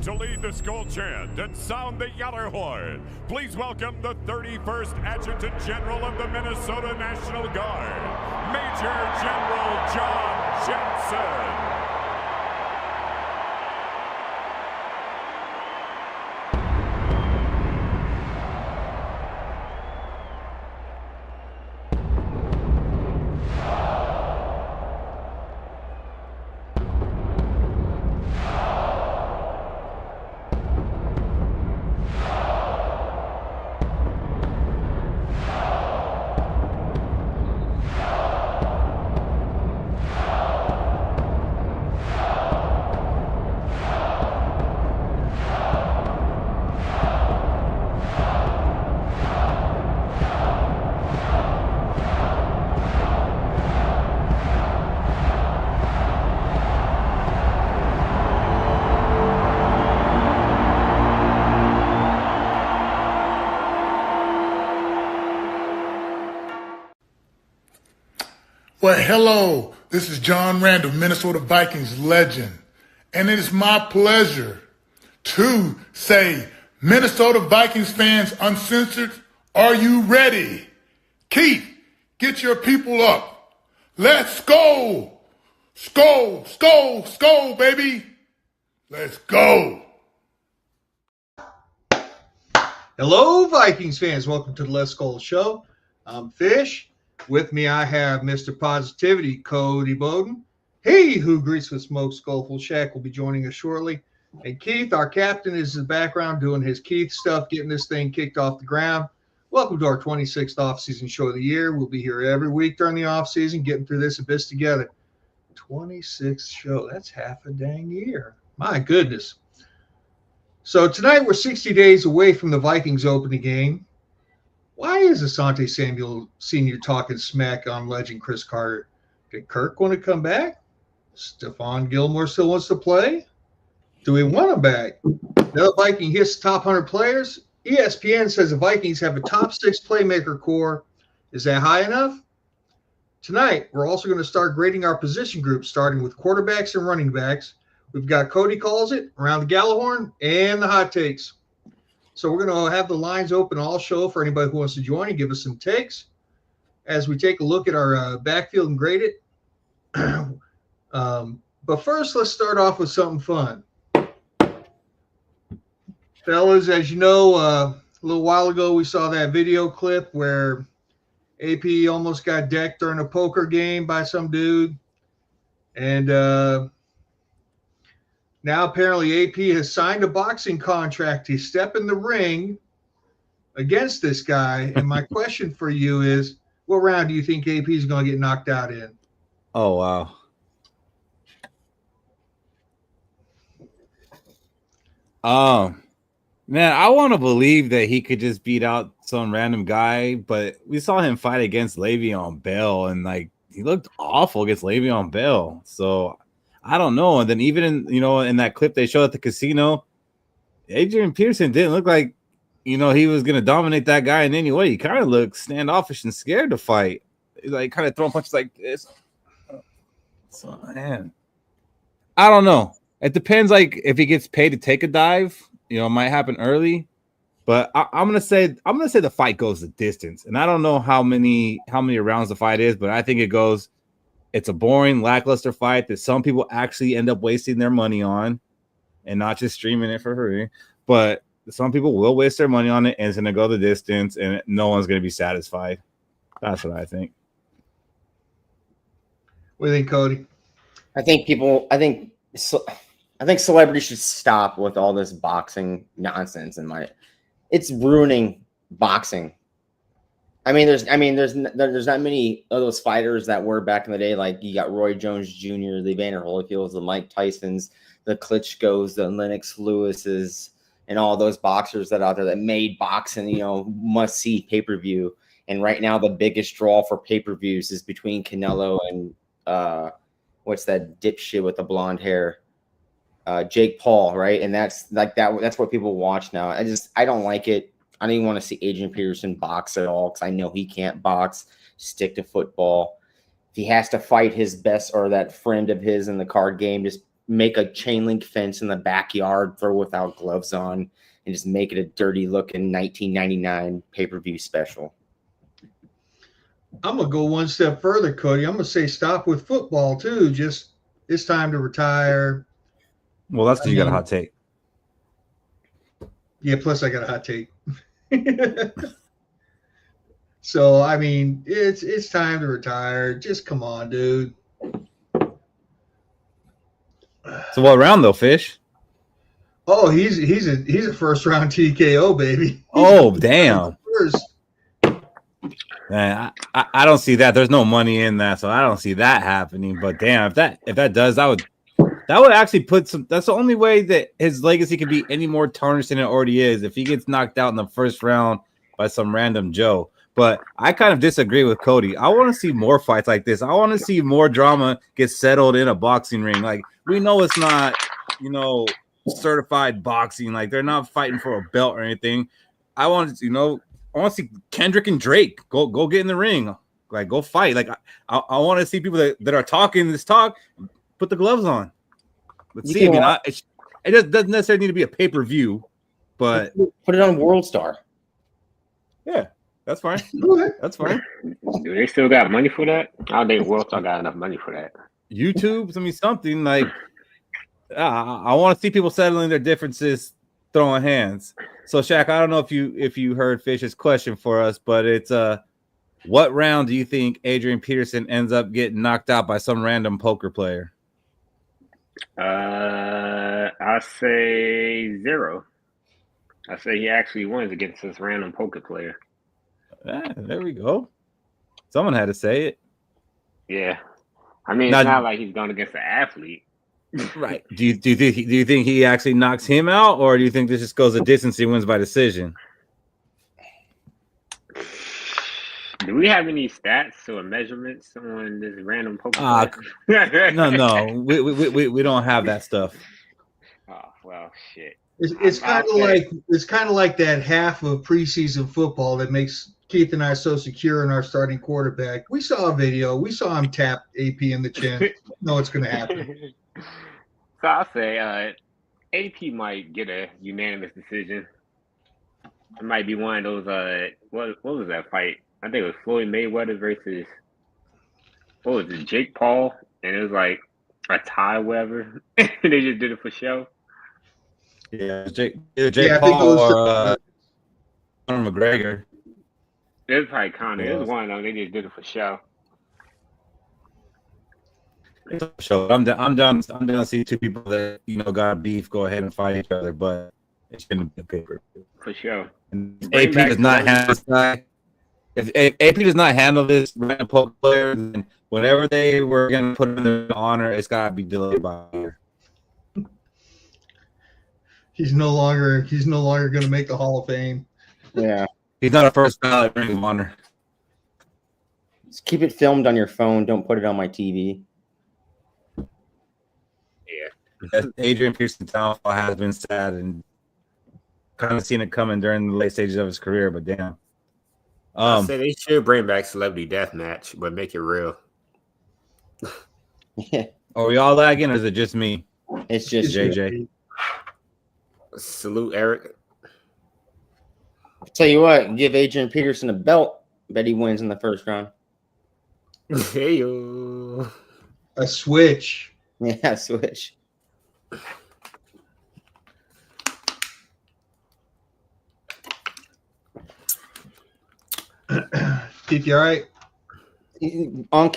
To lead the Skol chant and sound the Gjallarhorn, please welcome the 31st Adjutant General of the Minnesota National Guard, Major General John Jensen. Well, hello, this is John Randall, Minnesota Vikings legend, and it is my pleasure to say, Minnesota Vikings fans uncensored, are you ready? Keith, get your people up. Let's go. Skol, skol, skol, baby. Let's go. Hello, Vikings fans. Welcome to the Let's Skol Show. I'm Fish. With me, I have Mr. Positivity, Cody Bowden. He who greets with smoke, Skullful Shack, will be joining us shortly. And Keith, our captain, is in the background doing his Keith stuff, getting this thing kicked off the ground. Welcome to our 26th off-season show of the year. We'll be here every week during the off-season, getting through this abyss together. 26th show. That's half a dang year. My goodness. So tonight we're 60 days away from the Vikings opening game. Why is Asante Samuel Sr. talking smack on Legend Cris Carter? Did Kirk want to come back? Stephon Gilmore still wants to play? Do we want him back? Another Viking hits top 100 players. ESPN says the Vikings have a top 6 playmaker core. Is that high enough? Tonight, we're also going to start grading our position groups, starting with quarterbacks and running backs. We've got Cody Calls It, Around the Gjallarhorn, and the Hot Takes. So we're going to have the lines open all show for anybody who wants to join and give us some takes as we take a look at our backfield and grade it. But first, let's start off with something fun. Fellas, as you know, a little while ago we saw that video clip where AP almost got decked during a poker game by some dude. And now apparently AP has signed a boxing contract to step in the ring against this guy. And my question for you is, what round do you think AP is going to get knocked out in? Oh, wow. Man, I want to believe that he could just beat out some random guy, but we saw him fight against Le'Veon Bell, and like he looked awful against Le'Veon Bell. So I don't know. And then even in that clip they showed at the casino, Adrian Peterson didn't look like he was gonna dominate that guy in any way. He kind of looked standoffish and scared to fight, like kind of throwing punches like this. So man, I don't know. It depends. Like if he gets paid to take a dive, it might happen early. But I'm gonna say the fight goes the distance, and I don't know how many rounds the fight is, but I think it goes. It's a boring, lackluster fight that some people actually end up wasting their money on, and not just streaming it for free. But some people will waste their money on it, and it's gonna go the distance, and no one's gonna be satisfied. That's what I think. What do you think, Cody? I think celebrities should stop with all this boxing nonsense. It's ruining boxing. There's not many of those fighters that were back in the day. Like you got Roy Jones Jr., the Evander Holyfields, the Mike Tysons, the Klitschko's, the Lennox Lewis's, and all those boxers that out there that made boxing, must see pay-per-view. And right now, the biggest draw for pay-per-views is between Canelo and what's that dipshit with the blonde hair? Jake Paul, right? And that's like that. That's what people watch now. I don't like it. I don't even want to see Adrian Peterson box at all because I know he can't box. Stick to football. If he has to fight his best or that friend of his in the card game, just make a chain link fence in the backyard, throw without gloves on, and just make it a dirty looking 1999 pay-per-view special. I'm gonna go one step further, Cody. I'm gonna say stop with football too. Just it's time to retire. Well, that's because you got a hot take. Yeah, plus I got a hot take. So I mean, it's time to retire. Just come on, dude. So what round though, Fish? Oh, he's a first round TKO, baby. Oh, damn. First. Man, I don't see that. There's no money in that, so I don't see that happening. But damn, if that does, that would actually put some. That's the only way that his legacy can be any more tarnished than it already is. If he gets knocked out in the first round by some random Joe. But I kind of disagree with Cody. I want to see more fights like this. I want to see more drama get settled in a boxing ring. Like, we know it's not, certified boxing. Like, they're not fighting for a belt or anything. I want to see Kendrick and Drake go get in the ring. Like, go fight. Like, I want to see people that are talking this talk, put the gloves on. Let's see. It doesn't necessarily need to be a pay-per-view, but put it on World Star. Yeah. That's fine. That's fine. Do they still got money for that? I don't think World Star got enough money for that. YouTube, something like I want to see people settling their differences, throwing hands. So, Shaq, I don't know if you heard Fish's question for us, but it's what round do you think Adrian Peterson ends up getting knocked out by some random poker player? I say 0. I say he actually wins against this random poker player. There we go. Someone had to say it. Yeah, I mean, it's not like he's going against an athlete, right? Do you think he actually knocks him out, or do you think this just goes a distance? He wins by decision. Do we have any stats or measurements on this random poker player? No, we don't have that stuff. Oh well, shit. It's kind of like that half of preseason football that makes Keith and I so secure in our starting quarterback. We saw a video. We saw him tap AP in the chin. We know what's going to happen. So I'll say AP might get a unanimous decision. It might be one of those. What was that fight? I think it was Floyd Mayweather versus what was it, Jake Paul, and it was like a tie, whatever. They just did it for show. Yeah, Jake Paul or Conor McGregor. It was probably Conor. It was one of them. They just did it for show. I'm down to see two people that got beef go ahead and fight each other, but it shouldn't be a paper for sure. And AP does not handle this guy. If AP does not handle this random poker player, then whatever they were going to put in their honor, it's got to be delayed by a year. He's no longer going to make the Hall of Fame. Yeah, he's not a first ballot Ring of Honor. Just keep it filmed on your phone. Don't put it on my TV. Yeah, Adrian Peterson's downfall has been sad, and kind of seen it coming during the late stages of his career. But damn, I say they should bring back Celebrity Deathmatch, but make it real. Yeah. Are we all lagging, or is it just me? It's just JJ. Salute, Eric. I'll tell you what, give Adrian Peterson a belt. Bet he wins in the first round. Hey yo. A switch. Yeah, switch. Keith, you all right?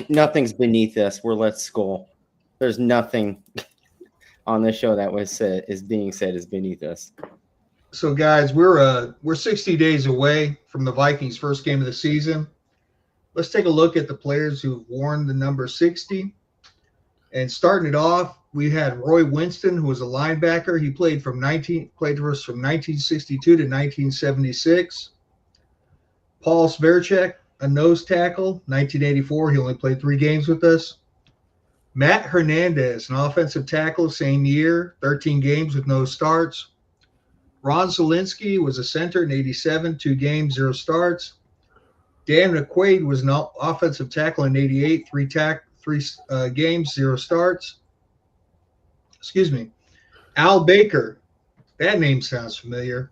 Nothing's beneath us. We're Let's Skol. There's nothing on this show that is being said is beneath us. So, guys, we're 60 days away from the Vikings' first game of the season. Let's take a look at the players who've worn the number 60. And starting it off, we had Roy Winston, who was a linebacker. He played for us from 1962 to 1976. Paul Sverchek, a nose tackle, 1984. He only played 3 games with us. Matt Hernandez, an offensive tackle, same year, 13 games with no starts. Ron Zielinski was a center in 87, 2 games, 0 starts. Dan McQuaid was an offensive tackle in 88, 3 games, 0 starts. excuse me, Al Baker. That name sounds familiar.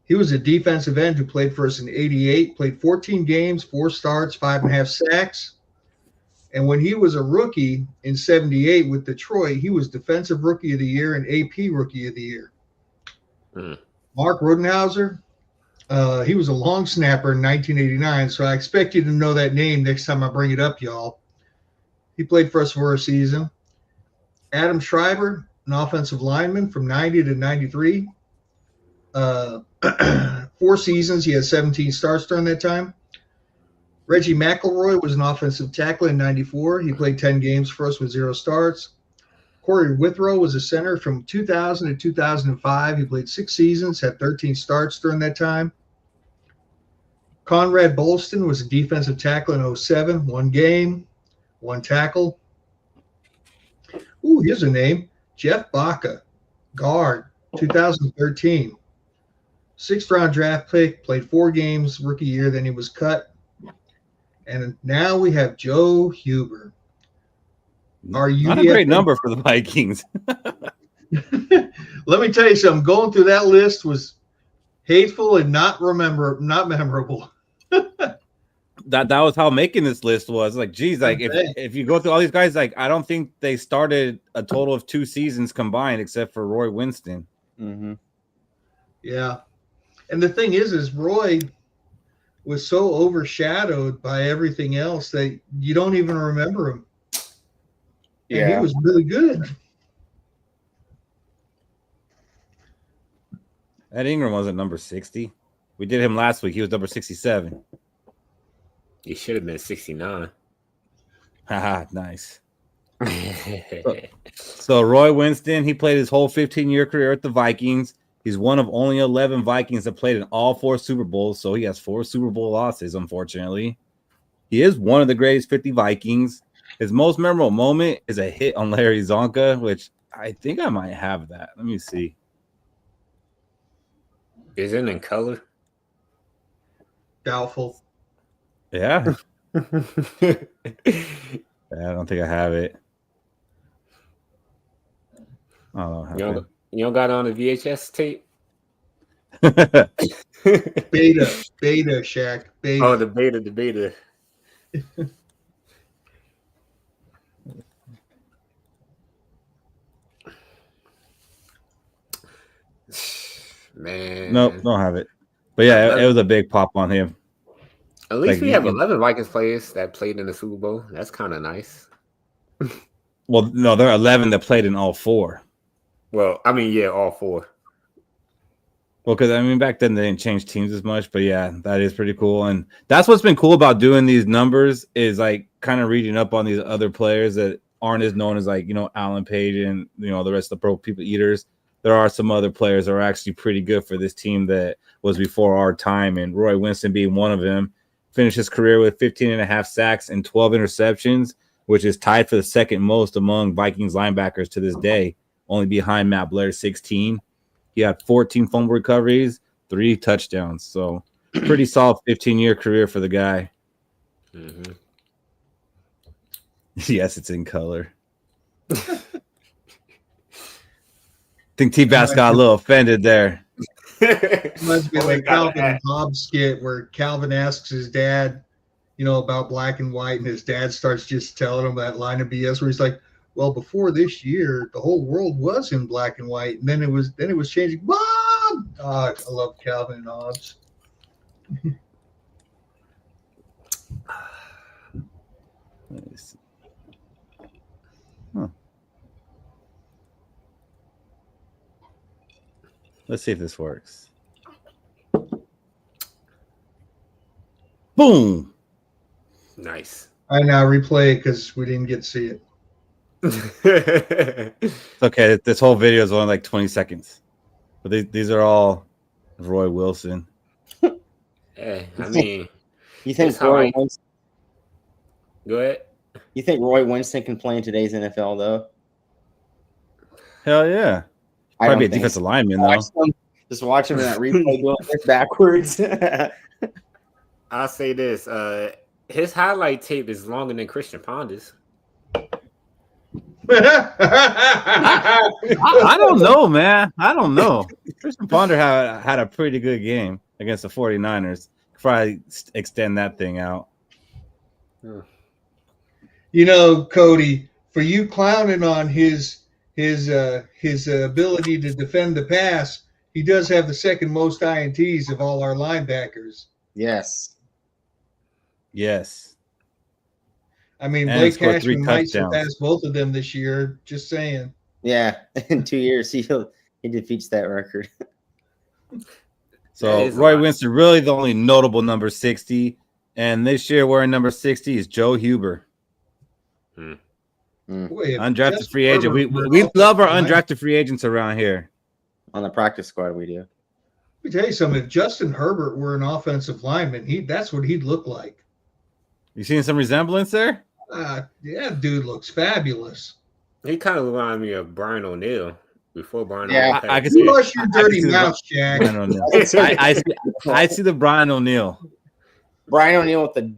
He was a defensive end who played for us in '88, played 14 games, 4 starts, 5.5 sacks. And when he was a rookie in '78 with Detroit, he was Defensive Rookie of the Year and AP Rookie of the Year. Mark Rudenhauser, he was a long snapper in 1989, so I expect you to know that name next time I bring it up, y'all. He played for us for a season. Adam Schreiber, an offensive lineman from 90 to 93. 4 seasons. He had 17 starts during that time. Reggie McElroy was an offensive tackle in 94. He played 10 games for us with 0 starts. Corey Withrow was a center from 2000 to 2005. He played 6 seasons, had 13 starts during that time. Conrad Bolston was a defensive tackle in 07, 1 game, 1 tackle. Ooh, here's a name. Jeff Baca, guard, 2013. 6th-round draft pick, played 4 games, rookie year, then he was cut. And now we have Joe Huber. Not a great number for the Vikings. Let me tell you something. Going through that list was hateful and not memorable. That was how making this list was. Like, geez, like if you go through all these guys, like I don't think they started a total of 2 seasons combined except for Roy Winston. Mm-hmm. Yeah. And the thing is Roy was so overshadowed by everything else that you don't even remember him. Yeah. And he was really good. Ed Ingram wasn't number 60. We did him last week. He was number 67. He should have been 69. Haha, nice. So Roy Winston, he played his whole 15-year career at the Vikings. He's one of only 11 Vikings that played in all 4 Super Bowls, so he has 4 Super Bowl losses, unfortunately. He is one of the greatest 50 Vikings. His most memorable moment is a hit on Larry Zonka, which I think I might have that. Let me see. Is it in color? Doubtful. Yeah. I don't think I have it. Oh, you don't got it on the VHS tape? Beta, Shaq. Beta. Oh, the beta. Man. Nope, don't have it. But yeah, it was a big pop on him. At least we have 11 Vikings players that played in the Super Bowl. That's kind of nice. Well, no, there are 11 that played in all 4. Well, I mean, yeah, all 4. Well, because I mean, back then they didn't change teams as much, but yeah, that is pretty cool. And that's what's been cool about doing these numbers is like kind of reading up on these other players that aren't as known as like, Alan Page and, the rest of the Pro People Eaters. There are some other players that are actually pretty good for this team that was before our time. And Roy Winston being one of them, finished his career with 15.5 sacks and 12 interceptions, which is tied for the second most among Vikings linebackers to this day, only behind Matt Blair's 16. He had 14 fumble recoveries, 3 touchdowns. So pretty solid 15-year career for the guy. Mm-hmm. Yes, it's in color. I think T-Bass got a little offended there. Must be like Calvin and Hobbes skit where Calvin asks his dad, about black and white, and his dad starts just telling him that line of BS where he's like, well, before this year, the whole world was in black and white, and then it was changing. Mom! Oh, I love Calvin and Hobbes. Nice. Huh. Let's see if this works. Boom. Nice. I now replay it because we didn't get to see it. It's okay. This whole video is only like 20 seconds. But these are all Roy Wilson. Yeah, I mean, you think Roy Winston? Go ahead. You think Roy Winston can play in today's NFL though? Hell yeah. Probably a defensive lineman though. Just watch him in that replay doing this backwards. I'll say this: his highlight tape is longer than Christian Ponder's. I don't know, man. I don't know. Christian Ponder had a pretty good game against the 49ers. Probably extend that thing out. You know, Cody, for you clowning on his ability to defend the pass, he does have the second most INTs of all our linebackers. Yes. I mean, And Blake scored 3 Cashman might touchdowns. surpass both of them this year. Just saying. Yeah, in 2 years he defeats that record. So Roy Winston really the only notable number 60, and this year wearing number 60 is Joe Huber. Undrafted free agent. We love our undrafted free agents around here. On the practice squad, we do. Let me tell you something. If Justin Herbert were an offensive lineman, that's what he'd look like. You seen some resemblance there? Yeah, dude looks fabulous. He kind of reminded me of Brian O'Neill before Brian. Yeah, O'Neill. I can see You wash your dirty mouth, Jack. I see the Brian O'Neill. Brian O'Neill with the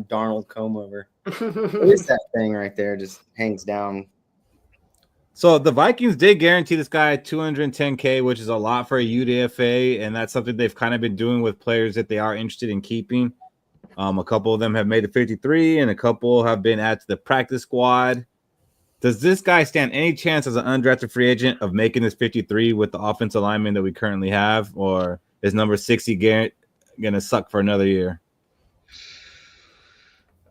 Darnold comb over. What is that thing right there? Just hangs down. So the Vikings did guarantee this guy $210K, which is a lot for a UDFA, and that's something they've kind of been doing with players that they are interested in keeping. A couple of them have made the 53, and a couple have been added to the practice squad. Does this guy stand any chance as an undrafted free agent of making this 53 with the offensive lineman that we currently have, or is number 60 going to suck for another year?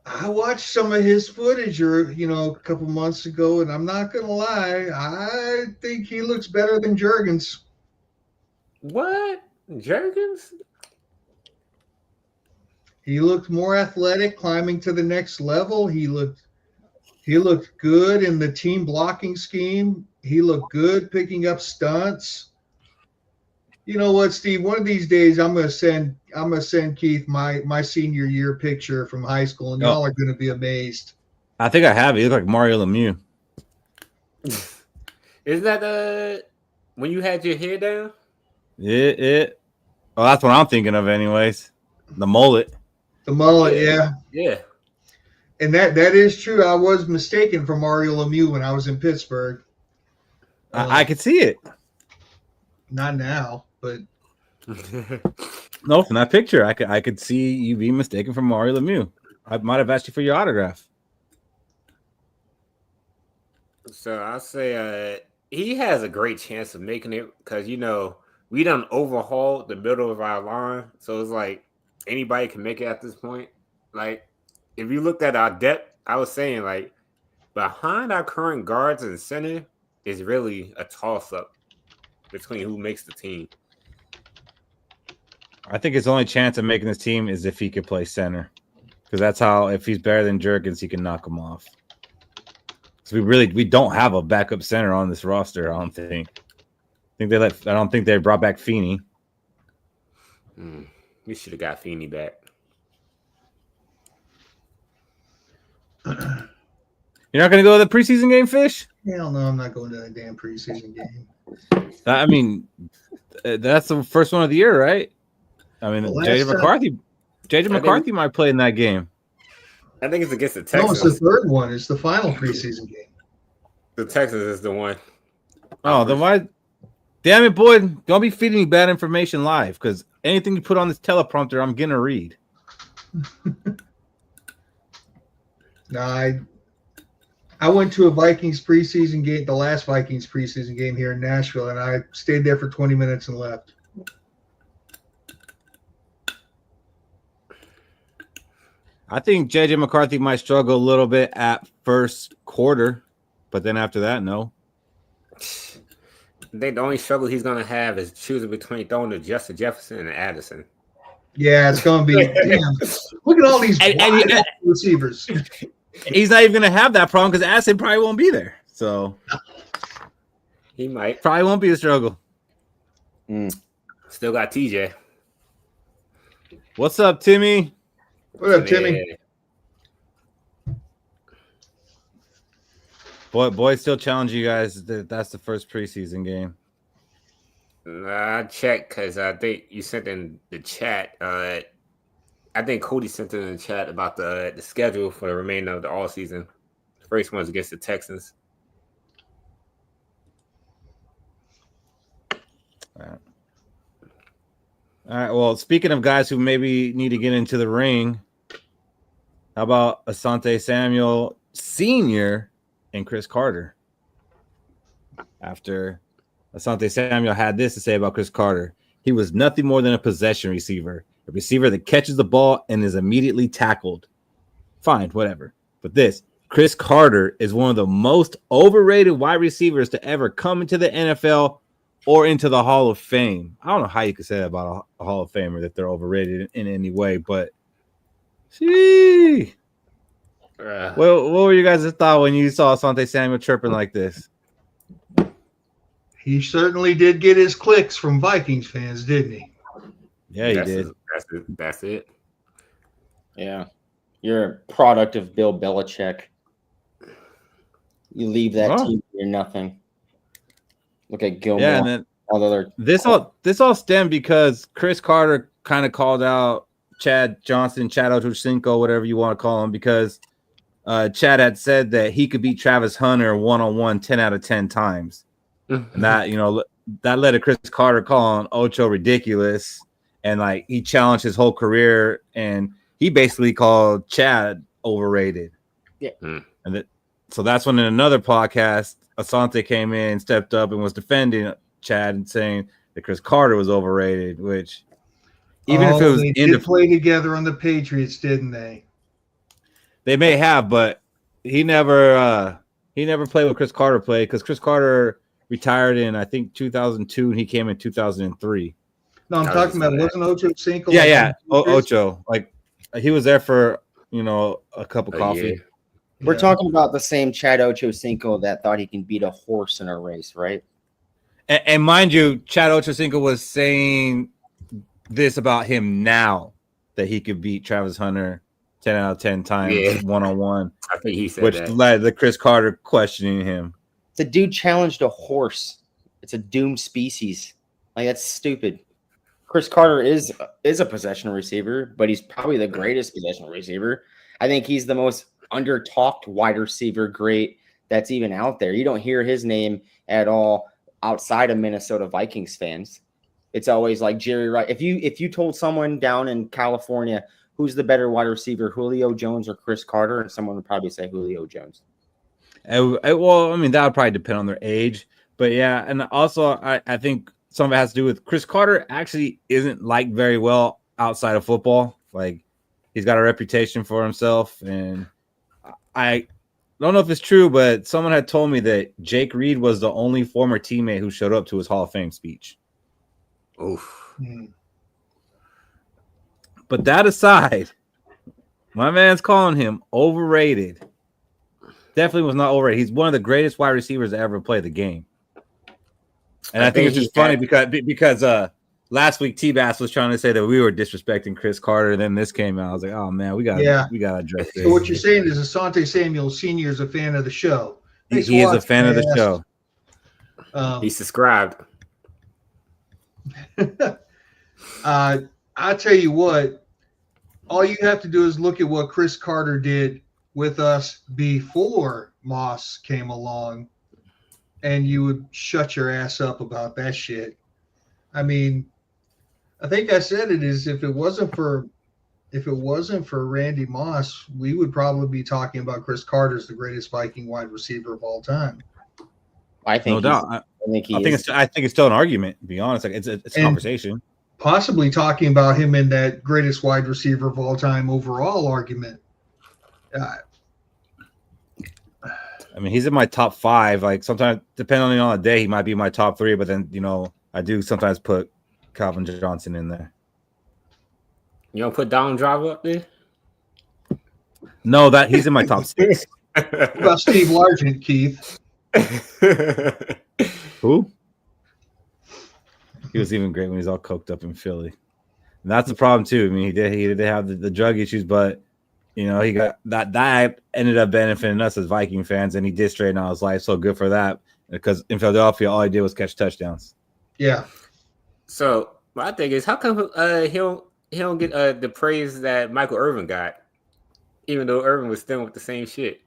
I watched some of his footage, a couple months ago, and I'm not going to lie. I think he looks better than Juergens. What? Juergens? He looked more athletic, climbing to the next level. He looked good in the team blocking scheme. He looked good picking up stunts. You know what, Steve? One of these days, I'm gonna send Keith my senior year picture from high school, and y'all are gonna be amazed. I think I have it. You look like Mario Lemieux. Isn't that when you had your hair down? Oh, that's what I'm thinking of, anyways. The mullet. The mullet, yeah. Yeah. And that is true. I was mistaken for Mario Lemieux when I was in Pittsburgh. I could see it. Not now, but no, from that picture, I could see you being mistaken for Mario Lemieux. I might have asked you for your autograph. So I'll say he has a great chance of making it because we done overhauled the middle of our line, so it's like anybody can make it at this point. Like if you looked at our depth, I was saying like behind our current guards and center is really a toss-up between who makes the team. I think his only chance of making this team is if he could play center, because that's how, if he's better than Juergens, he can knock him off. So we don't have a backup center on this roster. I don't think. I don't think they brought back Feeney. We should have got Feeney back. You're not going to go to the preseason game, Fish? Hell no, I'm not going to that damn preseason game. I mean, that's the first one of the year, right? I mean, JJ McCarthy might play in that game. I think it's against the Texans. No, it's the third one. It's the final preseason game. The Texans is the one. Oh, then why? Damn it, boy. Don't be feeding me bad information live, because anything you put on this teleprompter, I'm going to read. No, I went to a Vikings preseason game, the last Vikings preseason game here in Nashville, and I stayed there for 20 minutes and left. I think JJ McCarthy might struggle a little bit at first quarter, but then after that, no. I think the only struggle he's going to have is choosing between throwing to Justin Jefferson and Addison. Yeah, it's going to be damn. Look at all these receivers. He's not even going to have that problem because Addison probably won't be there. So he might. Probably won't be a struggle. Still got TJ. What's up, Timmy? What up, Timmy? Yeah. Boy, still challenge you guys. That's the first preseason game. I checked because I think you sent in the chat. I think Cody sent it in the chat about the schedule for the remainder of the all season. The first one's against the Texans. All right. Well, speaking of guys who maybe need to get into the ring, how about Asante Samuel Sr. and Cris Carter? After Asante Samuel had this to say about Cris Carter, he was nothing more than a possession receiver, a receiver that catches the ball and is immediately tackled. Fine, whatever. But this, Cris Carter is one of the most overrated wide receivers to ever come into the NFL or into the Hall of Fame. I don't know how you could say that about a Hall of Famer, that they're overrated in any way, but what were you guys' thought when you saw Asante Samuel chirping like this? He certainly did get his clicks from Vikings fans, didn't he? Yeah, he did. That's it. Yeah. You're a product of Bill Belichick. You leave that team, you're nothing. Look at Gilmore. Yeah, and then this all stemmed because Cris Carter kind of called out Chad Johnson, Chad Ochocinco, whatever you want to call him, because Chad had said that he could beat Travis Hunter one-on-one 10 out of 10 times. And that, that led to Cris Carter calling Ocho ridiculous. And like he challenged his whole career, and he basically called Chad overrated. Yeah. And so that's when in another podcast, Asante came in, stepped up, and was defending Chad and saying that Cris Carter was overrated, which even if it was they did play together on the Patriots, didn't they? They may have, but he never played with Cris Carter played, because Cris Carter retired in, I think, 2002, and he came in 2003. No, I'm talking about, wasn't Ocho Cinco? Yeah. Ocho. Like, he was there for, a cup of coffee. Yeah. We're talking about the same Chad Ochocinco that thought he can beat a horse in a race, right? And mind you, Chad Ochocinco was saying this about him now, that he could beat Travis Hunter 10 out of 10 times one-on-one. I think he said which that. led to Cris Carter questioning him. The dude challenged a horse. It's a doomed species. Like, that's stupid. Cris Carter is a possession receiver, but he's probably the greatest possession receiver. I think he's the most under-talked wide receiver great that's even out there. You don't hear his name at all outside of Minnesota Vikings fans. It's always like Jerry Rice. If you told someone down in California who's the better wide receiver, Julio Jones or Cris Carter, and someone would probably say Julio Jones. Well, I mean, that would probably depend on their age. But yeah, and also I think some of it has to do with Cris Carter actually isn't liked very well outside of football. Like, he's got a reputation for himself, and I don't know if it's true, but someone had told me that Jake Reed was the only former teammate who showed up to his Hall of Fame speech. Oof. But that aside, my man's calling him overrated. Definitely was not overrated. He's one of the greatest wide receivers to ever play the game. And I think it's just funny because last week T-Bass was trying to say that we were disrespecting Cris Carter, and then this came out. I was like, oh man, we gotta address this. So what you're saying is Asante Samuel Sr. is a fan of the show. He is a fan of the show. He subscribed. I tell you what, all you have to do is look at what Cris Carter did with us before Moss came along, and you would shut your ass up about that shit. I mean, I think I said it is if it wasn't for Randy Moss, we would probably be talking about Cris Carter as the greatest Viking wide receiver of all time. I think no doubt. I think it's still an argument, to be honest. Like, it's a conversation. Possibly talking about him in that greatest wide receiver of all time overall argument. I mean, he's in my top 5. Like, sometimes, depending on the day, he might be my top 3. But then, I do sometimes put Calvin Johnson in there. You don't put Donald Driver up there? No, that he's in my top 6. What about Steve Largent, Keith? Who? He was even great when he's all coked up in Philly. And that's the problem too. I mean, he did have the drug issues, but he got that ended up benefiting us as Viking fans, and he did straighten out his life. So good for that, because in Philadelphia, all he did was catch touchdowns. Yeah. So my thing is, how come he don't get the praise that Michael Irvin got, even though Irvin was still with the same shit?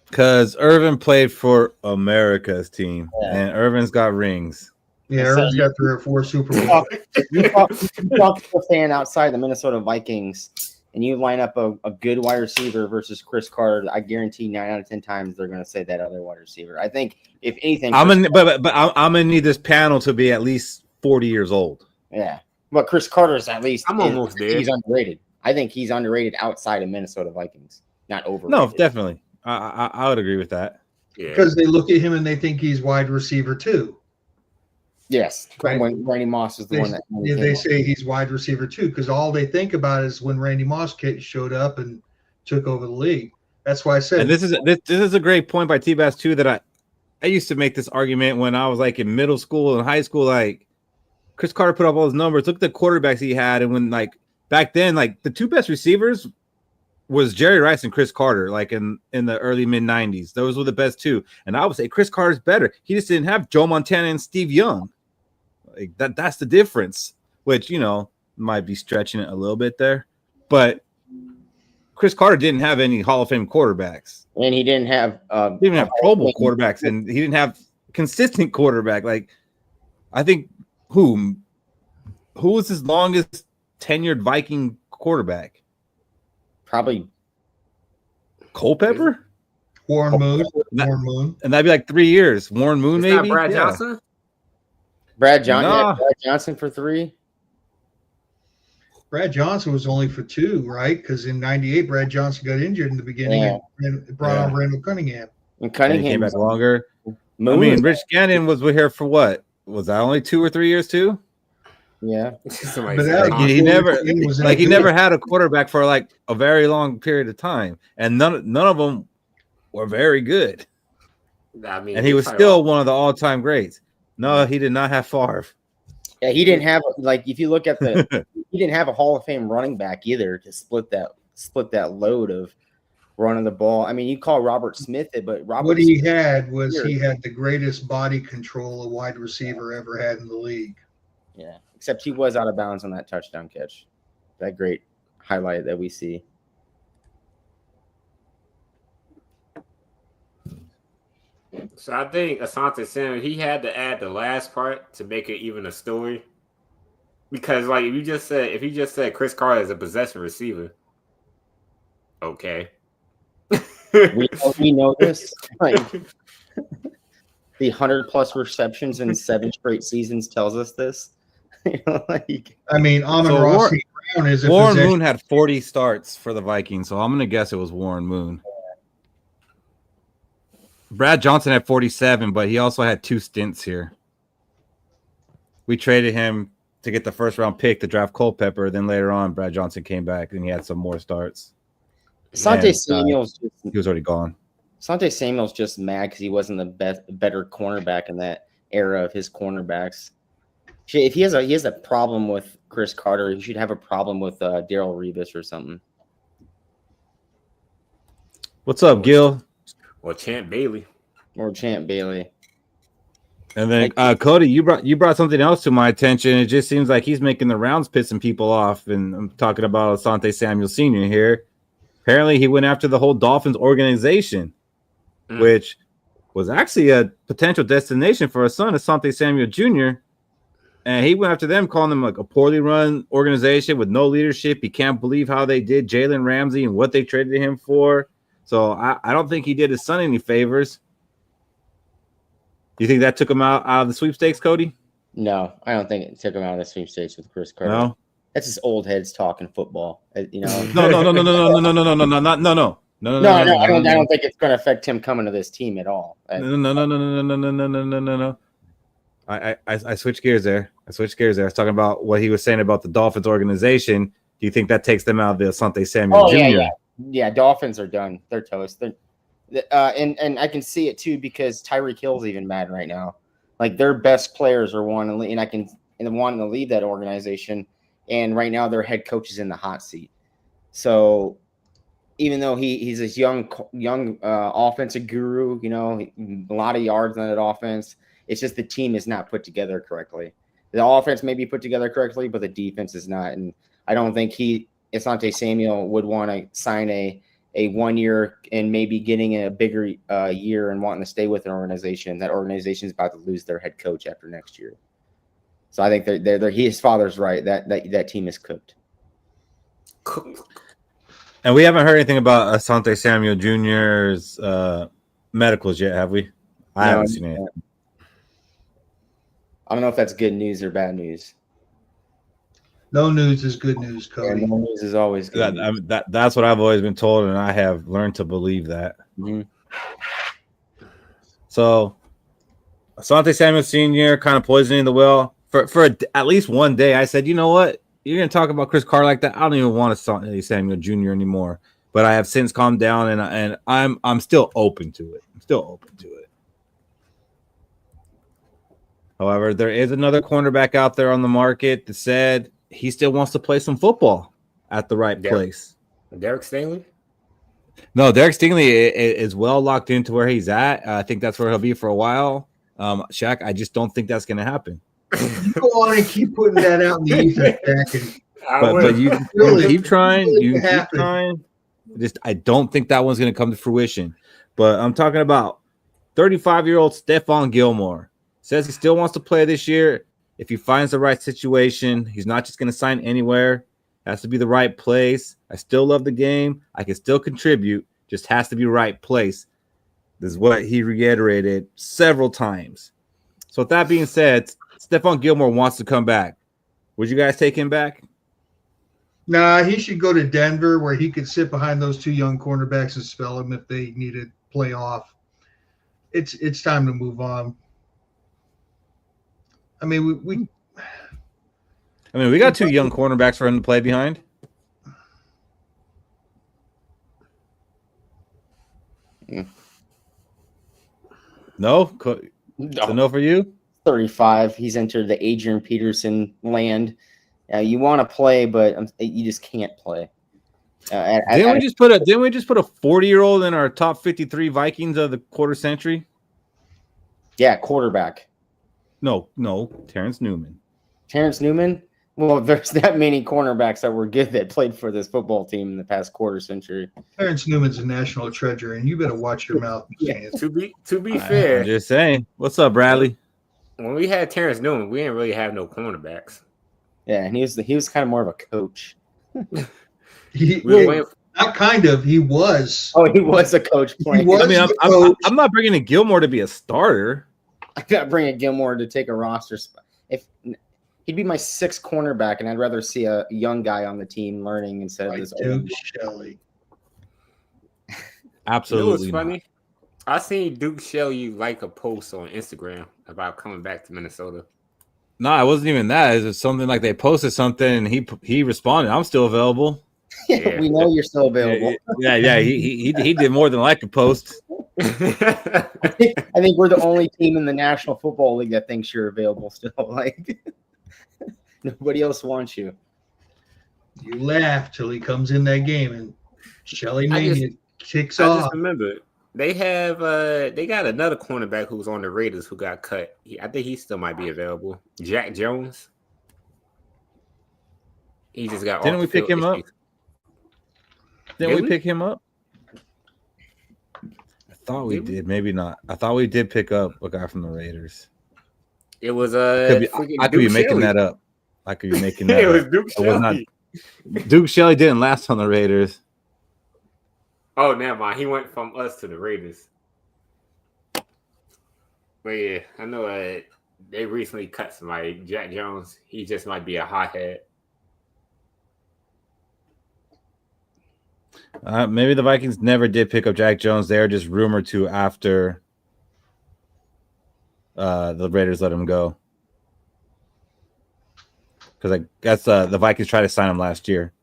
Because Irvin played for America's team, and Irvin's got rings. Yeah, everyone's got 3 or 4 Super Bowls. You talk to a fan outside the Minnesota Vikings, and you line up a good wide receiver versus Cris Carter. I guarantee 9 out of 10 times they're going to say that other wide receiver. I think if anything, I'm gonna need this panel to be at least 40 years old. Yeah, but Cris Carter is at least. I'm almost there. He's underrated. I think he's underrated outside of Minnesota Vikings, not overrated. No, definitely. I would agree with that. Yeah. Because they look at him and they think he's wide receiver too. Yes, Right. When Randy Moss is the one that They say he's wide receiver too, because all they think about is when Randy Moss showed up and took over the league. That's why I said. And this is a great point by T-Bass too, that I used to make this argument when I was like in middle school and high school. Like Cris Carter put up all his numbers. Look at the quarterbacks he had, and when like back then, like the 2 best receivers was Jerry Rice and Cris Carter, like in the early mid 90s. Those were the best 2. And I would say Cris Carter's better. He just didn't have Joe Montana and Steve Young. Like that's the difference, which, you know, might be stretching it a little bit there. But Cris Carter didn't have any Hall of Fame quarterbacks. and he didn't have Pro Bowl quarterbacks, and he didn't have consistent quarterback. Like, I think who was his longest tenured Viking quarterback? probably Culpepper? Warren Moon. Warren Moon. And that'd be like 3 years. Warren Moon, Is that maybe? Brad Yeah. Johnson? Brad Nah. Johnson for 3. Brad Johnson was only for 2, right? Because in '98, Brad Johnson got injured in the beginning and brought on Randall Cunningham. And And Cunningham he came back longer. Moon, I mean, Rich Gannon was here for what? Was that only 2 or 3 years too? yeah. Somebody But said, that- He never was like he good. never had a quarterback for like a very long period of time, and none of them were very good. I mean, And he was still one of the all-time greats. No, he did not have Favre. Yeah, he didn't have like if you look at the he didn't have a Hall of Fame running back either to split that load of running the ball. I mean, you call Robert Smith it, but What he had was he had the greatest body control a wide receiver ever had in the league. Yeah, except he was out of bounds on that touchdown catch. That great highlight that we see. So I think Asante Samuel, he had to add the last part to make it even a story. Because like if you just said Cris Carter is a possession receiver, okay. We know this. Like, the 100+ receptions in 7 straight seasons tells us this. Like, I mean, Amon So Ross Brown is a Warren possession. Moon had 40 starts for the Vikings, so I'm going to guess it was Warren Moon. Brad Johnson had 47, but he also had 2 stints here. We traded him to get the first-round pick to draft Culpepper. Then later on, Brad Johnson came back, and he had some more starts. Asante Samuel's He was already gone. Asante Samuel's just mad because he wasn't the better cornerback in that era of his cornerbacks. If he has a problem with Cris Carter, he should have a problem with Darrelle Revis or something. What's up, Gil? Or Champ Bailey. Or Champ Bailey. And then Cody, you brought something else to my attention. It just seems like he's making the rounds, pissing people off. And I'm talking about Asante Samuel Sr. here. Apparently, he went after the whole Dolphins organization, which was actually a potential destination for his son, Asante Samuel Jr. And he went after them, calling them like a poorly run organization with no leadership. He can't believe how they did Jalen Ramsey and what they traded him for. So I don't think he did his son any favors. Do you think that took him out of the sweepstakes, Cody? No, I don't think it took him out of the sweepstakes with Cris Carter. No. That's just old heads talking football. You know. No. I don't think it's going to affect him coming to this team at all. No. I switched gears there. I was talking about what he was saying about the Dolphins organization. Do you think that takes them out of the Asante Samuel Jr.? Yeah. Dolphins are done. They're toast. And I can see it too because Tyreek Hill's even mad right now. Like their best players are wanting to leave that organization, and right now their head coach is in the hot seat. So even though he's this young offensive guru, you know, a lot of yards on that offense, it's just the team is not put together correctly. The offense may be put together correctly, but the defense is not. And I don't think Asante Samuel would want to sign a 1 year and maybe getting a bigger year and wanting to stay with an organization. That organization is about to lose their head coach after next year. So I think his father's right. That team is cooked. And we haven't heard anything about Asante Samuel Jr.'s medicals yet, have we? I haven't seen it. I don't know if that's good news or bad news. No news is good news, Cody. Yeah, no news is always good. That's what I've always been told, and I have learned to believe that. Mm-hmm. So, Asante Samuel Sr. kind of poisoning the well for at least one day. I said, you know what? You're going to talk about Cris Carter like that? I don't even want Asante Samuel Jr. anymore. But I have since calmed down, and I'm still open to it. However, there is another cornerback out there on the market that said he still wants to play some football at the right place. Derek Stingley? No, Derek Stingley is well locked into where he's at. I think that's where he'll be for a while. Shaq, I just don't think that's going to happen. You go on and keep putting that out in the ether, Jack. But you keep trying. You keep trying. I don't think that one's going to come to fruition. But I'm talking about 35-year-old Stephon Gilmore. Says he still wants to play this year. If he finds the right situation, he's not just going to sign anywhere. It has to be the right place. I still love the game. I can still contribute. Just has to be right place. This is what he reiterated several times. So with that being said, Stephon Gilmore wants to come back. Would you guys take him back? Nah, he should go to Denver where he could sit behind those two young cornerbacks and spell them if they need to play off. It's time to move on. I mean, we got two young cornerbacks for him to play behind. No? No for you? 35. He's entered the Adrian Peterson land. You want to play, but you just can't play. Didn't we just put a 40-year-old in our top 53 Vikings of the quarter century? Yeah, quarterback. No, Terrence Newman. Terrence Newman? Well, there's that many cornerbacks that were good that played for this football team in the past quarter century. Terrence Newman's a national treasure, and you better watch your mouth. Yeah, to be fair, I'm just saying. What's up, Bradley? When we had Terrence Newman, we didn't really have no cornerbacks. Yeah, and he was kind of more of a coach. He was. Oh, he was a coach playing. I'm not bringing in Gilmore to be a starter. I'm not bringing Gilmore to take a roster spot. If he'd be my sixth cornerback, and I'd rather see a young guy on the team learning instead of this old Shelley. Absolutely. You know what's funny? I seen Duke Shelley like a post on Instagram about coming back to Minnesota. No, it wasn't even that. It was something like they posted something and he responded, "I'm still available." Yeah, we know you're still available. Yeah. He did more than like a post. I think we're the only team in the National Football League that thinks you're available still. Like nobody else wants you. You laugh till he comes in that game and Shelley Mania kicks I off. just remember they got another cornerback who's on the Raiders who got cut. I think he still might be available. Jack Jones. He just got. Didn't we pick him up? Didn't we pick him up? I thought we did. Maybe not. I thought we did pick up a guy from the Raiders. It was I could be making that up. I could be making that. It was up. Duke Shelley. Duke Shelley didn't last on the Raiders. Oh, never mind. He went from us to the Raiders. But yeah, I know they recently cut somebody. Jack Jones. He just might be a hothead. Maybe the Vikings never did pick up Jack Jones. They were just rumored to after the Raiders let him go. Because I guess the Vikings tried to sign him last year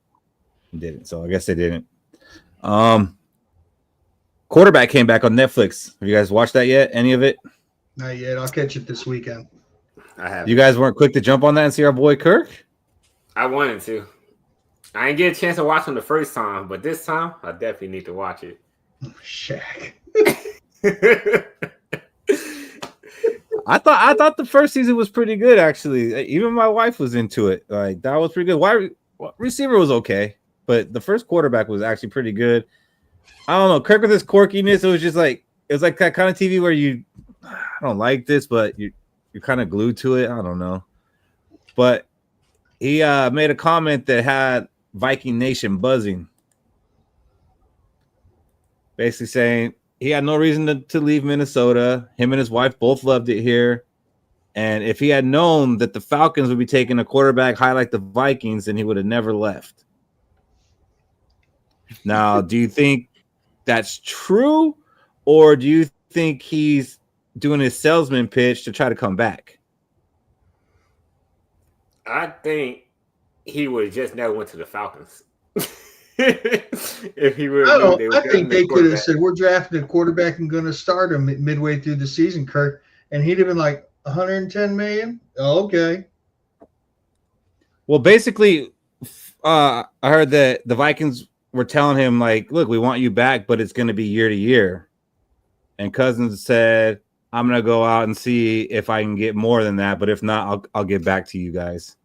and didn't. So I guess they didn't. Quarterback came back on Netflix. Have you guys watched that yet? Any of it? Not yet. I'll catch it this weekend. I have. You guys weren't quick to jump on that and see our boy Kirk? I wanted to. I didn't get a chance to watch him the first time, but this time I definitely need to watch it. Oh, Shaq. I thought the first season was pretty good, actually. Even my wife was into it. Like that was pretty good. Wide receiver was okay, but the first quarterback was actually pretty good. I don't know. Kirk with his quirkiness, it was like that kind of TV where I don't like this, but you're kind of glued to it. I don't know. But he made a comment that had Viking Nation buzzing. Basically saying he had no reason to leave Minnesota. Him and his wife both loved it here. And if he had known that the Falcons would be taking a quarterback high like the Vikings, then he would have never left. Now, do you think that's true? Or do you think he's doing his salesman pitch to try to come back? I think he would have just never went to the Falcons. If he would, I think they could have said, "We're drafting a quarterback and going to start him midway through the season, Kirk," and he'd have been like 110 million. Oh, okay. Well, basically, I heard that the Vikings were telling him, like, "Look, we want you back, but it's going to be year to year." And Cousins said, "I'm going to go out and see if I can get more than that, but if not, I'll get back to you guys."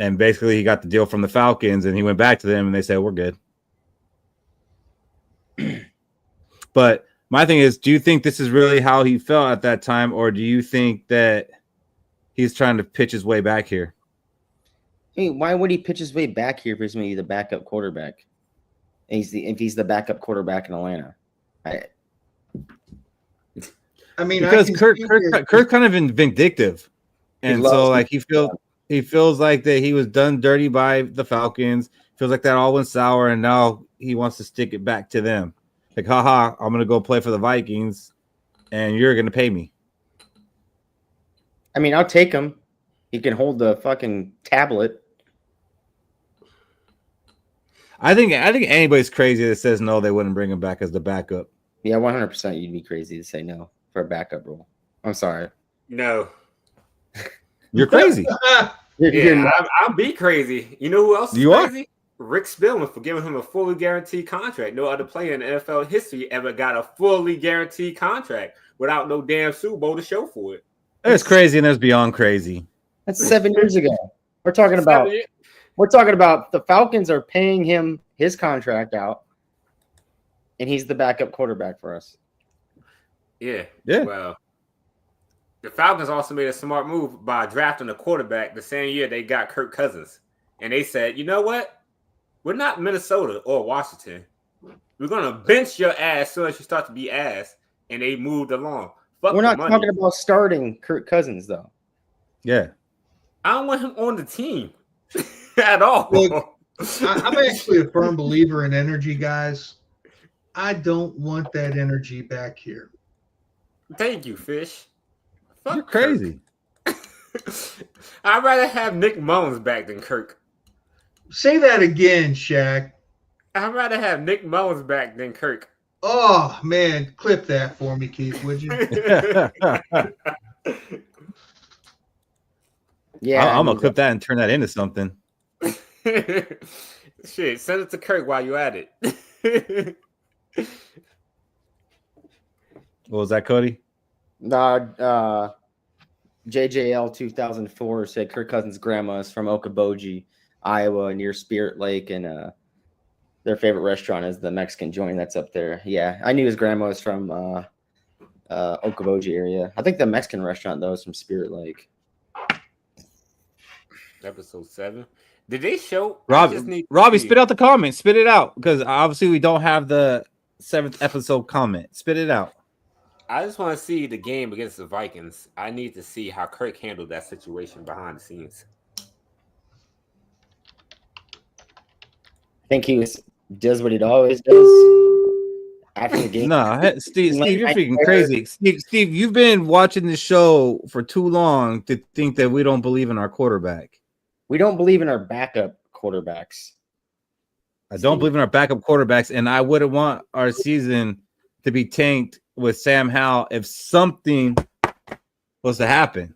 And basically, he got the deal from the Falcons, and he went back to them, and they said, "We're good." But my thing is, do you think this is really how he felt at that time, or do you think that he's trying to pitch his way back here? Hey, why would he pitch his way back here if he's maybe the backup quarterback? If he's the backup quarterback in Atlanta, I mean, because Kirk's kind of vindictive, and so like he feels like that he was done dirty by the Falcons. Feels like that all went sour, and now he wants to stick it back to them. Like, haha, I'm gonna go play for the Vikings, and you're gonna pay me. I mean, I'll take him. He can hold the fucking tablet. I think anybody's crazy that says no, they wouldn't bring him back as the backup. Yeah, 100%. You'd be crazy to say no for a backup role. I'm sorry. No. You're crazy. I'll be crazy. You know who else is crazy? Rick Spielman for giving him a fully guaranteed contract. No other player in NFL history ever got a fully guaranteed contract without no damn Super Bowl to show for it. There's crazy and there's beyond crazy. That's 7 years ago. We're talking about the Falcons are paying him his contract out, and he's the backup quarterback for us. Yeah. Well, the Falcons also made a smart move by drafting a quarterback the same year they got Kirk Cousins. And they said, you know what? We're not Minnesota or Washington. We're going to bench your ass as soon as you start to be ass. And they moved along. We're not talking about starting Kirk Cousins, though. Yeah. I don't want him on the team at all. Look, I'm actually a firm believer in energy, guys. I don't want that energy back here. Thank you, Fish. Fuck You're crazy. I'd rather have Nick Mullins back than Kirk. Say that again, Shaq. I'd rather have Nick Mullins back than Kirk. Oh, man. Clip that for me, Keith, would you? Yeah. I'm going to clip that and turn that into something. Shit, send it to Kirk while you at it. What was that, Cody? JJL 2004 said Kirk Cousins' grandma is from Okoboji, Iowa, near Spirit Lake, and their favorite restaurant is the Mexican joint that's up there. Yeah, I knew his grandma was from Okoboji area. I think the Mexican restaurant, though, is from Spirit Lake. Episode 7. Did they show? Robbie, spit out the comment. Spit it out, because obviously we don't have the 7th episode comment. Spit it out. I just want to see the game against the Vikings. I need to see how Kirk handled that situation behind the scenes. I think he does what he always does after the game. No, Steve, you're freaking crazy. Steve, you've been watching the show for too long to think that we don't believe in our quarterback. We don't believe in our backup quarterbacks. I don't believe in our backup quarterbacks, and I wouldn't want our season to be tanked with Sam Howell if something was to happen.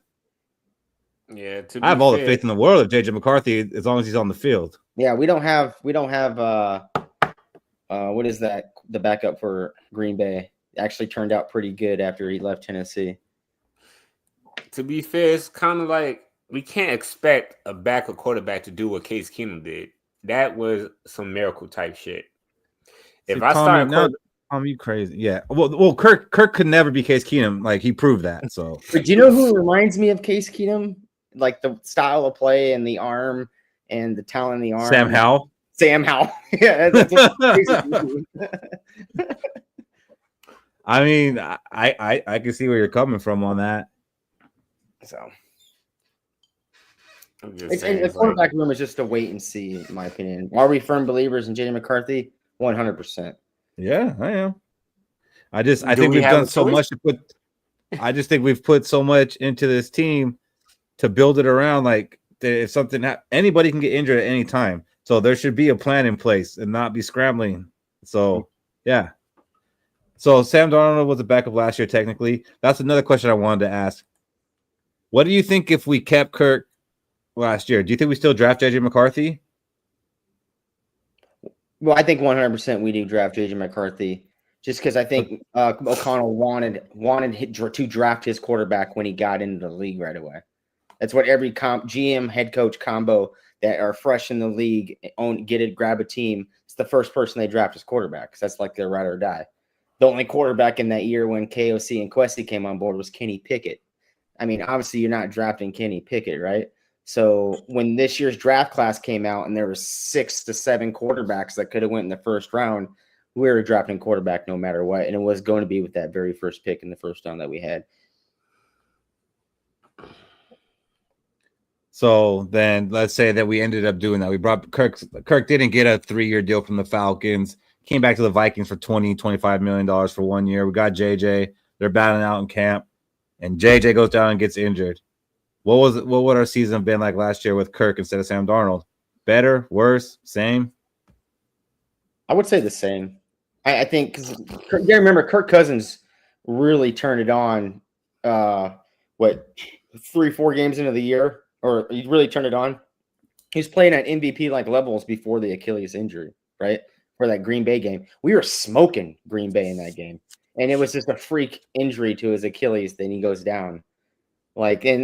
Yeah, I have all the faith in the world of JJ McCarthy as long as he's on the field. Yeah, we don't have what is that? The backup for Green Bay actually turned out pretty good after he left Tennessee. To be fair, it's kind of like we can't expect a backup quarterback to do what Case Keenum did. That was some miracle type shit. If I start you crazy. Yeah. Well, Kirk could never be Case Keenum. Like, he proved that. So but do you know who reminds me of Case Keenum? like the style of play and the arm and the talent in the arm. Sam Howell. Sam Howell. Yeah, that's I mean, I can see where you're coming from on that. so. I'm just And saying, the it's like, quarterback room is just a wait and see, in my opinion. Are we firm believers in JJ McCarthy? 100%. Yeah, I am. I Do think we we've have done a so choice? much to put. I just think we've put so much into this team to build it around. Like if something anybody can get injured at any time, so there should be a plan in place and not be scrambling. So yeah. So Sam Darnold was a backup last year. Technically, that's another question I wanted to ask. What do you think if we kept Kirk last year? Do you think we still draft JJ McCarthy? Well, I think 100% we do draft JJ McCarthy, just because I think O'Connell wanted to draft his quarterback when he got into the league right away. That's what every GM head coach combo that are fresh in the league grab a team. It's the first person they draft as quarterback because that's like their ride or die. The only quarterback in that year when KOC and Kwesi came on board was Kenny Pickett. I mean, obviously you're not drafting Kenny Pickett, right? So when this year's draft class came out and there was 6 to 7 quarterbacks that could have went in the first round, we were drafting quarterback no matter what, and it was going to be with that very first pick in the first round that we had. So then let's say that we ended up doing that. We brought Kirk didn't get a 3-year deal from the Falcons. Came back to the Vikings for $25 million for 1 year. We got JJ. They're battling out in camp, and JJ goes down and gets injured. What would our season have been like last year with Kirk instead of Sam Darnold? Better, worse, same? I would say the same. I think because you remember Kirk Cousins really turned it on. 3-4 games into the year, or he really turned it on. He was playing at MVP like levels before the Achilles injury, right? For that Green Bay game, we were smoking Green Bay in that game, and it was just a freak injury to his Achilles. Then he goes down. Like, and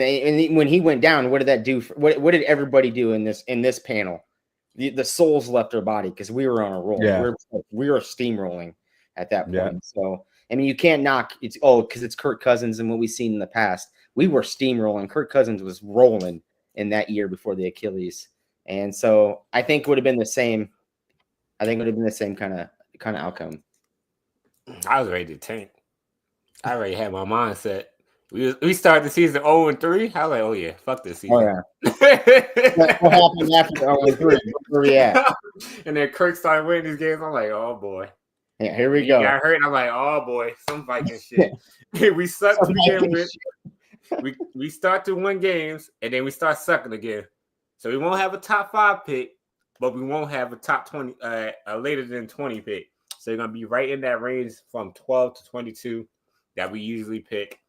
when he went down, what did that do? What did everybody do in this panel? The souls left our body because we were on a roll. Yeah. We were steamrolling at that point. Yeah. So I mean, you can't knock because it's Kirk Cousins and what we've seen in the past. We were steamrolling. Kirk Cousins was rolling in that year before the Achilles, and so I think it would have been the same. I think it would have been the same kind of outcome. I was ready to tank. I already had my mindset. We started the season 0-3. I was like, oh yeah, fuck this season. Oh yeah. What happened after 0-3? Where we at? And then Kirk started winning these games. I'm like, oh boy. Yeah, here we He go. got hurt. And I'm like, oh boy, some Viking shit. We sucked to begin with. We start to win games, and then we start sucking again. So we won't have a top 5 pick, but we won't have a top 20, a later than 20 pick. So you're gonna be right in that range from 12 to 22 that we usually pick.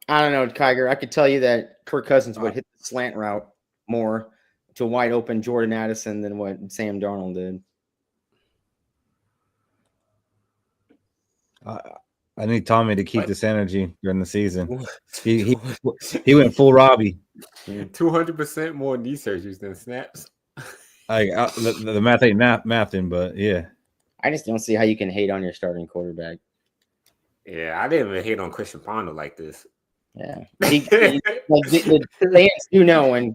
I don't know, Kiger. I could tell you that Kirk Cousins would hit the slant route more to wide open Jordan Addison than what Sam Darnold did. I need Tommy to keep this energy during the season. He went full Robbie. 200% more knee surgeries than snaps. The math ain't mathing, but yeah. I just don't see how you can hate on your starting quarterback. Yeah, I didn't even hate on Christian Ponder like this. Yeah, the fans do know when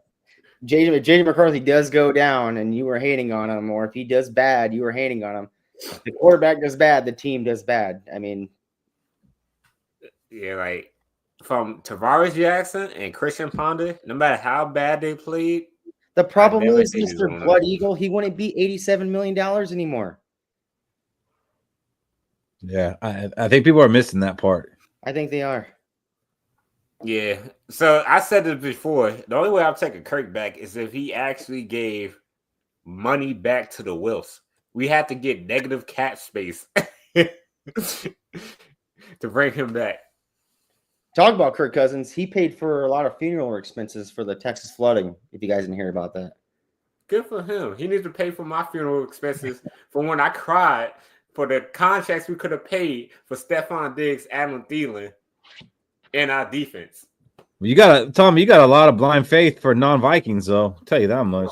JJ McCarthy does go down, and you were hating on him, or if he does bad, you were hating on him. If the quarterback does bad, the team does bad. I mean, yeah, like from Tavares Jackson and Christian Ponder, no matter how bad they played. The problem is, Mr. Blood Eagle, he wouldn't be $87 million anymore. Yeah, I think people are missing that part. I think they are. Yeah. So I said this before. The only way I'm taking Kirk back is if he actually gave money back to the Wilfs. We had to get negative cap space to bring him back. Talk about Kirk Cousins. He paid for a lot of funeral expenses for the Texas flooding, if you guys didn't hear about that. Good for him. He needs to pay for my funeral expenses for when I cried for the contracts we could have paid for Stephon Diggs, Adam Thielen, and our defense. Tom, you got a lot of blind faith for non-Vikings, though. I'll tell you that much.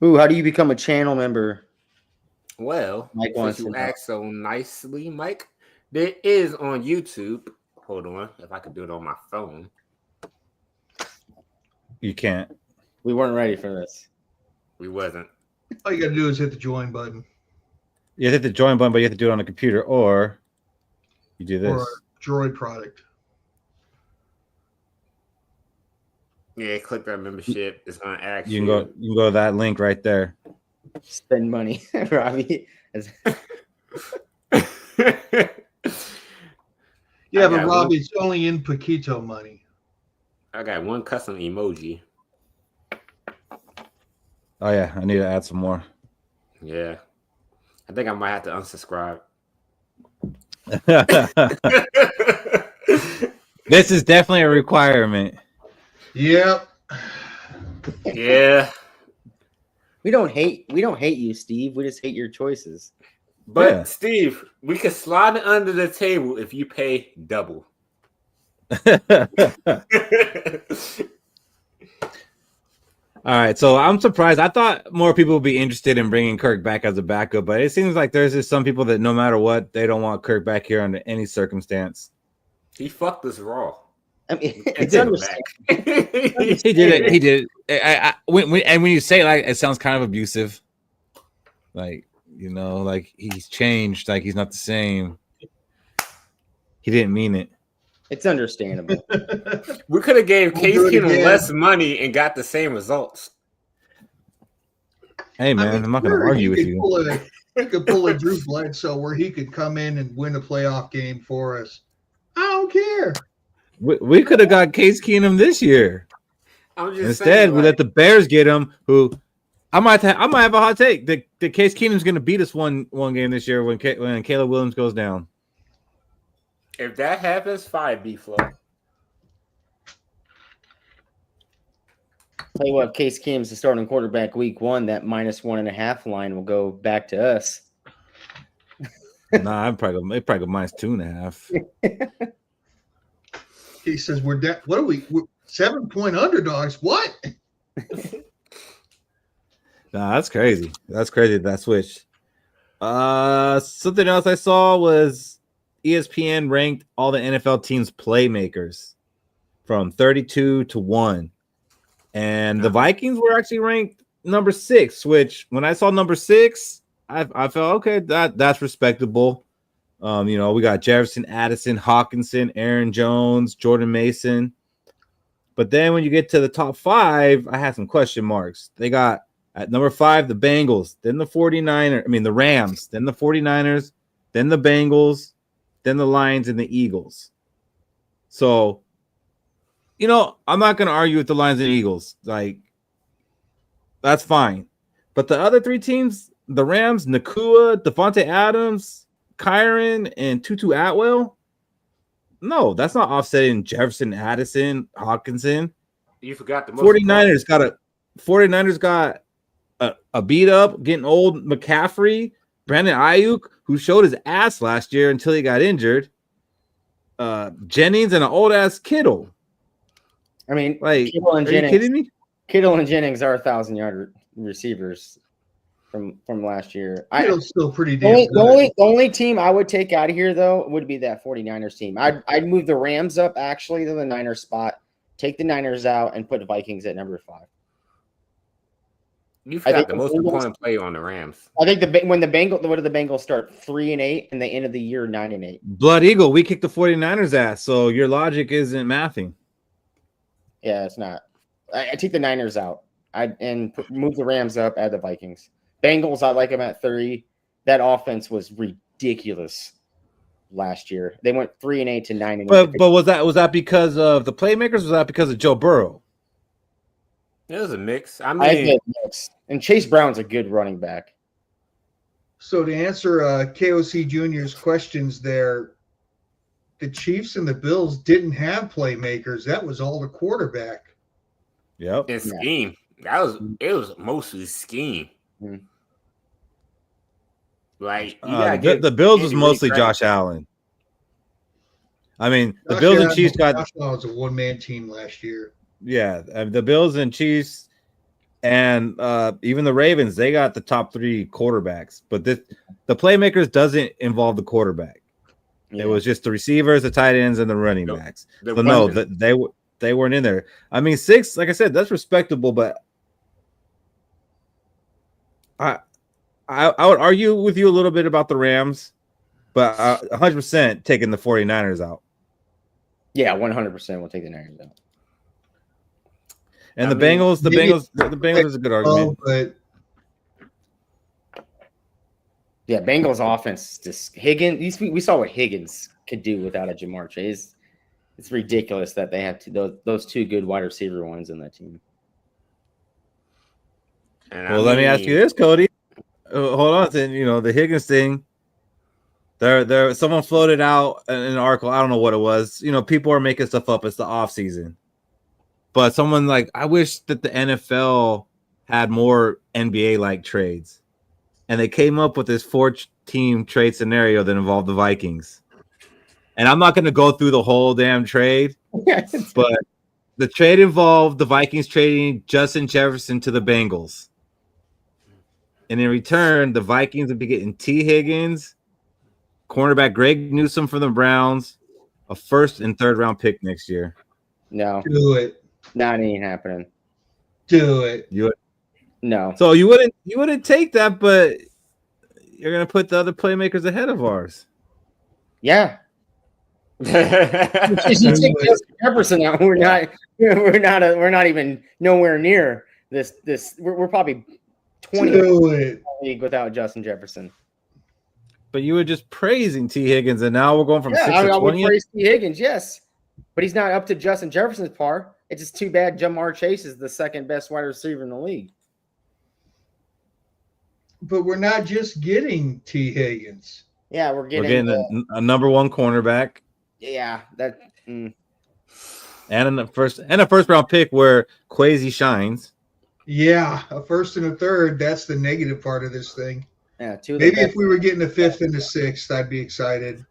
Ooh, how do you become a channel member? Well, Mike since wants you to know. asked so nicely, Mike, there is on YouTube. Hold on, if I could do it on my phone. You can't. We weren't ready for this. We wasn't. All you got to do is hit the join button You have to hit the join button, but you have to do it on a computer, or you do this. or a Droid product. Yeah, click that membership. It's gonna ask You can go to that link right there. Spend money, Robbie. Yeah, I but got Robbie, it's only in Paquito money. I got one custom emoji. Oh yeah, I need to add some more. Yeah, I think I might have to unsubscribe. This is definitely a requirement. Yep. Yeah, We don't hate you, Steve. We just hate your choices. but Yeah. Steve, we can slide it under the table if you pay double. All right, so I'm surprised. I thought more people would be interested in bringing Kirk back as a backup, but it seems like there's just some people that no matter what, they don't want Kirk back here under any circumstance. He fucked us raw. I mean, And it's take him understandable. back. He did it. He did it. When you say it, like, it sounds kind of abusive. Like, like he's changed. Like he's not the same. He didn't mean it. It's understandable. We could have gave We'll Case do it Keenum again. less money and got the same results. Hey man, I'm not going to sure, argue with could you. He could pull a Drew Bledsoe where he could come in and win a playoff game for us. I don't care. We could have got Case Keenum this year. I'm just Instead, saying, we like, let the Bears get him. Who I might have a hot take. The Case Keenum's going to beat us one game this year when Caleb Williams goes down. if that happens, fire B-Flow. Tell you what, Case Keenum's the starting quarterback week 1. That -1.5 line will go back to us. Nah, I'm probably go -2.5. He says we're down. What are we? We're 7-point underdogs. What? Nah, that's crazy. That's crazy that switched. Something else I saw was ESPN ranked all the NFL teams' playmakers from 32 to 1. And the Vikings were actually ranked number 6, which when I saw number 6, I felt okay, that's respectable. We got Jefferson, Addison, Hawkinson, Aaron Jones, Jordan Mason. But then when you get to the top 5, I had some question marks. They got at number 5, the Bengals, then the Rams, then the 49ers, then the Bengals, then the Lions and the Eagles. So, I'm not going to argue with the Lions and Eagles. Like, that's fine. But the other 3 teams, the Rams, Nakua, Devontae Adams, Kyron, and Tutu Atwell, no, that's not offsetting Jefferson, Addison, Hawkinson. You forgot the most 49ers got a beat up, getting old McCaffrey, Brandon Ayuk, who showed his ass last year until he got injured. Jennings and an old ass Kittle. I mean, Like, Kittle and are you Jennings. kidding me? Kittle and Jennings are 1,000-yard receivers from last year. Kittle's still pretty damn good. The only team I would take out of here, though, would be that 49ers team. I'd move the Rams up, actually, to the Niners spot, take the Niners out, and put the Vikings at number 5. You I forgot think the the most Bengals- important player on the Rams. I think what did the Bengals start 3-8, and the end of the year 9-8. Blood Eagle, we kicked the 49ers ass, so your logic isn't mathing. Yeah, it's not. I take the Niners out. Move the Rams up, add the Vikings. Bengals, I like them at 3. That offense was ridiculous last year. They went 3-8 to 9-8. But was that because of the playmakers? Or was that because of Joe Burrow? It was a mix. I I mean, think mix. And Chase Brown's a good running back. So to answer KOC Jr.'s questions there, the Chiefs and the Bills didn't have playmakers. That was all the quarterback. Yep. in scheme, it was mostly scheme. Mhm. Like you gotta The Bills was Andy Reid mostly credit. Josh Allen. I mean, the Josh Bills and Allen- Chiefs got Josh Allen was a one-man team last year. the Bills and Chiefs And even the Ravens, they got the top 3 quarterbacks, but the playmakers doesn't involve the quarterback. Yeah. It was just the receivers, the tight ends, and the running backs. The So no, weapons. they weren't in there. I mean, 6, like I said, that's respectable, but I would argue with you a little bit about the Rams, but 100% taking the 49ers out. Yeah, 100% we'll take the Niners out. And I the mean, Bengals, the Bengals is a good argument. But Yeah, Bengals offense just Higgins. We saw what Higgins could do without a Jamar Chase. It's ridiculous that they have those 2 good wide receiver ones in that team. And Well, let me ask you this, Cody. Hold on, then the Higgins thing. There. Someone floated out an article. I don't know what it was. People are making stuff up. It's the off season, but someone I wish that the NFL had more NBA like trades, and they came up with this 4-team trade scenario that involved the Vikings. And I'm not going to go through the whole damn trade, but the trade involved the Vikings trading Justin Jefferson to the Bengals. And in return, the Vikings would be getting T. Higgins, cornerback Greg Newsome from the Browns, a 1st and 3rd round pick next year. No, do it. that ain't happening. Do it. No. So you wouldn't take that, but you're gonna put the other playmakers ahead of ours. Yeah. You take Justin Jefferson out. We're not even nowhere near this. We're probably 20 Do it. league without Justin Jefferson. But you were just praising T. Higgins, and now we're going from 6 to I would 20. praise T. Higgins, yes, but he's not up to Justin Jefferson's par. It's just too bad Jamar Chase is the 2nd best wide receiver in the league. But we're not just getting T. Higgins. Yeah, we're getting a number 1 cornerback. Yeah, that. And a first round pick where Kwesi shines. Yeah, a 1st and a 3rd. That's the negative part of this thing. Yeah, 2 of Maybe the if we were getting a 5th and a 6th, I'd be excited.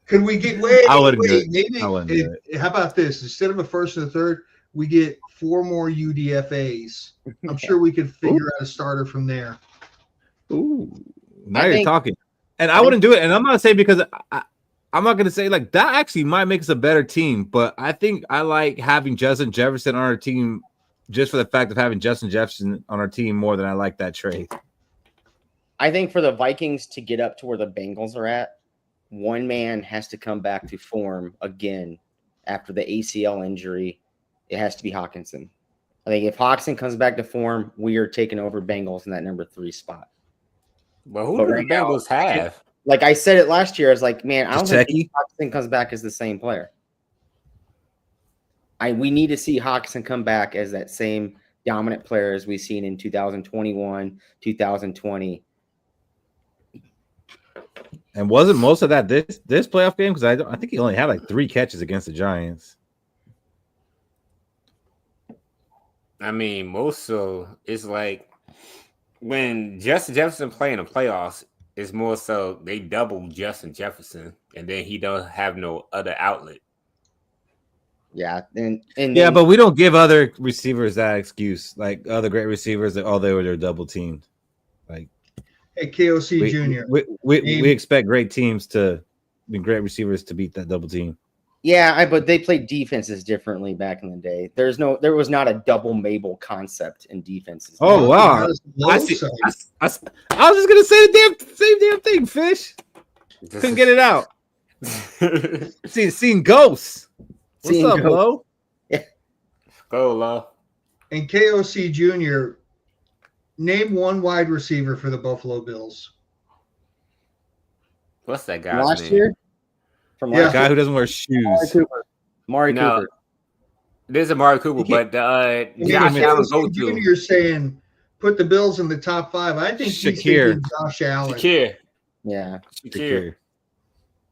Could we get I wouldn't do it. Maybe I wouldn't do how about this? Instead of a 1st and a 3rd, we get 4 more UDFAs. I'm sure we could figure out a starter from there. Ooh, now you're talking. And I wouldn't do it. And I'm not saying because I'm not going to say that actually might make us a better team, but I think I like having Justin Jefferson on our team just for the fact of having Justin Jefferson on our team more than I like that trade. I think for the Vikings to get up to where the Bengals are at, one man has to come back to form again after the ACL injury. It has to be Hawkinson. I think if Hawkinson comes back to form, we are taking over Bengals in that number 3 spot. But who do the Bengals have? Like I said it last year, I was like, man, I don't think Techie? Hawkinson comes back as the same player. We need to see Hawkinson come back as that same dominant player as we've seen in 2021, 2020. And wasn't most of that this playoff game? Because I think he only had 3 catches against the Giants. I mean, most so it's when Justin Jefferson play in the playoffs, it's more so they double Justin Jefferson, and then he don't have no other outlet. Yeah, and but we don't give other receivers that excuse. Like other great receivers that they were double teamed. Hey, KOC Jr. We expect great teams great receivers to beat that double team. Yeah, but they played defenses differently back in the day. There was not a double Mabel concept in defenses. Oh wow! I was just gonna say the same damn thing. Fish couldn't get it out. Seen ghosts. What's up, Lo? Yeah. Go, Lo. And KOC Jr., name one wide receiver for the Buffalo Bills. What's that guy's last name? year? From last Guy who doesn't wear shoes. Mari Cooper. There's a Mari Cooper, but Josh Allen go to. Jr. saying put the Bills in the top 5. I think he's thinking Josh Allen. Shakir. Yeah. Shakir.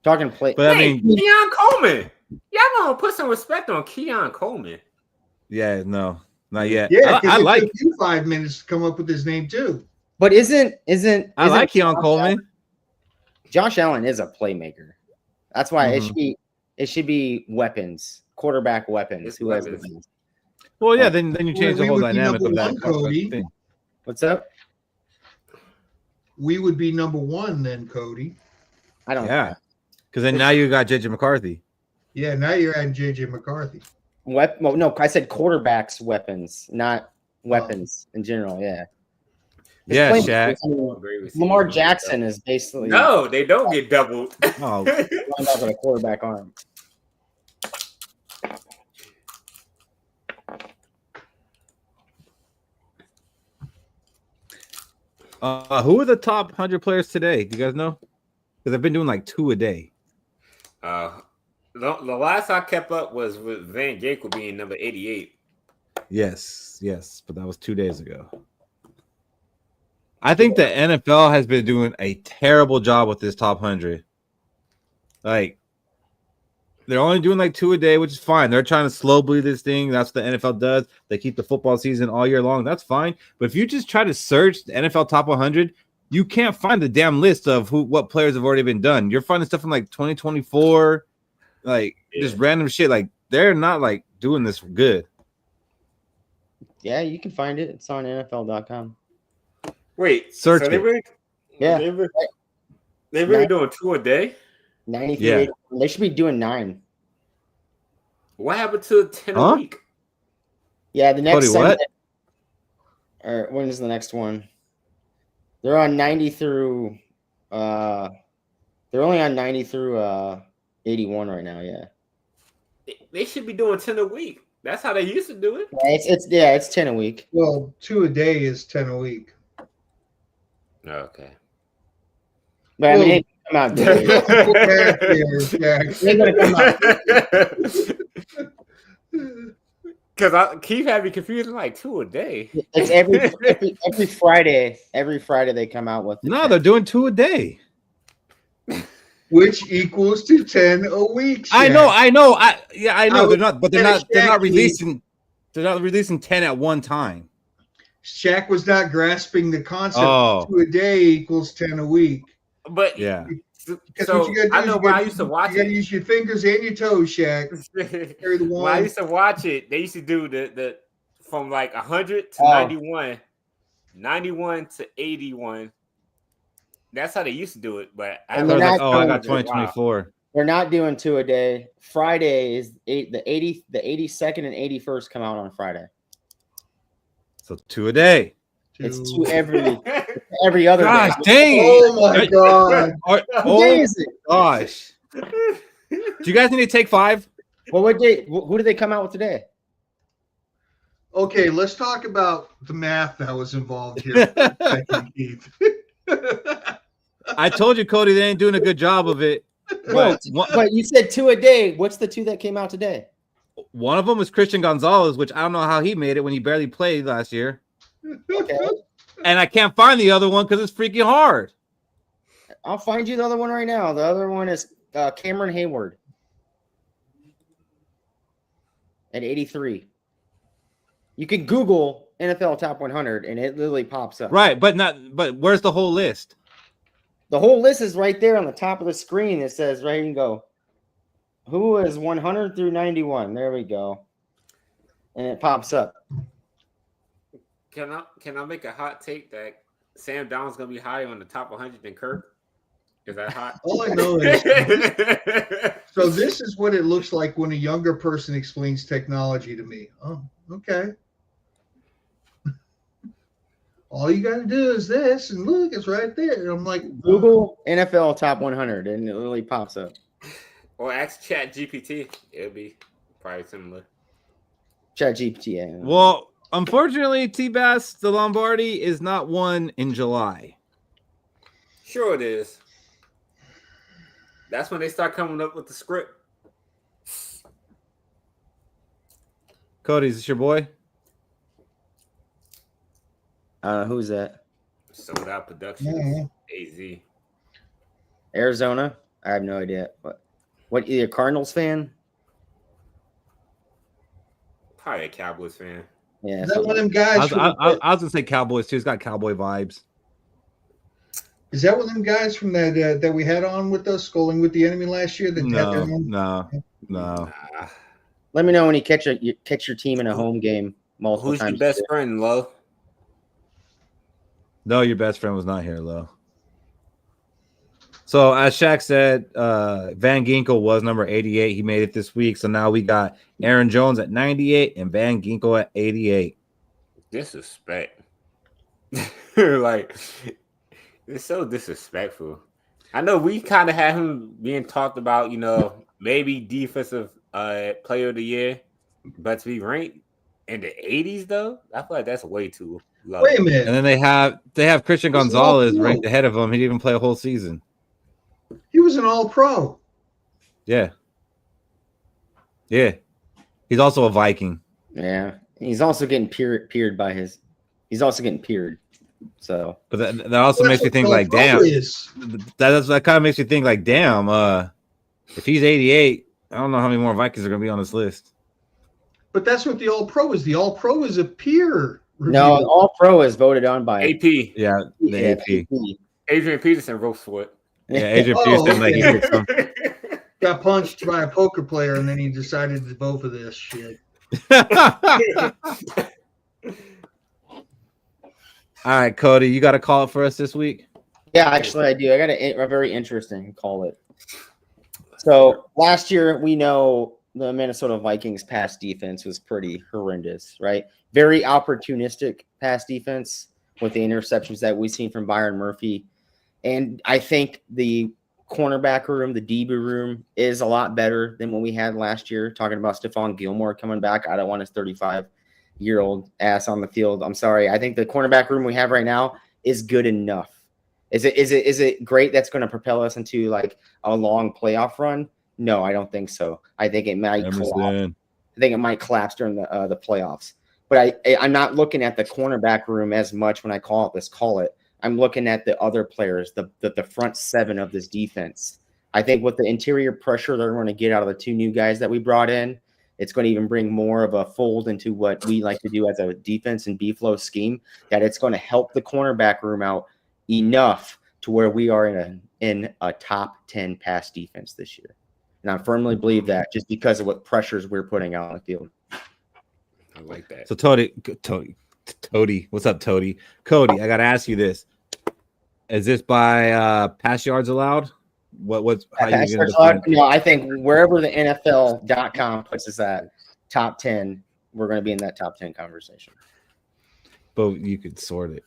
Talking play. But I mean, Keon Coleman. Y'all gonna put some respect on Keon Coleman. Yeah, no, not yet. Yeah, I like took you 5 minutes to come up with his name too. But isn't I like Keon Coleman. Josh Allen is a playmaker. That's why it should be weapons, quarterback weapons. Who has the best? Well, yeah, then you change the we whole would be dynamic number of that one, Cody. thing. What's up? We would be number one then, Cody. I don't. Yeah, because then now you got JJ McCarthy. Yeah, now you're adding JJ McCarthy. Well, no, I said quarterbacks weapons, not weapons in general. Yeah. Yeah, His Shaq. Lamar Jackson is basically No, they don't get doubled. Oh, lined up with a quarterback arm. who are the top 100 players today? Do you guys know? Because I've been doing like 2 a day. The last I kept up was with Van Ginkel being number 88. Yes, but that was 2 days ago. I think the NFL has been doing a terrible job with this top 100. Like, they're only doing like 2 a day, which is fine. They're trying to slow bleed this thing. That's what the NFL does. They keep the football season all year long. That's fine. But if you just try to search the NFL top 100, you can't find the damn list of what players have already been done. You're finding stuff from like 2024, like just random shit. Like, they're not like doing this good. Yeah, you can find it. It's on NFL.com. Wait, search so it. They really doing 2 a day? 93. Yeah. They should be doing 9. What happened to 10 a week? Yeah, the next Cody, what? Or when is the next one? They're on 90 through they're only on 90 through 81 right now, yeah. They should be doing 10 a week. That's how they used to do it. Yeah, it's 10 a week. Well, 2 a day is 10 a week. Okay. But I mean, they come out daily. They're gonna come out. Because Keith had me confused like 2 a day. It's every Friday. Every Friday they come out with. No, they're doing 2 a day. Which equals to 10 a week. Shaq. I know. I know. They're not, but they're not Shaq, releasing. They're not releasing 10 at one time. Shaq was not grasping the concept. 2 a day equals 10 a week. But yeah. Because so what you gotta do I know is when I used to watch you gotta use your fingers and your toes, Shaq. Carry the one. When I used to watch it, they used to do the from like 100 to 91, 91 to 81. That's how they used to do it. But I got 2024. We're not doing 2 a day. Friday is the 82nd and 81st come out on Friday. So 2 a day. It's 2 every other Gosh, day. dang. Oh my god. What day is it? Gosh. Do you guys need to take 5? Well, what day? Who did they come out with today? Okay, let's talk about the math that was involved here. Thank you, Keith. I told you, Cody, they ain't doing a good job of it. But you said 2 a day. What's the 2 that came out today? One of them was Christian Gonzalez, which I don't know how he made it when he barely played last year. Okay. And I can't find the other one because it's freaking hard. I'll find you the other one right now. The other one is Cameron Hayward at 83. You can Google NFL Top 100 and it literally pops up. Right, but where's the whole list? The whole list is right there on the top of the screen. It says right and go. Who is 100 through 91? There we go. And it pops up. Can I make a hot take that Sam Darnold's gonna be higher on the top 100 than Kirk? Is that hot? All I know is so this is what it looks like when a younger person explains technology to me. Oh, okay. All you got to do is this, and look, it's right there. And I'm like, Google NFL Top 100, and it literally pops up. Or ask Chat GPT. It'll be probably similar. Chat GPT. Yeah. Well, unfortunately, T-Bass, the Lombardi is not won in July. Sure it is. That's when they start coming up with the script. Cody, is this your boy? Who's that? Sold Out Productions. AZ. Arizona? I have no idea. What? Either Cardinals fan? Probably a Cowboys fan. Yeah. is that one of them guys? I was gonna say Cowboys too. It's got cowboy vibes. Is that one of them guys from that we had on with us, Scoling with the Enemy last year? That had their own? No. Nah. Let me know when you catch your team in a home game multiple Who's times. your best friend, Lo? No, your best friend was not here, Lo. So as Shaq said, Van Ginkel was number 88. He made it this week. So now we got Aaron Jones at 98 and Van Ginkel at 88. Disrespect. Like, it's so disrespectful. I know we kind of had him being talked about, maybe defensive player of the year, but to be ranked in the 80s, though, I feel like that's way too low. Wait a minute. And then they have Christian Gonzalez ranked ahead of him. He didn't even play a whole season. He was an All-Pro. Yeah. He's also a Viking. Yeah. He's also getting peered by his. He's also getting peered. So, but that also makes me think like, damn. That kind of makes me think like, damn. If he's 88, I don't know how many more Vikings are going to be on this list. But that's what the All-Pro is. The All-Pro is a peer review. No, All-Pro is voted on by AP. Yeah, the AP. Adrian Peterson votes for it. Yeah, Adrian Peterson, like he picked some. Got punched by a poker player, and then he decided to vote for this shit. All right, Cody, you got a call it for us this week? Yeah, actually, I do. I got a very interesting call it. So last year, we know the Minnesota Vikings pass defense was pretty horrendous, right? Very opportunistic pass defense with the interceptions that we've seen from Byron Murphy. And I think the cornerback room, the DB room, is a lot better than what we had last year. Talking about Stephon Gilmore coming back. I don't want his 35-year-old ass on the field. I'm sorry. I think the cornerback room we have right now is good enough. Is it great that's going to propel us into like a long playoff run? No, I don't think so. I think it might collapse. I think it might collapse during the playoffs. But I'm not looking at the cornerback room as much when I call it. I'm looking at the other players, the front seven of this defense. I think with the interior pressure they're going to get out of the two new guys that we brought in, it's going to even bring more of a fold into what we like to do as a defense and B-flow scheme, that it's going to help the cornerback room out enough to where we are in a top 10 pass defense this year. And I firmly believe that just because of what pressures we're putting out on the field. I like that. So Toady, what's up, Toady? Cody, I gotta ask you this: is this by pass yards allowed? What's how pass you yards allowed? No, I think wherever the NFL.com puts us at top 10, we're going to be in that top 10 conversation. But you could sort it.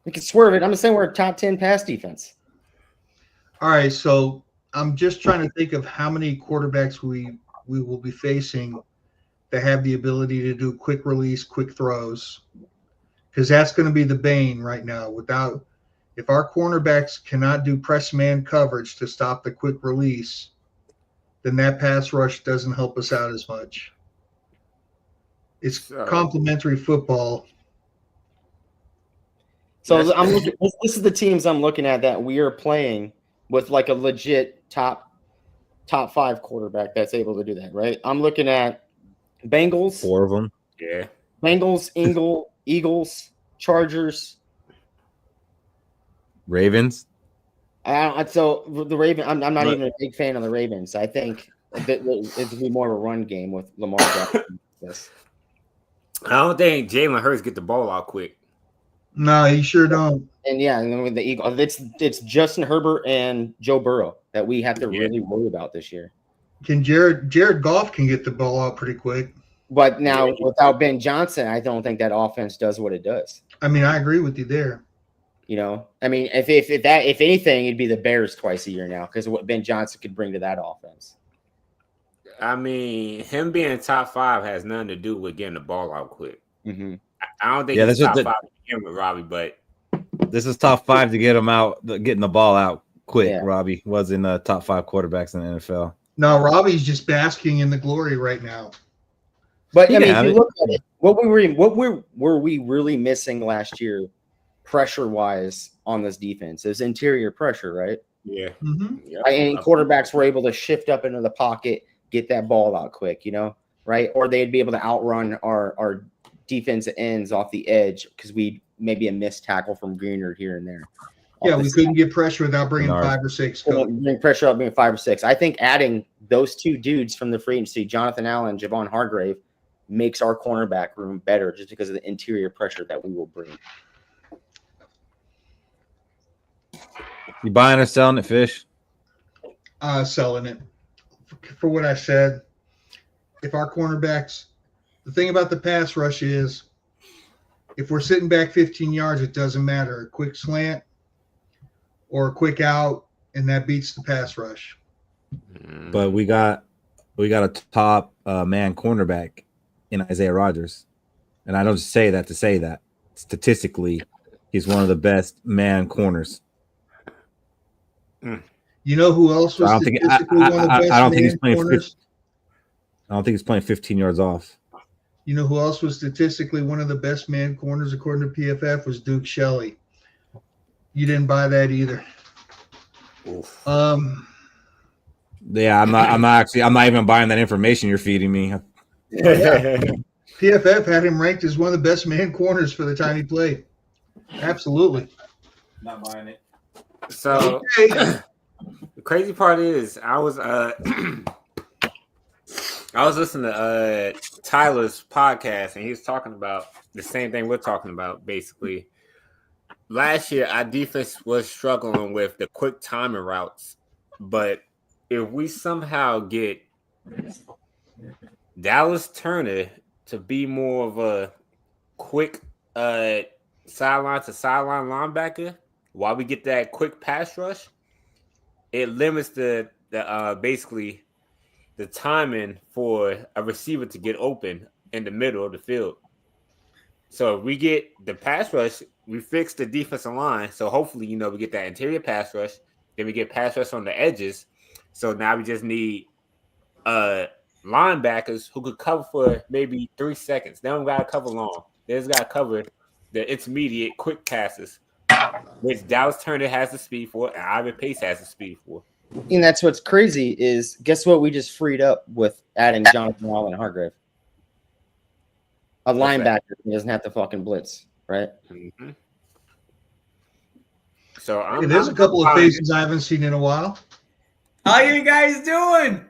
We could swerve it. I'm just saying we're a top 10 pass defense. All right, so I'm just trying to think of how many quarterbacks we will be facing that have the ability to do quick release, quick throws, because that's going to be the bane right now. If our cornerbacks cannot do press man coverage to stop the quick release, then that pass rush doesn't help us out as much. It's complementary football. So this is the teams I'm looking at that we are playing with like a legit top 5 quarterback that's able to do that, right? I'm looking at Bengals. 4 of them. Yeah. Bengals, Eagles, Chargers, Ravens. So the Ravens, I'm not even a big fan of the Ravens. I think it'd be more of a run game with Lamar Jackson. Yes. I don't think Jalen Hurts get the ball out quick. No, he sure don't. And then with the Eagles, it's Justin Herbert and Joe Burrow that we have to really worry about this year. Jared Goff can get the ball out pretty quick. But now without Ben Johnson, I don't think that offense does what it does. I mean, I agree with you there. I mean, if anything, it'd be the Bears twice a year now because of what Ben Johnson could bring to that offense. I mean, him being top 5 has nothing to do with getting the ball out quick. Mm-hmm. I don't think it's top 5 to begin with, Robbie, but this is top 5 to get him out, getting the ball out quick. Yeah. Robbie was in the top 5 quarterbacks in the NFL. No, Robbie's just basking in the glory right now. But I mean, if you look at it, what were we really missing last year, pressure-wise, on this defense? It was interior pressure, right? Yeah. Mm-hmm. Yep. And quarterbacks were able to shift up into the pocket, get that ball out quick, right? Or they'd be able to outrun our defensive ends off the edge because we maybe a missed tackle from Greener here and there. Yeah, we couldn't get pressure without bringing 5 or 6. Bring pressure up, being 5 or 6. I think adding those two dudes from the free agency, Jonathan Allen and Javon Hargrave, makes our cornerback room better just because of the interior pressure that we will bring. You buying or selling it, Fish? Selling it. For what I said, if our cornerbacks, the thing about the pass rush is, if we're sitting back 15 yards, it doesn't matter. A quick slant or a quick out, and that beats the pass rush. But we got a top man cornerback in Isaiah Rodgers, and I don't just say that to say that. Statistically, he's one of the best man corners. You know who else was statistically one of the best man corners? I don't think he's playing 15 yards off. You know who else was statistically one of the best man corners according to PFF was Duke Shelley. You didn't buy that either. Oof. Yeah, I'm not even buying that information you're feeding me. Yeah. PFF had him ranked as one of the best man corners for the time he played. Absolutely. Not buying it. So Okay. the crazy part is I was listening to Tyler's podcast, and he was talking about the same thing we're talking about. Basically, last year our defense was struggling with the quick timing routes, but if we somehow get Dallas Turner to be more of a quick sideline to sideline linebacker while we get that quick pass rush, it limits the basically the timing for a receiver to get open in the middle of the field. So if we get the pass rush, we fix the defensive line. So hopefully, we get that interior pass rush. Then we get pass rush on the edges. So now we just need linebackers who could cover for maybe 3 seconds. They don't got to cover long. They just got to cover the intermediate quick passes, which Dallas Turner has the speed for and Ivan Pace has the speed for. And that's what's crazy is, guess what we just freed up with adding Jonathan Allen and Hargrave? A linebacker who doesn't have to fucking blitz, right? Mm-hmm. So there's a couple of faces I haven't seen in a while. How you guys doing?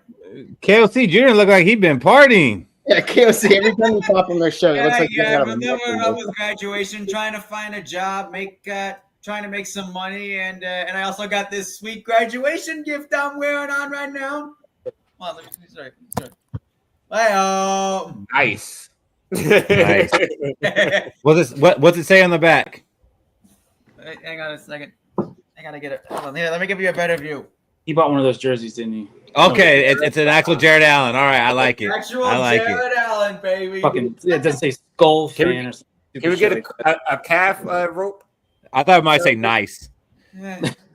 KOC Jr. look like he's been partying. Yeah, KOC, every time we pop on their show, it looks like remembering up with graduation, trying to find a job, trying to make some money, and I also got this sweet graduation gift I'm wearing on right now. Come on, let me start. Nice. Nice. What's it say on the back? Hang on a second. I gotta get it. Hold on. Here, let me give you a better view. He bought one of those jerseys, didn't he? Okay, it's an actual Jared Allen. All right, I like it. Actual I like Jared Allen, baby. Fucking, it doesn't say Skol Can fan or something. Can we get a calf rope? I thought it might say nice.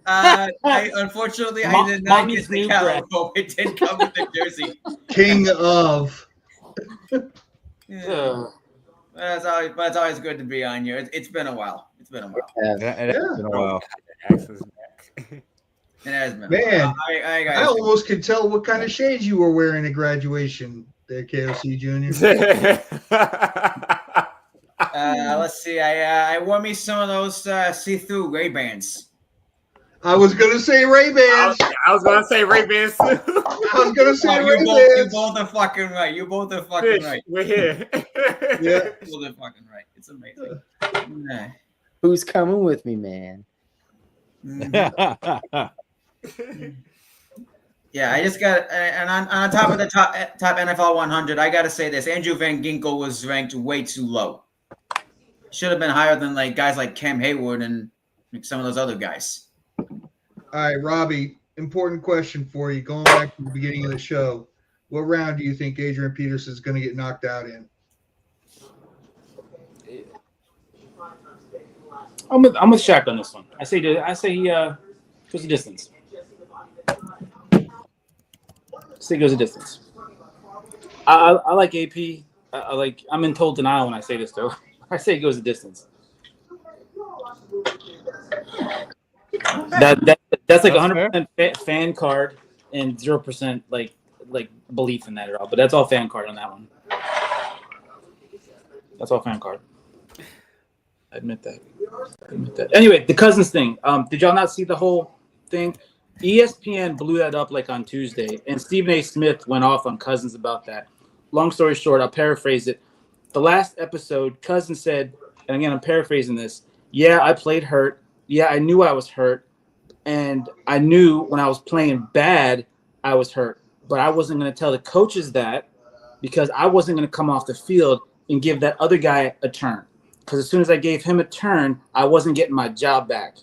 Unfortunately, I did not get the calf rope. It didn't come with the jersey. King of. Yeah. But it's always good to be on here. It's been a while. It's been a while. It has been a while. It has been. Man, I almost could tell what kind of shades you were wearing at graduation there, KOC Jr. Let's see. I wore me some of those see-through Ray-Bans. I was going to say Ray-Bans. I was going to say Ray-Bans too. I was going to say Ray-Bans. You both are fucking right. You both are fucking right. We're here. Yeah. You both are fucking right. It's amazing. Who's coming with me, man? Yeah, I just got, and on top of the top NFL 100, I got to say this: Andrew Van Ginkel was ranked way too low. Should have been higher than guys like Cam Hayward and some of those other guys. All right, Robbie, important question for you. Going back to the beginning of the show, what round do you think Adrian Peterson is going to get knocked out in? I'm with Shaq on this one. I say he goes the distance. He goes the distance. I like AP. I'm in total denial when I say this though. I say he goes the distance. That's like 100% fan card and 0% like belief in that at all. But that's all fan card on that one. That's all fan card. I admit that. Anyway, the Cousins thing. Did y'all not see the whole thing? ESPN blew that up like on Tuesday, and Stephen A. Smith went off on Cousins about that. Long story short, I'll paraphrase it. The last episode, Cousins said, and again, I'm paraphrasing this. Yeah, I played hurt. Yeah, I knew I was hurt. And I knew when I was playing bad, I was hurt. But I wasn't going to tell the coaches that because I wasn't going to come off the field and give that other guy a turn. Because as soon as I gave him a turn, I wasn't getting my job back.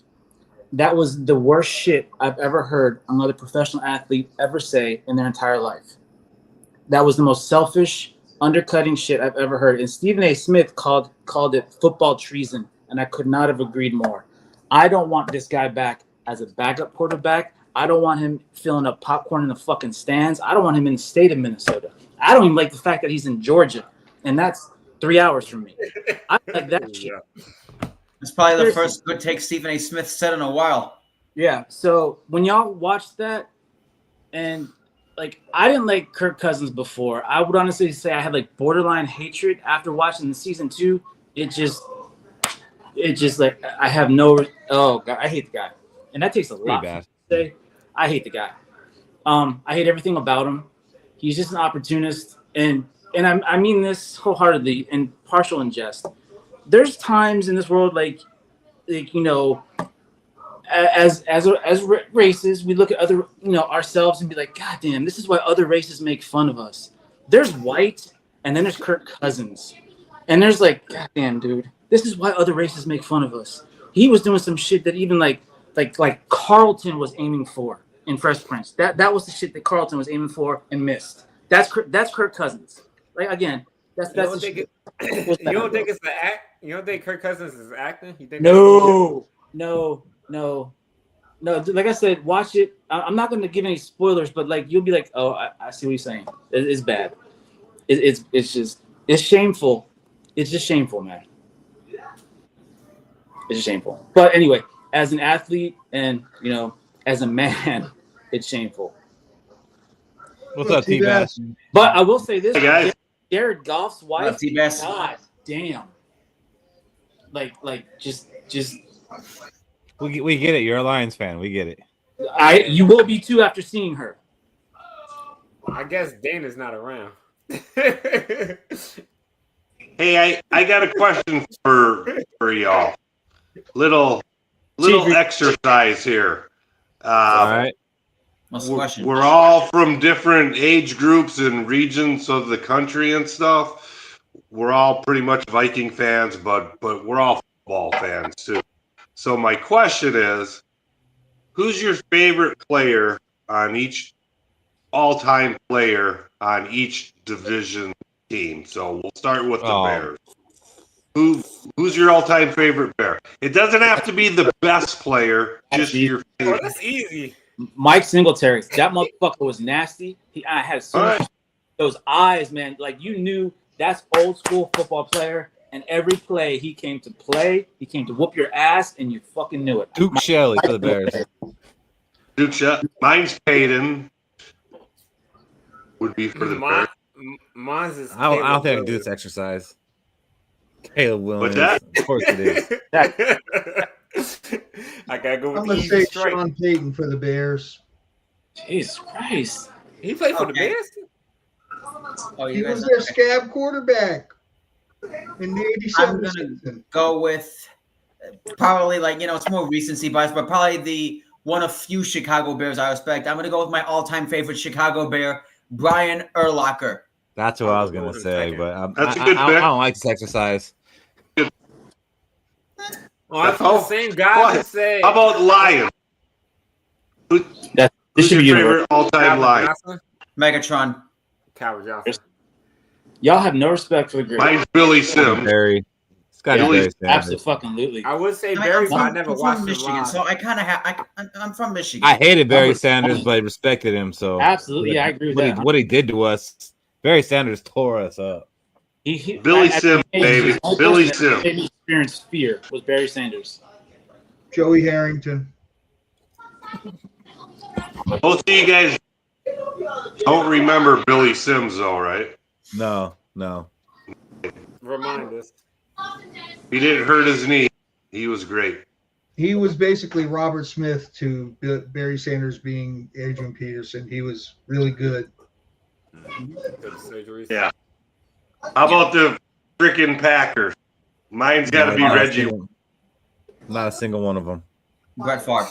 That was the worst shit I've ever heard another professional athlete ever say in their entire life. That was the most selfish, undercutting shit I've ever heard. And Stephen A. Smith called it football treason, and I could not have agreed more. I don't want this guy back as a backup quarterback. I don't want him filling up popcorn in the fucking stands. I don't want him in the state of Minnesota. I don't even like the fact that he's in Georgia, and that's 3 hours from me. I like that shit. It's probably the first good take Stephen A. Smith said in a while. Yeah, so when y'all watched that, and like I didn't like Kirk Cousins before. I would honestly say I had like borderline hatred after watching the season 2. It just like I have no. Oh God, I hate the guy, and that takes a lot to say. I hate the guy. I hate everything about him. He's just an opportunist, and I mean this wholeheartedly and partial in jest. There's times in this world, like you know, as races, we look at other, you know, ourselves and be like, God damn, this is why other races make fun of us. There's white, and then there's Kirk Cousins, and there's like, God damn, dude, this is why other races make fun of us. He was doing some shit that even like Carlton was aiming for in Fresh Prince. That was the shit that Carlton was aiming for and missed. That's Kirk Cousins. Like again, that's you don't think it's the act? You don't think Kirk Cousins is acting? You think No. Like I said, watch it. I'm not going to give any spoilers, but like you'll be like, oh, I see what you're saying. It's bad. It's shameful. It's just shameful, man. It's just shameful. But anyway, as an athlete and you know, as a man, it's shameful. What's up, T-Bass? But I will say this, hey guys. Jared Goff's wife. T-Bass. God damn. Like just. We get it. You're a Lions fan. We get it. You will be too after seeing her. I guess Dana's not around. Hey, I got a question for y'all. Little exercise here. All right. What's the question? We're all from different age groups and regions of the country and stuff. We're all pretty much Viking fans, but we're all football fans too. So my question is, who's your favorite player on each all-time player on each division team? So we'll start with the Bears. Who's your all-time favorite Bear? It doesn't have to be the best player, just your favorite. Oh, that's easy. Mike Singletary. That motherfucker was nasty. I had so much those eyes, man. Like you knew that's old school football player. And every play he came to play, he came to whoop your ass, and you fucking knew it. Duke Shelley for the Bears. Duke Shelley. Mine's Payton. Would be for the Bears. Mine's is. I don't think I can do this exercise. Caleb Williams. What's that? Of course it is. I gotta go with I'm the gonna easy say strike. Sean Payton for the Bears. Jesus Christ. He played for the Bears. Oh, He was their scab quarterback in the '87 I'm gonna season. go with probably it's more recency bias, but probably the one of few Chicago Bears I respect. I'm gonna go with my all-time favorite Chicago Bear, Brian Urlacher. That's what I was gonna say, but That's a good I pick. don't like this exercise. Well, I thought the same guy would say. How about Lion? This Who's should your be favorite all-time Lion? Megatron. Calvin Johnson. Y'all have no respect for the great. Mine's Billy Sims. Barry. It's got to be Barry Sanders. Absolutely. I would say I mean, Barry, but I I'm never from watched him Michigan, live. so I kind of have. I'm from Michigan. I hated Barry Sanders, but I respected him. So Absolutely, yeah, I agree with that. What he did to us, Barry Sanders tore us up. Billy Sims, baby. Billy Sims. Made me experience fear was Barry Sanders. Joey Harrington. Both of you guys don't remember Billy Sims, though, right? No. Remind us. He didn't hurt his knee. He was great. He was basically Robert Smith to Barry Sanders being Adrian Peterson. He was really good. Yeah. How about the freaking Packers? Mine's got to be Reggie. Not a single one of them. Brett Favre.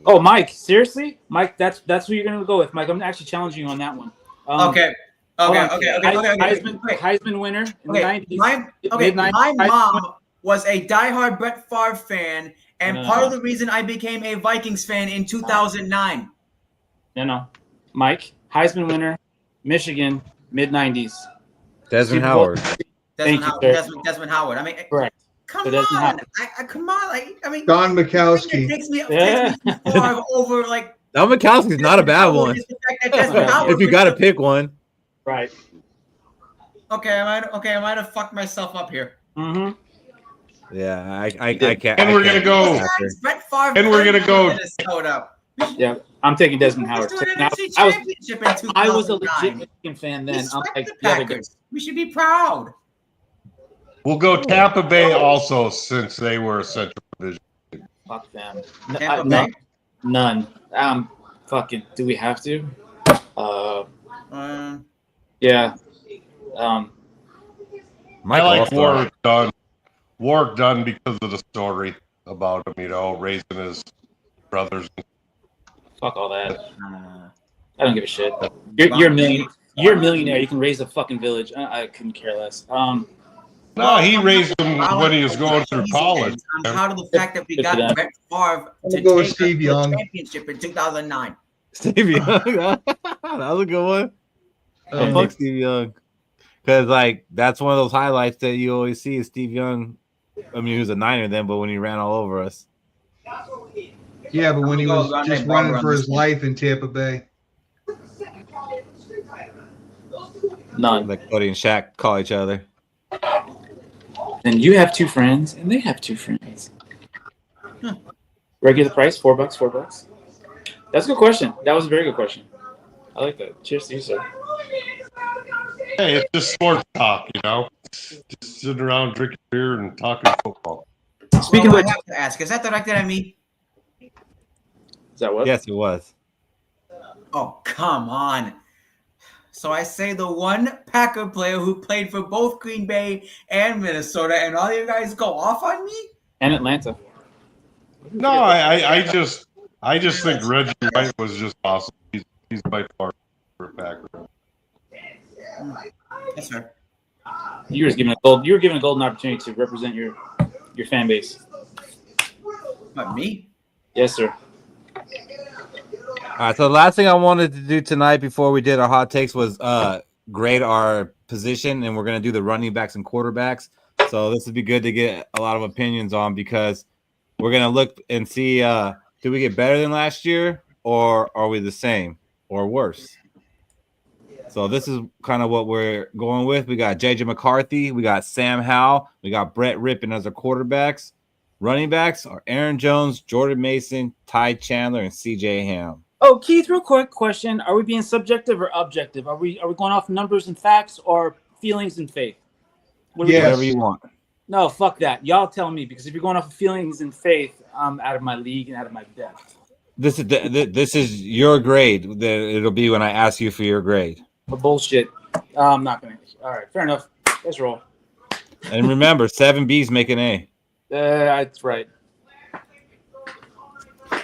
Oh, Mike, seriously? Mike, that's who you're going to go with, Mike. I'm actually challenging you on that one. Okay. Heisman winner in the 90s. My mom was a diehard Brett Favre fan, and part of the reason I became a Vikings fan in 2009. No. Mike, Heisman winner, Michigan, mid-90s. Desmond Howard. Desmond Howard. I mean, correct. Come on. Come on. I mean, Don Mikowski. It takes me far over like. Don Mikowski's not a bad one. If you got to pick one. Right. Okay, I might have fucked myself up here. Mm-hmm. Yeah, I can't. And we're gonna go. And we're gonna go. Minnesota. Yeah, I'm taking Desmond Howard. I was a legit Michigan fan then. I'm like, we should be proud. We'll go Tampa Bay also, since they were a Central Division. Fuck them. None. Fucking. Do we have to? Yeah. I like Warwick done because of the story about him, raising his brothers. Fuck all that. I don't give a shit. You're a million. You're a millionaire. You can raise a fucking village. I couldn't care less. No, he raised him when he was going through college. I'm proud of the fact that we got Brett Favre to go with take Steve the Young. championship in 2009. Steve Young. That was a good one. Fuck Steve Young. Because, that's one of those highlights that you always see is Steve Young. I mean, he was a Niner then, but when he ran all over us. Yeah, but when he was just running for his life in Tampa Bay. None. Like Cody and Shaq call each other. And you have two friends, and they have two friends. Regular price, $4. That's a good question. That was a very good question. I like that. Cheers to you, sir. Hey, it's just sports talk, Just sitting around drinking beer and talking football. Speaking of which, I have to ask, is that directed at me? Is that what? Yes, it was. Oh, come on. So I say the one Packer player who played for both Green Bay and Minnesota, and all you guys go off on me? And Atlanta. No, I just think Reggie White was just awesome. He's by far a Packer. Yes, sir. You were given a golden opportunity to represent your fan base. What, me? Yes, sir. All right, so the last thing I wanted to do tonight before we did our hot takes was grade our position, and we're going to do the running backs and quarterbacks. So this would be good to get a lot of opinions on because we're going to look and see do we get better than last year or are we the same or worse? So this is kind of what we're going with. We got J.J. McCarthy. We got Sam Howell. We got Brett Rippon as our quarterbacks. Running backs are Aaron Jones, Jordan Mason, Ty Chandler, and C.J. Ham. Oh, Keith, real quick question. Are we being subjective or objective? Are we going off numbers and facts or feelings and faith? Whatever you want. No, fuck that. Y'all tell me, because if you're going off of feelings and faith, I'm out of my league and out of my depth. This is your grade. It'll be when I ask you for your grade. But bullshit. I'm not going to. All right, fair enough. Let's roll. And remember, 7 B's make an A. That's right.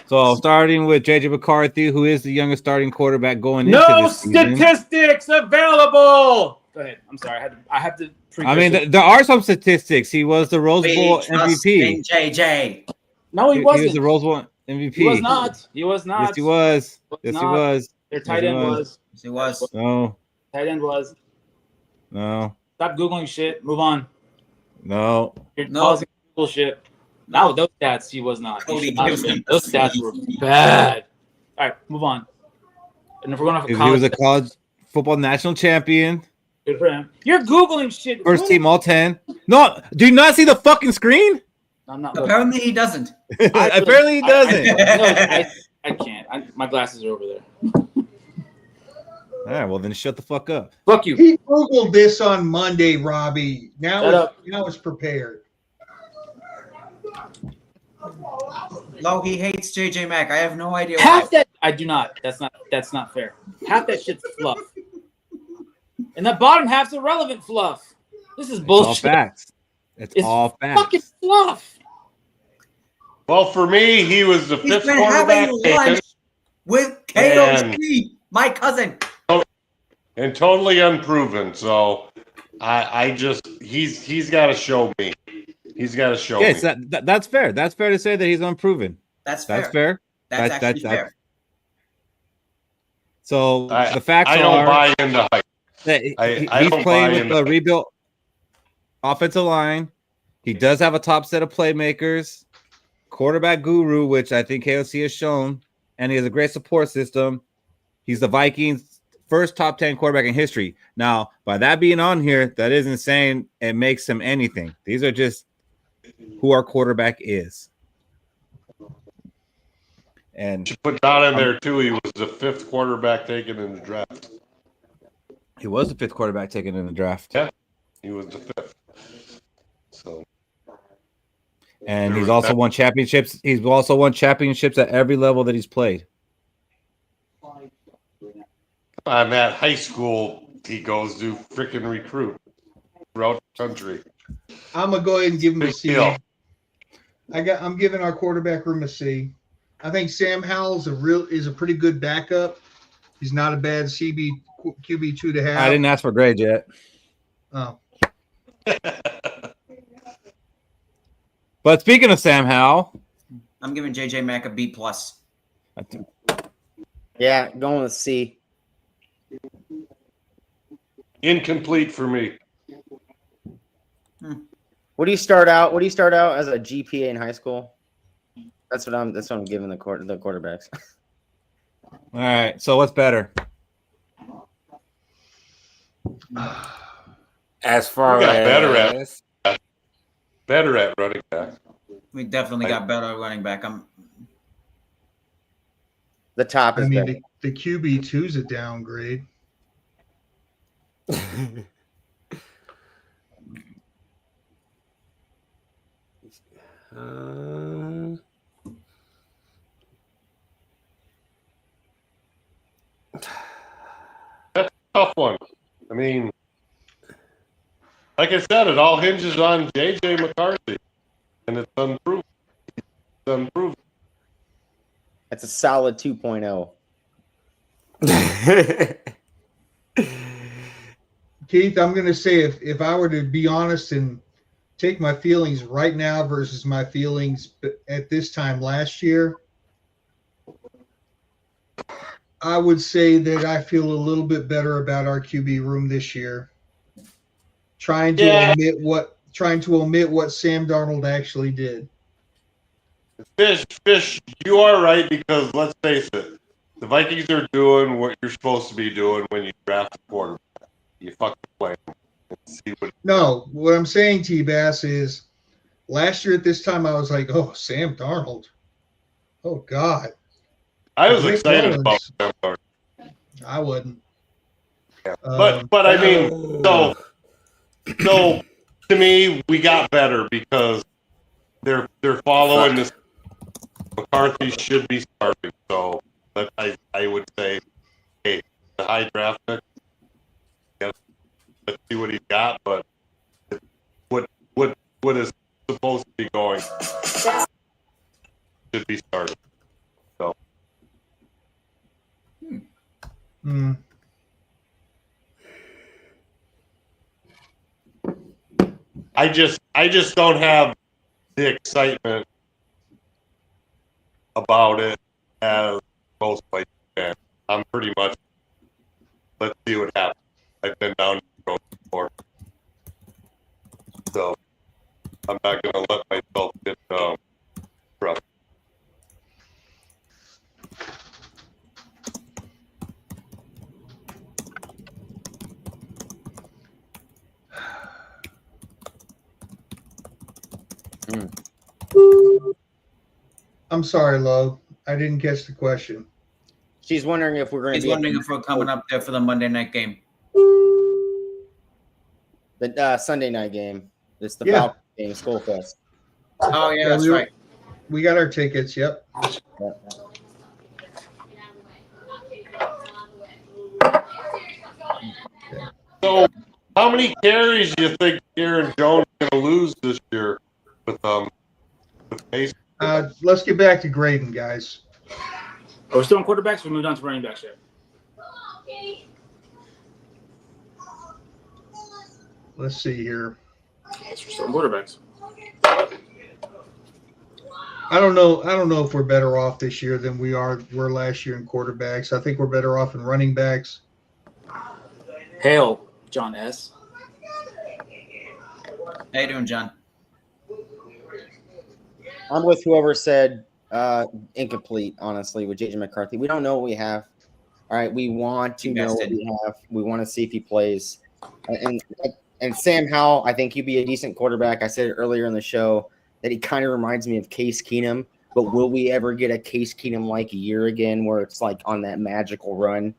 So starting with J.J. McCarthy, who is the youngest starting quarterback going into this season. No statistics available. Go ahead. I'm sorry. I have to. I mean, there are some statistics. He was the Rose Bowl MVP. JJ. No, he wasn't. He was the Rose Bowl MVP. He was not. He was not. Yes, he was. Yes, he was. Their tight end was. Yes, he was. No. Tight end was. No. Stop Googling shit. Move on. No. You're causing bullshit. Now with those stats, he was not. Cody Those stats were bad. All right, move on. And if we're going off of college, he was a college football national champion. Good for him. You're Googling shit. First team all 10. No, do you not see the fucking screen? I'm not. Apparently he doesn't. Apparently he doesn't. I can't. My glasses are over there. All right, well then shut the fuck up. Fuck you. He Googled this on Monday, Robbie. Now it's prepared. Low, he hates JJ Mack. I have no idea why. Half that I do not. That's not fair. Half that shit's fluff. And the bottom half's irrelevant fluff. This is bullshit. It's all facts. It's all facts. Fucking fluff. Well, for me, he was the He's fifth been quarterback having taken lunch with KOC, my cousin. and totally unproven. So I just he's got to show me. He's got to show Yes, me. that's fair. That's fair to say that he's unproven. That's fair. That's fair. That's actually fair. So the facts I don't are buy into hype. that I he's don't playing buy with into the rebuilt offensive line. He does have a top set of playmakers, quarterback guru, which I think KOC has shown, and he has a great support system. He's the Vikings' first top 10 quarterback in history. Now, by that being on here, that isn't saying it makes him anything. These are just who our quarterback is. And You put John in there too. He was the fifth quarterback taken in the draft. he was the fifth quarterback taken in the draft. Yeah, he was the fifth. So, And he's also won championships. He's also won championships at every level that he's played. on that high school, he goes to freaking recruit throughout the country. I'm gonna go ahead and give him a Big C. deal. I'm giving our quarterback room a C. I think Sam Howell's is a pretty good backup. He's not a bad QB2 to have. I didn't ask for grade yet. Oh. But speaking of Sam Howell, I'm giving JJ Mack a B+. Yeah, going with C. Incomplete for me. What do you start out? What do you start out as a GPA in high school? That's what I'm giving the quarterbacks. all right. So what's better? As far We got as better at running back. We definitely got better at running back. The top I is mean, better. the QB2 is a downgrade. That's a tough one. I mean, like I said, it all hinges on JJ McCarthy, and it's unproven. It's unproven. That's a solid 2.0. Keith, I'm going to say if I were to be honest and take my feelings right now versus my feelings at this time last year, I would say that I feel a little bit better about our QB room this year. Trying to omit what Sam Darnold actually did. Fish, you are right, because let's face it, the Vikings are doing what you're supposed to be doing when you draft a quarterback. You fucking play him and see what. No, what I'm saying, T-Bass, is last year at this time I was like, oh, Sam Darnold. Oh, God. I was Rick excited about Owens. Sam Darnold. I wouldn't. Yeah. But I mean, so to me, we got better because they're following this. McCarthy should be starting, so but I would say, hey, the high draft pick. Yeah, let's see what he's got, but what is supposed to be going should be starting. So. I just don't have the excitement about it as most Vikings fans. I'm pretty much, let's see what happens. I've been down the road before, so I'm not gonna let myself get rough. I'm sorry, Lo. I didn't catch the question. She's wondering if we're going to He's be wondering if we're coming up there for the Monday night game. the Sunday night game. It's the Yeah. Falcons game, Skol Fest. Oh, yeah, that's right. We got our tickets. Yep. So, how many carries do you think Aaron Jones is going to lose this year with Mason? Let's get back to grading, guys. Are we still on quarterbacks? We moved on to running backs yet? Let's see here. Yes, we're still on quarterbacks. I don't know if we're better off this year than we were last year in quarterbacks. I think we're better off in running backs. Hail, John S. How you doing, John? I'm with whoever said incomplete, honestly, with JJ McCarthy. We don't know what we have. All right, we want to know what we have. We want to see if he plays. And Sam Howell, I think he'd be a decent quarterback. I said earlier in the show that he kind of reminds me of Case Keenum, but will we ever get a Case Keenum-like year again where it's like on that magical run?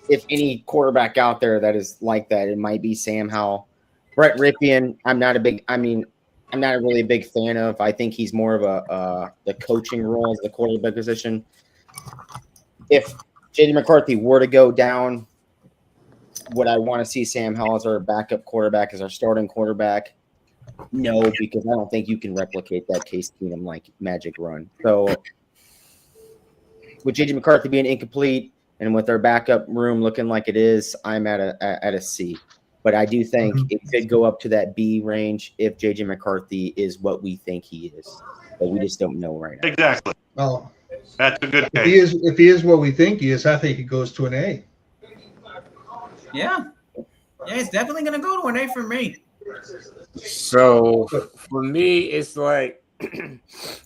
If any quarterback out there that is like that, it might be Sam Howell. Brett Ripien, I'm not really a big fan of. I think he's more of the coaching role as the quarterback position. If J.D. McCarthy were to go down, would I want to see Sam Howell as our backup quarterback, as our starting quarterback? No, because I don't think you can replicate that Case Keenum-like magic run. So with J.J. McCarthy being incomplete and with our backup room looking like it is, I'm at a C. But I do think it could go up to that B range if J.J. McCarthy is what we think he is. But we just don't know right now. Exactly. Oh, that's a good case. If he is what we think he is, I think he goes to an A. Yeah, it's definitely going to go to an A for me. So for me, it's like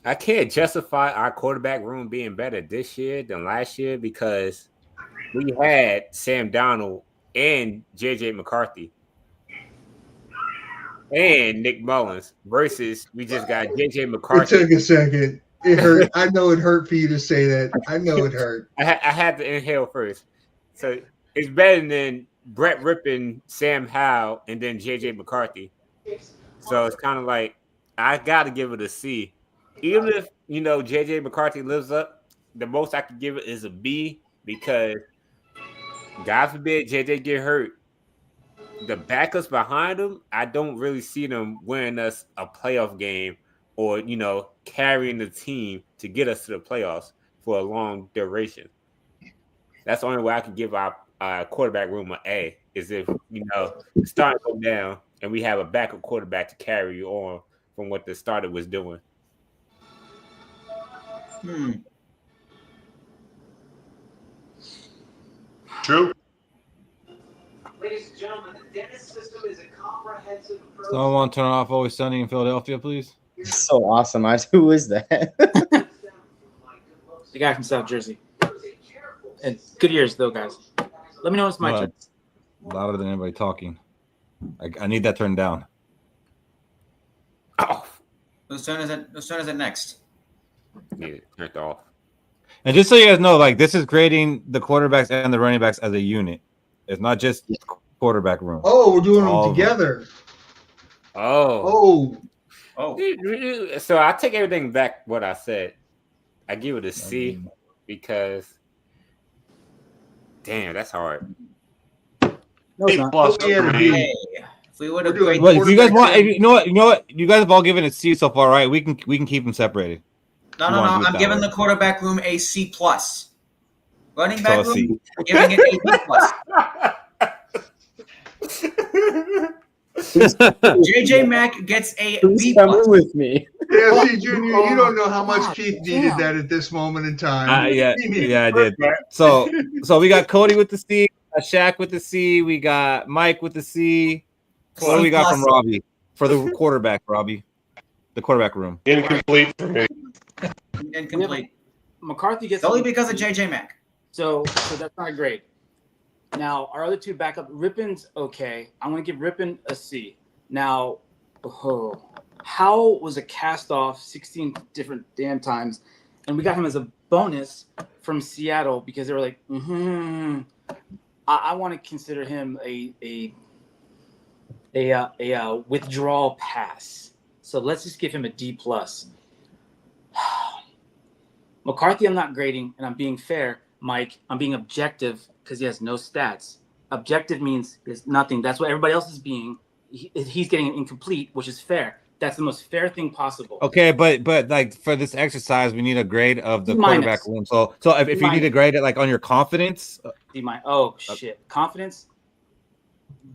I can't justify our quarterback room being better this year than last year because we had Sam Darnold and J.J. McCarthy and Nick Mullins versus we just got J.J. McCarthy. It took a second. It hurt. I know it hurt for you to say that. I know it hurt. I had to inhale first. So it's better than Brett Rippin, Sam Howell, and then J.J. McCarthy. So it's kind of like I got to give it a C. Even if, J.J. McCarthy lives up, the most I could give it is a B because God forbid J.J. get hurt. The backups behind him, I don't really see them winning us a playoff game or, carrying the team to get us to the playoffs for a long duration. That's the only way I can give our quarterback room an A is if, the starter go down and we have a backup quarterback to carry you on from what the starter was doing. True. Ladies and gentlemen, the dentist system is a comprehensive approach. Someone want to turn off Always Sunny in Philadelphia, please? So awesome. Who is that? The guy from South Jersey. And good years, though, guys. Let me know when it's my turn. Louder than anybody talking. I need that turned down. Oh. Whose turn is it next? Yeah, turned off. And just so you guys know, this is grading the quarterbacks and the running backs as a unit. It's not just quarterback room. Oh, we're doing them together. Oh. So I take everything back what I said. I give it a C because, damn, that's hard. No, it's not. If we would have doing you guys want, you know what? You guys have all given it C so far, right? We can keep them separated. No. I'm giving the quarterback room a C plus. Running back room, giving it a B plus. JJ Mack gets a B plus. With me. Yeah, see, Junior, you don't know how much Keith needed that at this moment in time. Yeah, I did. So we got Cody with the C, Shaq with the C, we got Mike with the C. What do we got from Robbie for the quarterback, Robbie? The quarterback room. Incomplete for me. Incomplete. McCarthy gets only because of JJ Mack. So that's not great. Now, our other two backup, Rippin's okay. I'm going to give Rippin a C. Now, Howell was a cast-off 16 different damn times, and we got him as a bonus from Seattle because they were like, I want to consider him a withdrawal pass. So let's just give him a D+. McCarthy, I'm not grading, and I'm being fair. Mike, I'm being objective because he has no stats. Objective means there's nothing. That's what everybody else is being. He's getting incomplete, which is fair. That's the most fair thing possible. Okay, but like for this exercise, we need a grade of the quarterback room. So if you need to grade it like on your confidence, D minus. Oh shit, confidence.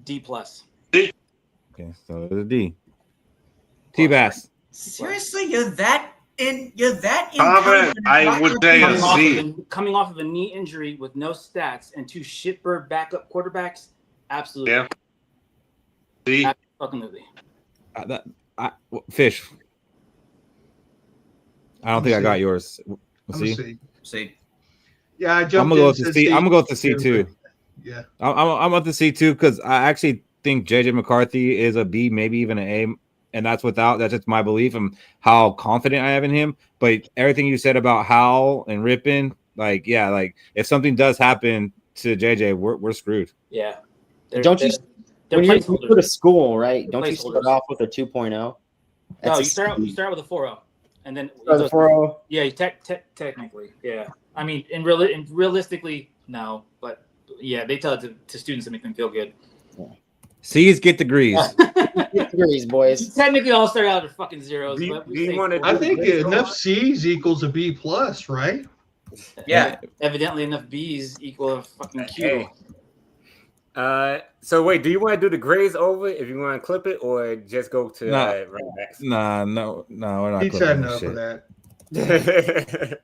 D plus. Okay, so it's a D. T-Bass. Seriously, you're that Confident, I would say a C. Coming off of a knee injury with no stats and 2 shitbird backup quarterbacks, absolutely. Yeah. C. Absolutely. Fish. I don't think I got yours. C. Yeah, I jumped. I'm gonna go with the C. I'm gonna go with the C too. Yeah. I'm with the C too because I actually think JJ McCarthy is a B, maybe even an A. And that's just my belief and how confident I am in him. But everything you said about Howell and Rippon, like if something does happen to JJ, we're screwed. Yeah. Don't you when you go to school, right? Don't you start off with a 2.0? No, you start with a 4.0. And then the 4.0. Yeah, technically. Yeah. I mean, realistically, no, but yeah, they tell it to students to make them feel good. Yeah. C's get degrees. Get degrees, boys. Technically, all start out at fucking zeros. I think enough C's equals a B plus, right? Yeah. Evidently, enough B's equal a fucking Q. So wait, do you want to do the grades over if you want to clip it, or just go to running backs? No, we're not. He's had enough of that.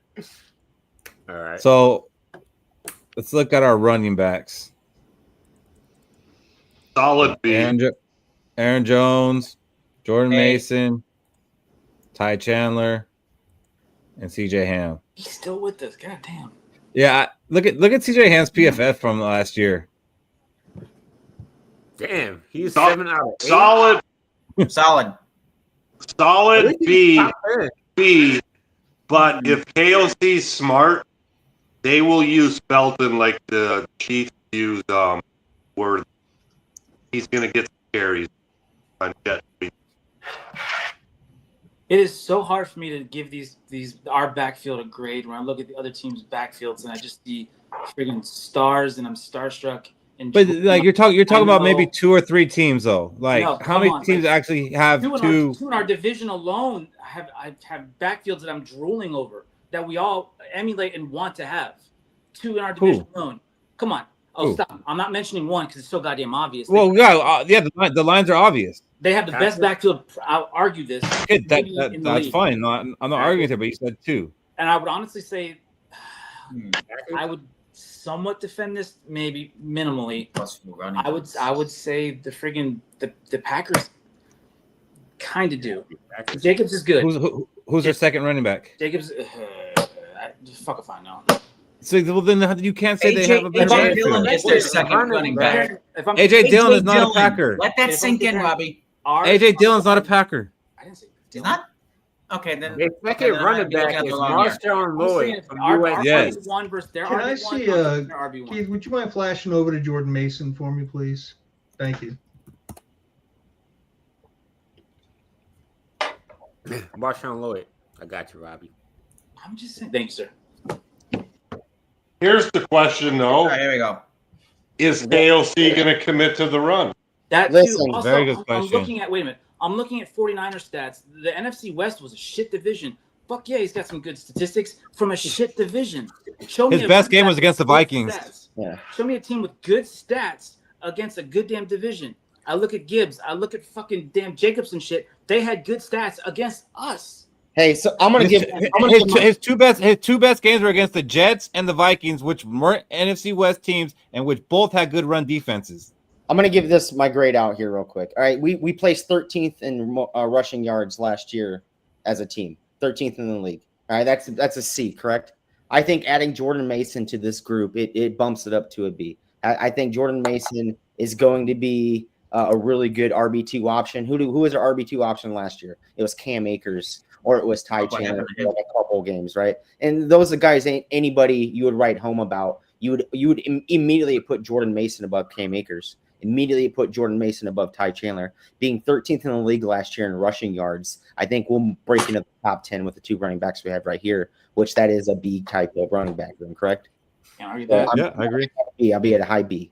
All right. So let's look at our running backs. Solid B. Aaron Jones, Jordan Mason, Ty Chandler, and CJ Ham. He's still with us. God damn. Yeah, look at CJ Ham's PFF from last year. Damn, he's 7 out of 8. Solid B. But if KOC's smart, they will use Felton like the Chiefs use Worthy. He's gonna get some carries on jet. It is so hard for me to give our backfield a grade when I look at the other teams' backfields and I just see friggin' stars and I'm starstruck. But like you're talking about maybe 2 or 3 teams though. Like how many teams actually have two in our division alone have backfields that I'm drooling over that we all emulate and want to have. 2 in our division alone. Come on. Oh, stop. I'm not mentioning one because it's so goddamn obvious. Well, the lines are obvious. They have the best backfield. I'll argue this. That's fine. I'm not arguing with it, but you said 2. And I would honestly say I would somewhat defend this, maybe minimally. I would say the friggin' the Packers kind of do. Jacobs is good. Who's their second running back? Jacobs. Fuck if I know. So well, then you can't say they have a better AJ Dillon is their second running back. AJ Dillon is not a Packer. Let that sink in, Robbie. AJ Dillon's not a Packer. I didn't say he's not. Okay, then. The second running back is Marshawn Lloyd from USC. Yes. Can I see Keith, would you mind flashing over to Jordan Mason for me, please? Thank you. Marshawn Lloyd. I got you, Robbie. I'm just saying. Thank you, sir. Here's the question, though. Right, here we go. Is KOC going to commit to the run? Also, very good question. I'm looking at 49er stats. The NFC West was a shit division. Fuck yeah, he's got some good statistics from a shit division. His best game was against the Vikings. Yeah. Show me a team with good stats against a good damn division. I look at Gibbs. I look at fucking damn Jacobs and shit. They had good stats against us. Hey, so I'm gonna give his two best games were against the Jets and the Vikings, which weren't NFC West teams and which both had good run defenses. I'm gonna give this my grade out here real quick. All right, we placed 13th in rushing yards last year as a team, 13th in the league. All right, that's a C, correct? I think adding Jordan Mason to this group it bumps it up to a B. I think Jordan Mason is going to be a really good RB2 option. Who was our RB2 option last year? It was Cam Akers. Or it was Ty Chandler for like a couple games, right? And those are guys ain't anybody you would write home about. You would immediately put Jordan Mason above Cam Akers. immediately put Jordan Mason above Ty Chandler. Being 13th in the league last year in rushing yards, I think we'll break into the top 10 with the 2 running backs we have right here, which that is a B type of running back room, correct? Can't argue that. Yeah, I agree. I'll be at a high B.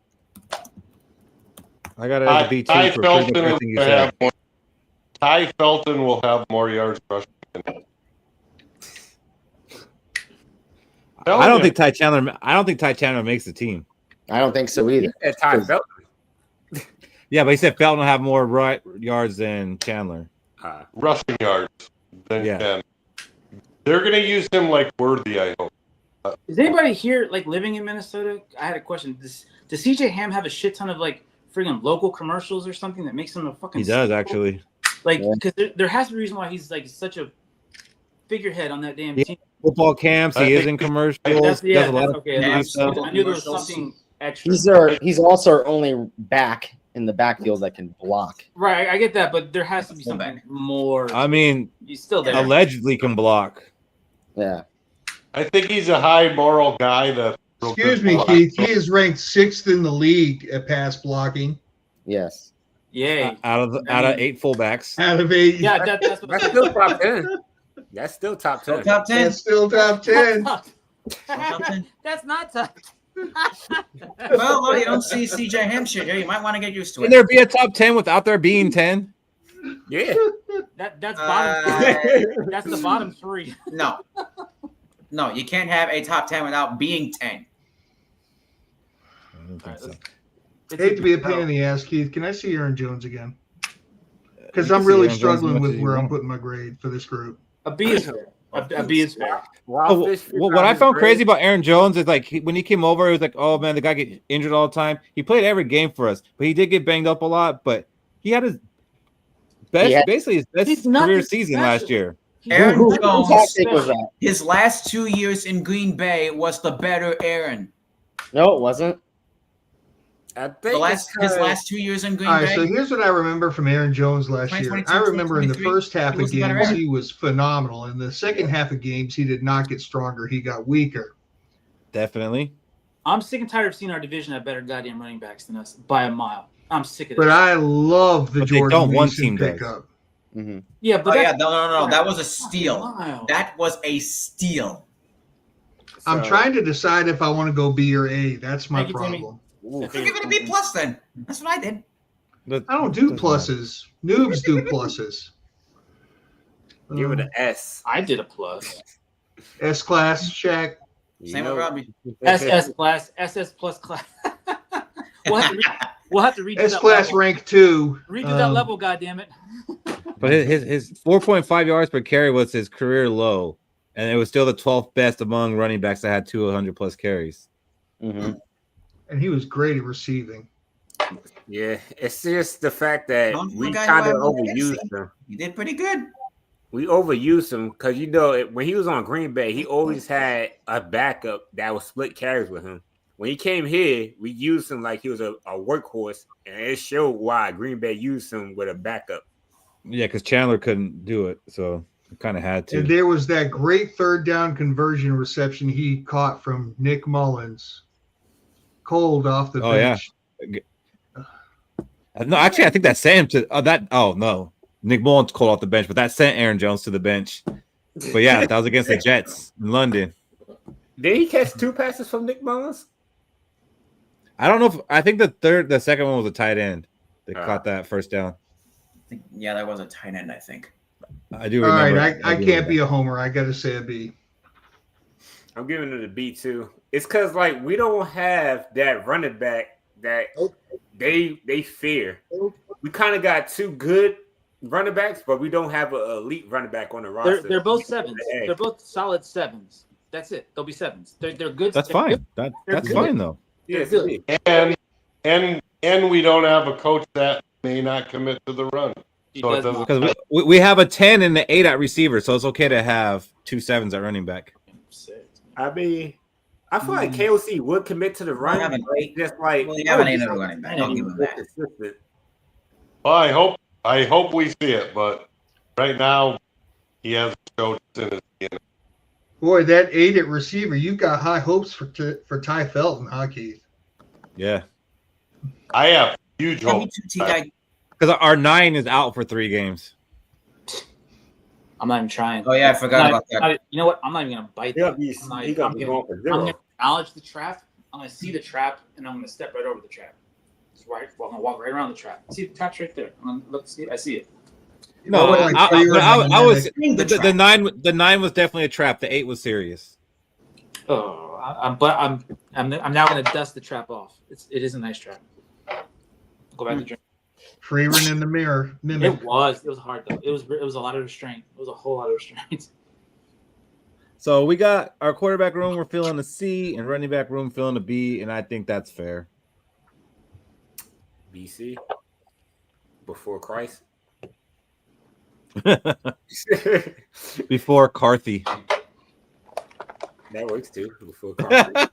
I got it as a B too Ty for pretty much Felton everything you said. Ty Felton will have more yards rushing. I don't think Ty Chandler makes the team. I don't think so either. At Ty Felton. Yeah, but he said Felton will have more yards than Chandler. Rushing yards than Yeah. Ken. They're going to use him like Worthy, I hope. Is anybody here like living in Minnesota? I had a question. Does CJ Ham have a shit ton of like friggin' local commercials or something that makes him a fucking? He does actually. Like, because there has to be a reason why he's like such a figurehead on that damn team. Football camps. He is in commercials. Does a lot of okay. stuff. I knew there was something extra. He's also our only back in the backfield that can block. Right, I get that, but there has to be something more. I mean, he's still there. Allegedly can block. Yeah. I think he's a high moral guy. Excuse me, Keith. He is ranked 6th in the league at pass blocking. Yes. Yay. Out of 8 fullbacks. Out of 8. Yeah, that's still top 10. That's still top 10. Top 10. That's still top 10. That's not top. Well, you don't see CJ Ham shit here. You might want to get used to it. Can there be a top 10 without there being 10? Yeah. That's bottom. That's the bottom 3. No, you can't have a top 10 without being 10. I don't think so. Hate to be a pain in the ass, Keith. Can I see Aaron Jones again? Because I'm really struggling with where I'm putting my grade for this group. A B is fair. A B is fair. What I found crazy about Aaron Jones is like when he came over, it was like, oh man, the guy get injured all the time. He played every game for us, but he did get banged up a lot. But he had his best, basically his best career season last year. Aaron Jones, his last 2 years in Green Bay was the better Aaron. No, it wasn't. I think his last 2 years in Green All Bay. right, so here's what I remember from Aaron Jones last year. I remember in the first half of games, he was phenomenal. In the second half of games, he did not get stronger. He got weaker. Definitely. I'm sick and tired of seeing our division have better goddamn running backs than us by a mile. I'm sick of it. But I love the Jordan Mason pickup. Mm-hmm. Yeah, but no. That was a steal. That was a steal. I'm trying to decide if I want to go B or A. That's my problem. You're going to be plus then. That's what I did. I don't do pluses. Noobs do pluses. Give it an S. I did a plus. S class, Shaq. Same with Robbie. SS class, SS plus class. we'll have to redo S that class level. rank 2. Redo that level, goddammit. But his 4.5 yards per carry was his career low, and it was still the 12th best among running backs that had 200 plus carries. Mm-hmm. And he was great at receiving. Yeah, it's just the fact that we guy kind of who I overused him. He did pretty good. We overused him because when he was on Green Bay, he always had a backup that would split carries with him. When he came here, we used him like he was a workhorse, and it showed why Green Bay used him with a backup. Yeah, because Chandler couldn't do it, so kind of had to. And there was that great third down conversion reception he caught from Nick Mullins. Cold off the bench. Yeah. No, actually, I think that sent him to no. Nick Mullins called off the bench, but that sent Aaron Jones to the bench. But yeah, that was against the Jets in London. Did he catch 2 passes from Nick Mullins? I don't know I think the second one was a tight end that caught that first down. Yeah, that was a tight end, I think. I do All remember. right, I can't be a homer. I got to say a B. I'm giving it a B too. It's because like we don't have that running back that they fear. We kind of got 2 good running backs, but we don't have an elite running back on the roster. They're both 7s. They're both solid 7s. That's it. They'll be 7s. They're good. That's fine. That's fine though. Yeah, good. And we don't have a coach that may not commit to the run. So it doesn't. Because we have a 10 and an 8 at receiver, so it's okay to have 2 7s at running back. I mean, I feel like KOC would commit to the run. Just like you have an 8 at running back. I'll give him that. Well, I hope we see it, but right now he has coaches in his DNA. Boy, that 8 at receiver, you've got high hopes for Ty Felton, huh, Keith? Yeah. I have Huge Yeah, hope. me too, T-Guy. Because our 9 is out for 3 games. I'm not even trying. Oh, yeah, I forgot about that. You know what? I'm not even gonna bite that. He's I'm gonna be going for 0. I'm gonna acknowledge the trap. I'm gonna see the trap, and I'm gonna step right over the trap. I'm gonna walk right around the trap. See the trap's right there. I'm gonna look. See, I see it. No, Well, I was Seeing the the trap. 9 was definitely a trap. The 8 was serious. Oh, I'm now gonna dust the trap off. It is a nice trap. Go back to drink. Freeman in the mirror. Mimic. It was hard though. It was a lot of restraint. It was a whole lot of restraint. So we got our quarterback room, we're feeling a C, and running back room feeling a B, and I think that's fair. BC before Christ. Before Carthy. That works too. Before Christ.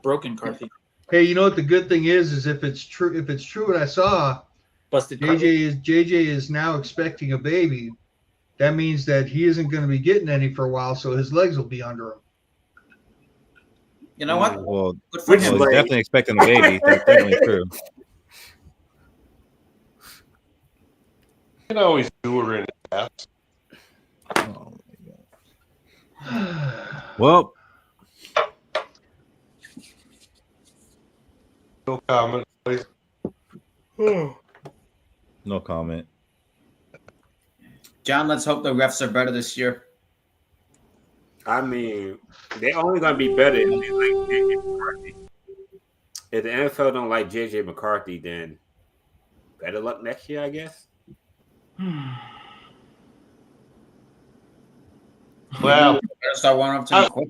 Broken Carthy. Hey, you know what the good thing is if it's true what I saw, Busted Carthy. JJ is now expecting a baby. That means that he isn't going to be getting any for a while, so his legs will be under him. You know what? Well, Good for he's him. definitely expecting a baby. That's definitely true. You can always do her in the past. Oh my God. Well, No comment, please. no comment. John, let's hope the refs are better this year. I mean, they're only gonna be better if they like JJ McCarthy. If the NFL don't like JJ McCarthy, then better luck next year, I guess. Well, Better start one up to the quick.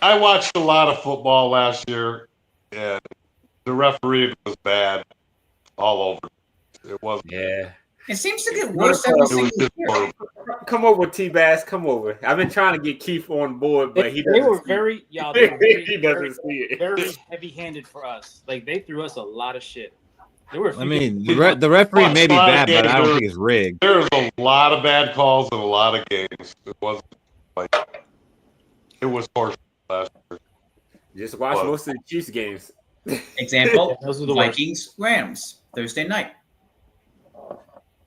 I watched a lot of football last year, and the refereeing was bad all over. It wasn't. Yeah. It seems to get worse every It was single just year. horrible. Come over, T-Bass. Come over. I've been trying to get Keith on board, but They doesn't were see very, it. they were very, He doesn't see it. very heavy-handed for us. Like they threw us a lot of shit. There were. I mean, the referee may be bad, but I don't think it's rigged. There was a lot of bad calls in a lot of games. It wasn't like it was horrible last year. Just watch most of the Chiefs games. Example, Those are the worst. Vikings, Rams, Thursday night.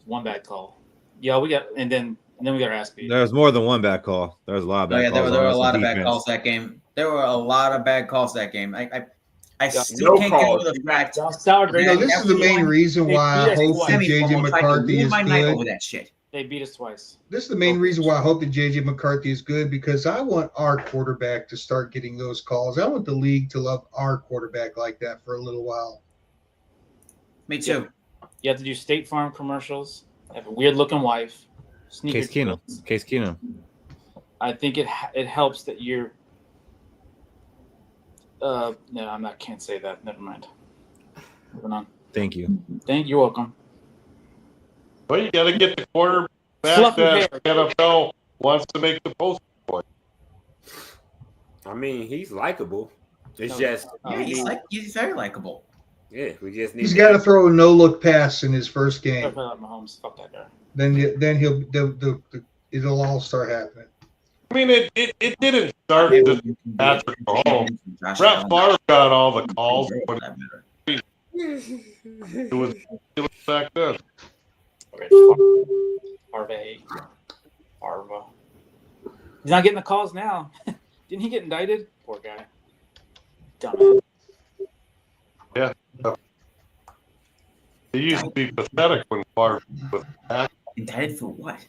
One bad call. Yeah, we got, and then we got our ass beat. There was more than one bad call. There was a lot of Oh, bad yeah, calls. there were on a us lot on of bad defense. calls that game. There were a lot of bad calls that game. I still no can't get calls. over the fact. Sour You grapes. know, this is the main reason why I hope that JJ McCarthy is my night over good. that shit. They beat us twice. This is the main reason why I hope that JJ McCarthy is good, because I want our quarterback to start getting those calls. I want the league to love our quarterback like that for a little while. Me too. You have to do State Farm commercials. Have a weird looking wife. Case Keenum. Case Keenum. I think it helps that you're. No, I'm not. Can't say that. Never mind. Moving on. Thank you. You're welcome. Well, you got to get the quarterback Fluffy that hair. NFL wants to make the post point. I mean, he's likable. It's No, just Yeah, he's very likable. we just need. He's got to throw a no-look pass in his first game. Like Mahomes. Fuck that guy. Then it'll all start happening. I mean, it didn't start with Patrick Mahomes. Brett Favre got all the calls, but it was back then. Harva. He's not getting the calls now. Didn't he get indicted? Poor guy. Dumb. Yeah. It used to be pathetic when Favre was back. Indicted for what?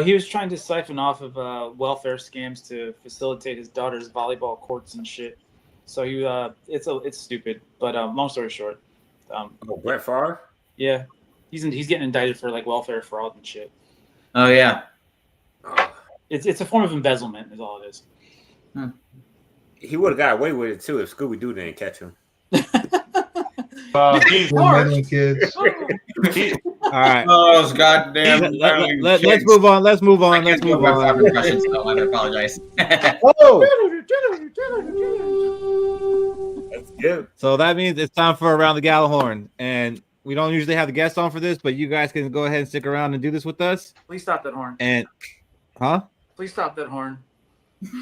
He was trying to siphon off of welfare scams to facilitate his daughter's volleyball courts and shit. So he, it's stupid. But long story short, Brett Favre. Yeah, he's getting indicted for like welfare fraud and shit. Oh yeah. It's a form of embezzlement, is all it is. He would have got away with it too if Scooby Doo didn't catch him. He's meddling kids. All right. Oh, those goddamn. Let's move on. Let's move on. Let's move on. I apologize. That's good. So that means it's time for Around the Gjallarhorn. And we don't usually have the guests on for this, but you guys can go ahead and stick around and do this with us. Please stop that horn. And, huh? Please stop that horn.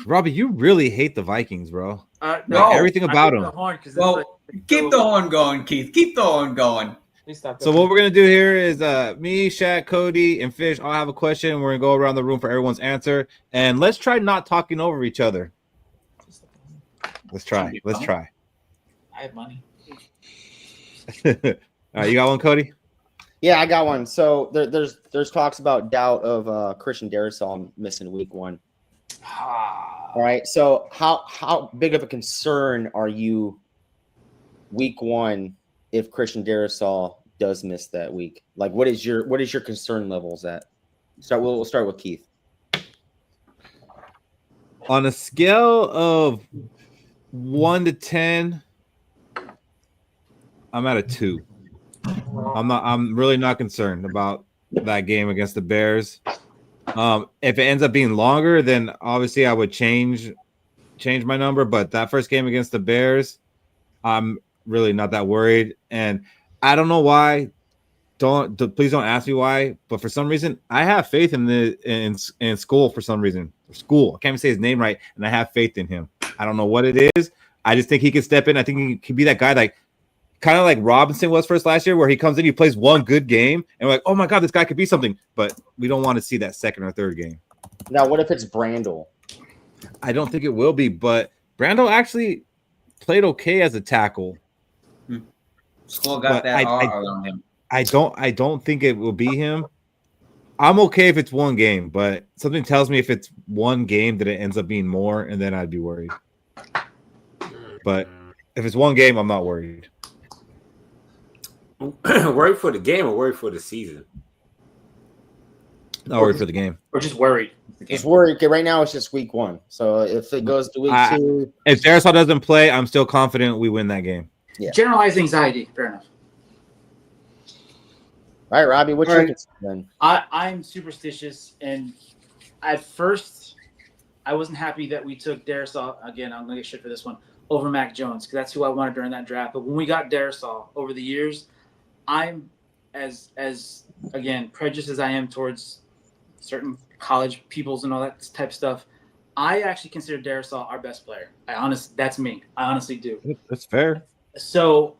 Robbie, you really hate the Vikings, bro. No, everything about them. Well, keep the horn going, Keith. Keep the horn going. So what we're gonna do here is me, Shaq, Cody, and Fish all have a question. We're gonna go around the room for everyone's answer, and let's try not talking over each other. Let's try. I have money. All right, you got one, Cody? Yeah, I got one. So there's talks about doubt of Christian Darrisaw missing week 1. All right. So how big of a concern are you week 1 if Christian Darrisaw does miss that week? Like, what is your concern levels at? We'll start with Keith. On a scale of 1 to 10, I'm at a 2. I'm really not concerned about that game against the Bears. If it ends up being longer, then obviously I would change my number. But that first game against the Bears, I'm really not that worried. And I don't know why. Please don't ask me why. But for some reason, I have faith in Skol for some reason. Skol. I can't even say his name right, and I have faith in him. I don't know what it is. I just think he can step in. I think he can be that guy, like kind of like Robinson was first last year, where he comes in, he plays one good game, and we're like, oh my God, this guy could be something. But we don't want to see that second or third game. Now, what if it's Brandel? I don't think it will be, but Brandel actually played okay as a tackle. Skol got that R on him. I don't think it will be him. I'm okay if it's one game, but something tells me if it's one game that it ends up being more, and then I'd be worried. But if it's one game, I'm not worried. Worried for the game or worried for the season? Not worried for the game. Or just worried. Just worried. Okay, right now it's just week 1. So if it goes to week 2, if Darrisaw doesn't play, I'm still confident we win that game. Yeah. Generalized anxiety. Fair enough. All right, Robbie, what's your concern then? I'm superstitious, and at first, I wasn't happy that we took Darrisaw. Again, I'm gonna get shit for this one over Mac Jones because that's who I wanted during that draft. But when we got Darrisaw over the years, I'm as again prejudiced as I am towards certain college peoples and all that type of stuff. I actually consider Darrisaw our best player. That's me. I honestly do. That's fair. So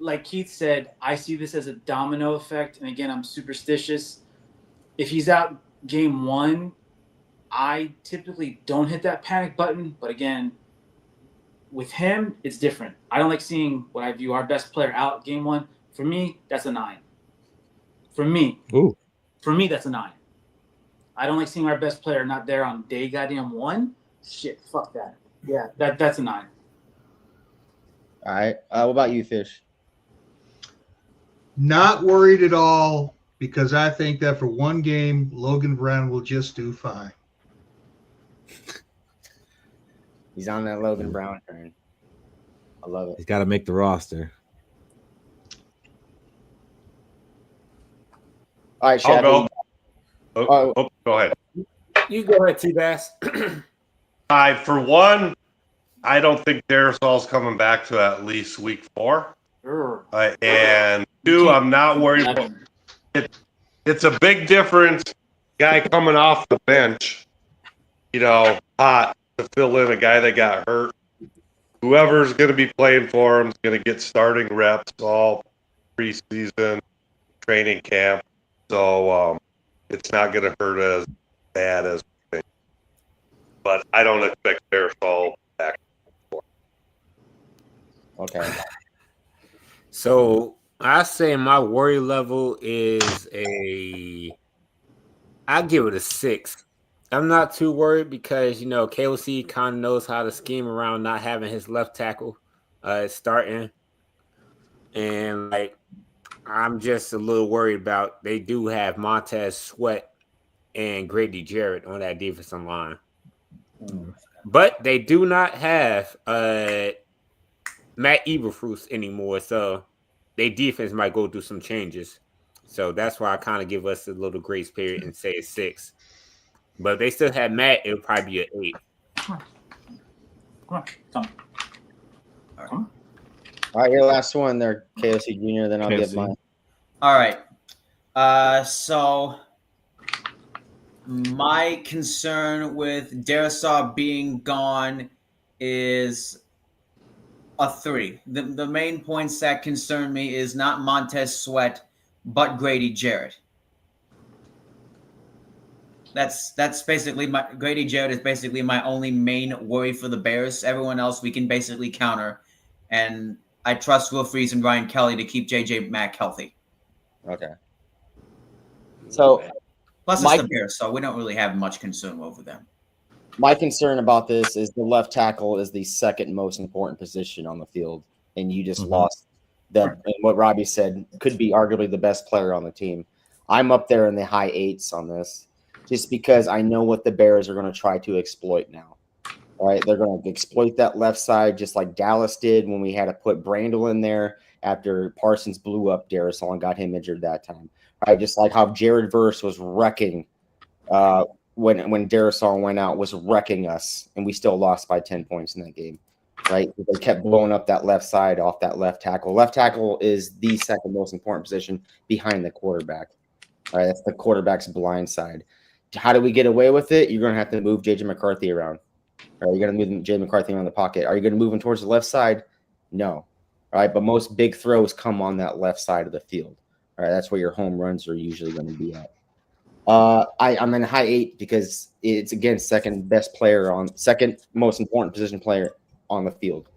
like Keith said, I see this as a domino effect. And again, I'm superstitious. If he's out game 1, I typically don't hit that panic button. But again, with him, it's different. I don't like seeing what I view our best player out game 1. For me, that's a 9. For me, that's a 9. I don't like seeing our best player not there on day goddamn 1. Shit, fuck that. Yeah, that's a 9. All right. What about you, Fish? Not worried at all because I think that for one game, Logan Brown will just do fine. He's on that Logan Brown train. I love it. He's got to make the roster. All right, I'll Shaq. go. Go ahead. You go ahead, T-Bass. For one, I don't think Darrisaw's coming back to at least week 4. And 2, I'm not worried about it. It's a big difference. Guy coming off the bench, hot to fill in a guy that got hurt. Whoever's going to be playing for him is going to get starting reps all preseason, training camp. So it's not going to hurt as bad as we think. But I don't expect Darrisaw back. Okay. So I say my worry level is I'll give it a 6. I'm not too worried because, KOC kind of knows how to scheme around not having his left tackle starting. And, I'm just a little worried about they do have Montez Sweat and Grady Jarrett on that defensive line. But they do not have Matt Eberflus anymore, so their defense might go through some changes. So that's why I kind of give us a little grace period and say it's 6. But if they still have Matt, it'll probably be an 8. Come on. All right, your last one there, KOC Jr., then I'll give mine. All right. So My concern with Darisaw being gone is a 3. The main points that concern me is not Montez Sweat, but Grady Jarrett. That's basically my Grady Jarrett is basically my only main worry for the Bears. Everyone else we can basically counter, and I trust Will Freeze and Ryan Kelly to keep JJ Mack healthy. Okay. So Plus, My- it's the Bears, so we don't really have much concern over them. my concern about this is the left tackle is the second most important position on the field, and you just lost that. And what Robbie said could be arguably the best player on the team. I'm up there in the high 8s on this, just because I know what the Bears are going to try to exploit now. All right, they're going to exploit that left side just like Dallas did when we had to put Brandel in there after Parsons blew up Darisaw and got him injured that time. All right, just like how Jared Verse was wrecking when Darisaw went out, was wrecking us, and we still lost by 10 points in that game. Right, they kept blowing up that left side off that left tackle. Left tackle is the second most important position behind the quarterback. All right, that's the quarterback's blind side. How do we get away with it? You're going to have to move J.J. McCarthy around. Are you going to move J.J. McCarthy around the pocket? Are you going to move him towards the left side? No. All right, but most big throws come on that left side of the field. All right, that's where your home runs are usually going to be at. I'm in high 8 because it's, again, second most important position player on the field.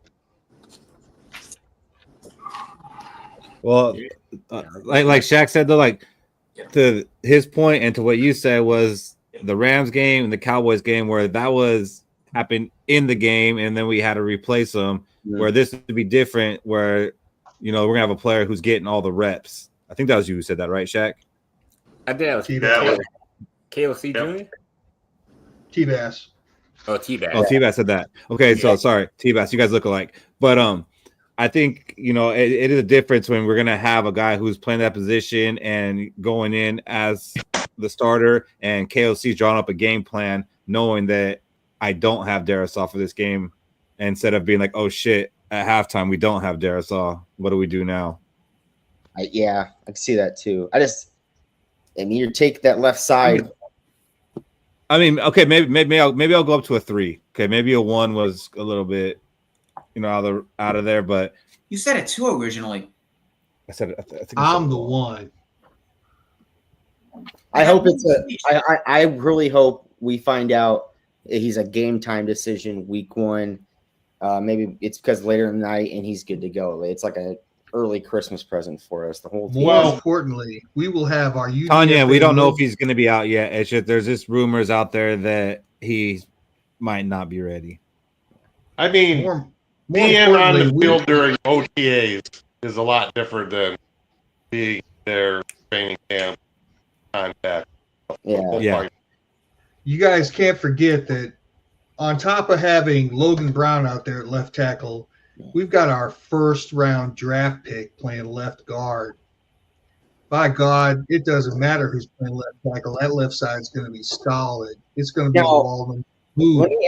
Well, like Shaq said, though, like to his point and to what you said was the Rams game and the Cowboys game where that was happened in the game and then we had to replace them. Where this would be different, where we're gonna have a player who's getting all the reps. I think that was you who said that, right, Shaq? I think that was KOC Jr. T-Bass. Oh, T-Bass. Oh, T-Bass said that. Okay, so sorry, T-Bass, you guys look alike. But I think it is a difference when we're gonna have a guy who's playing that position and going in as the starter, and KOC's drawing up a game plan, knowing that I don't have Darisaw for this game, instead of being like, oh shit, at halftime we don't have Darisaw. What do we do now? I can see that too. You take that left side. I mean, okay, maybe I'll go up to a 3. Okay, maybe a 1 was a little bit, out of there. But you said a 2 originally. I said I think I'm the 1. I hope I really hope we find out he's a game time decision week 1. Maybe it's because later in the night and he's good to go. It's like a early Christmas present for us. The whole team. More importantly, we will have our Tanya. We don't know if he's going to be out yet. It's just there's just rumors out there that he might not be ready. I mean, being on the field during OTAs is a lot different than being there training camp contact. Yeah. You guys can't forget that on top of having Logan Brown out there at left tackle, we've got our first-round draft pick playing left guard. By God, it doesn't matter who's playing left tackle. That left side is going to be solid. It's going to be a Walden. Let me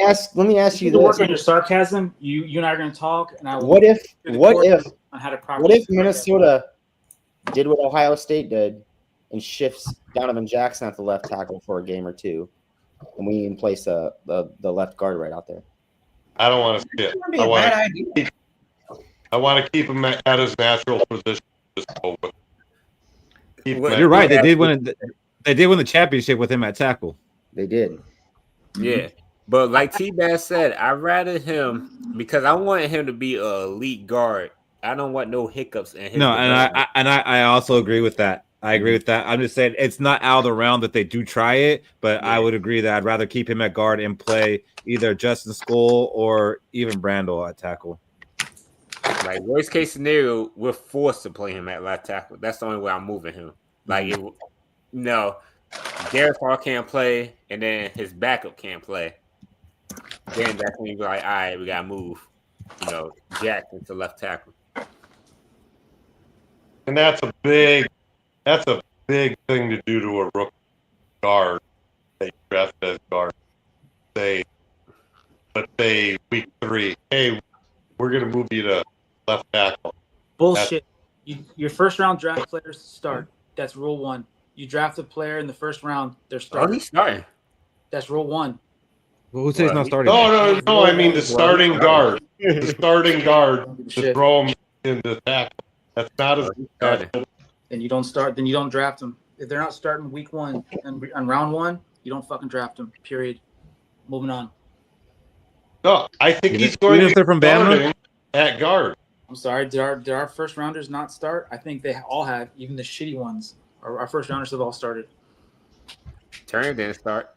ask you this. Work on your sarcasm. You and I are going to talk, and I will. What if Minnesota Minnesota did what Ohio State did and shifts Donovan Jackson at the left tackle for a game or two, and we even place the left guard right out there? I don't want to see it. I want to keep him at his natural position. You're right. They did win the championship with him at tackle. They did. Yeah. But like T-Bass said, I'd rather him because I want him to be an elite guard. I don't want no hiccups in his development. I also agree with that. I agree with that. I'm just saying it's not out of the realm that they do try it, but I would agree that I'd rather keep him at guard and play either Justin Skol or even Brandel at tackle. Like worst case scenario, we're forced to play him at left tackle. That's the only way I'm moving him. Like Gjallarhorn can't play, and then his backup can't play. Then that's when you be like, all right, we gotta move, Jackson to left tackle. And that's a big thing to do to a rookie guard. They draft as guard. Let's say week 3, hey, we're gonna move you to left tackle. Bullshit. Your first round draft players start. That's rule 1. You draft a player in the first round, they're Oh, starting. he's starting. That's rule one. Well, who says he's not starting? No. I mean the starting guard. The starting guard to Shit. throw him into tackle. That's not as starting. Then you don't start. Then you don't draft them. If they're not starting week one and on round one, you don't fucking draft them. Period. Moving on. No, I think You he's didn't- going you to didn't start from Bama? starting at guard. I'm sorry. Did our first rounders not start? I think they all have, even the shitty ones. Our first rounders have all started. Turner didn't start.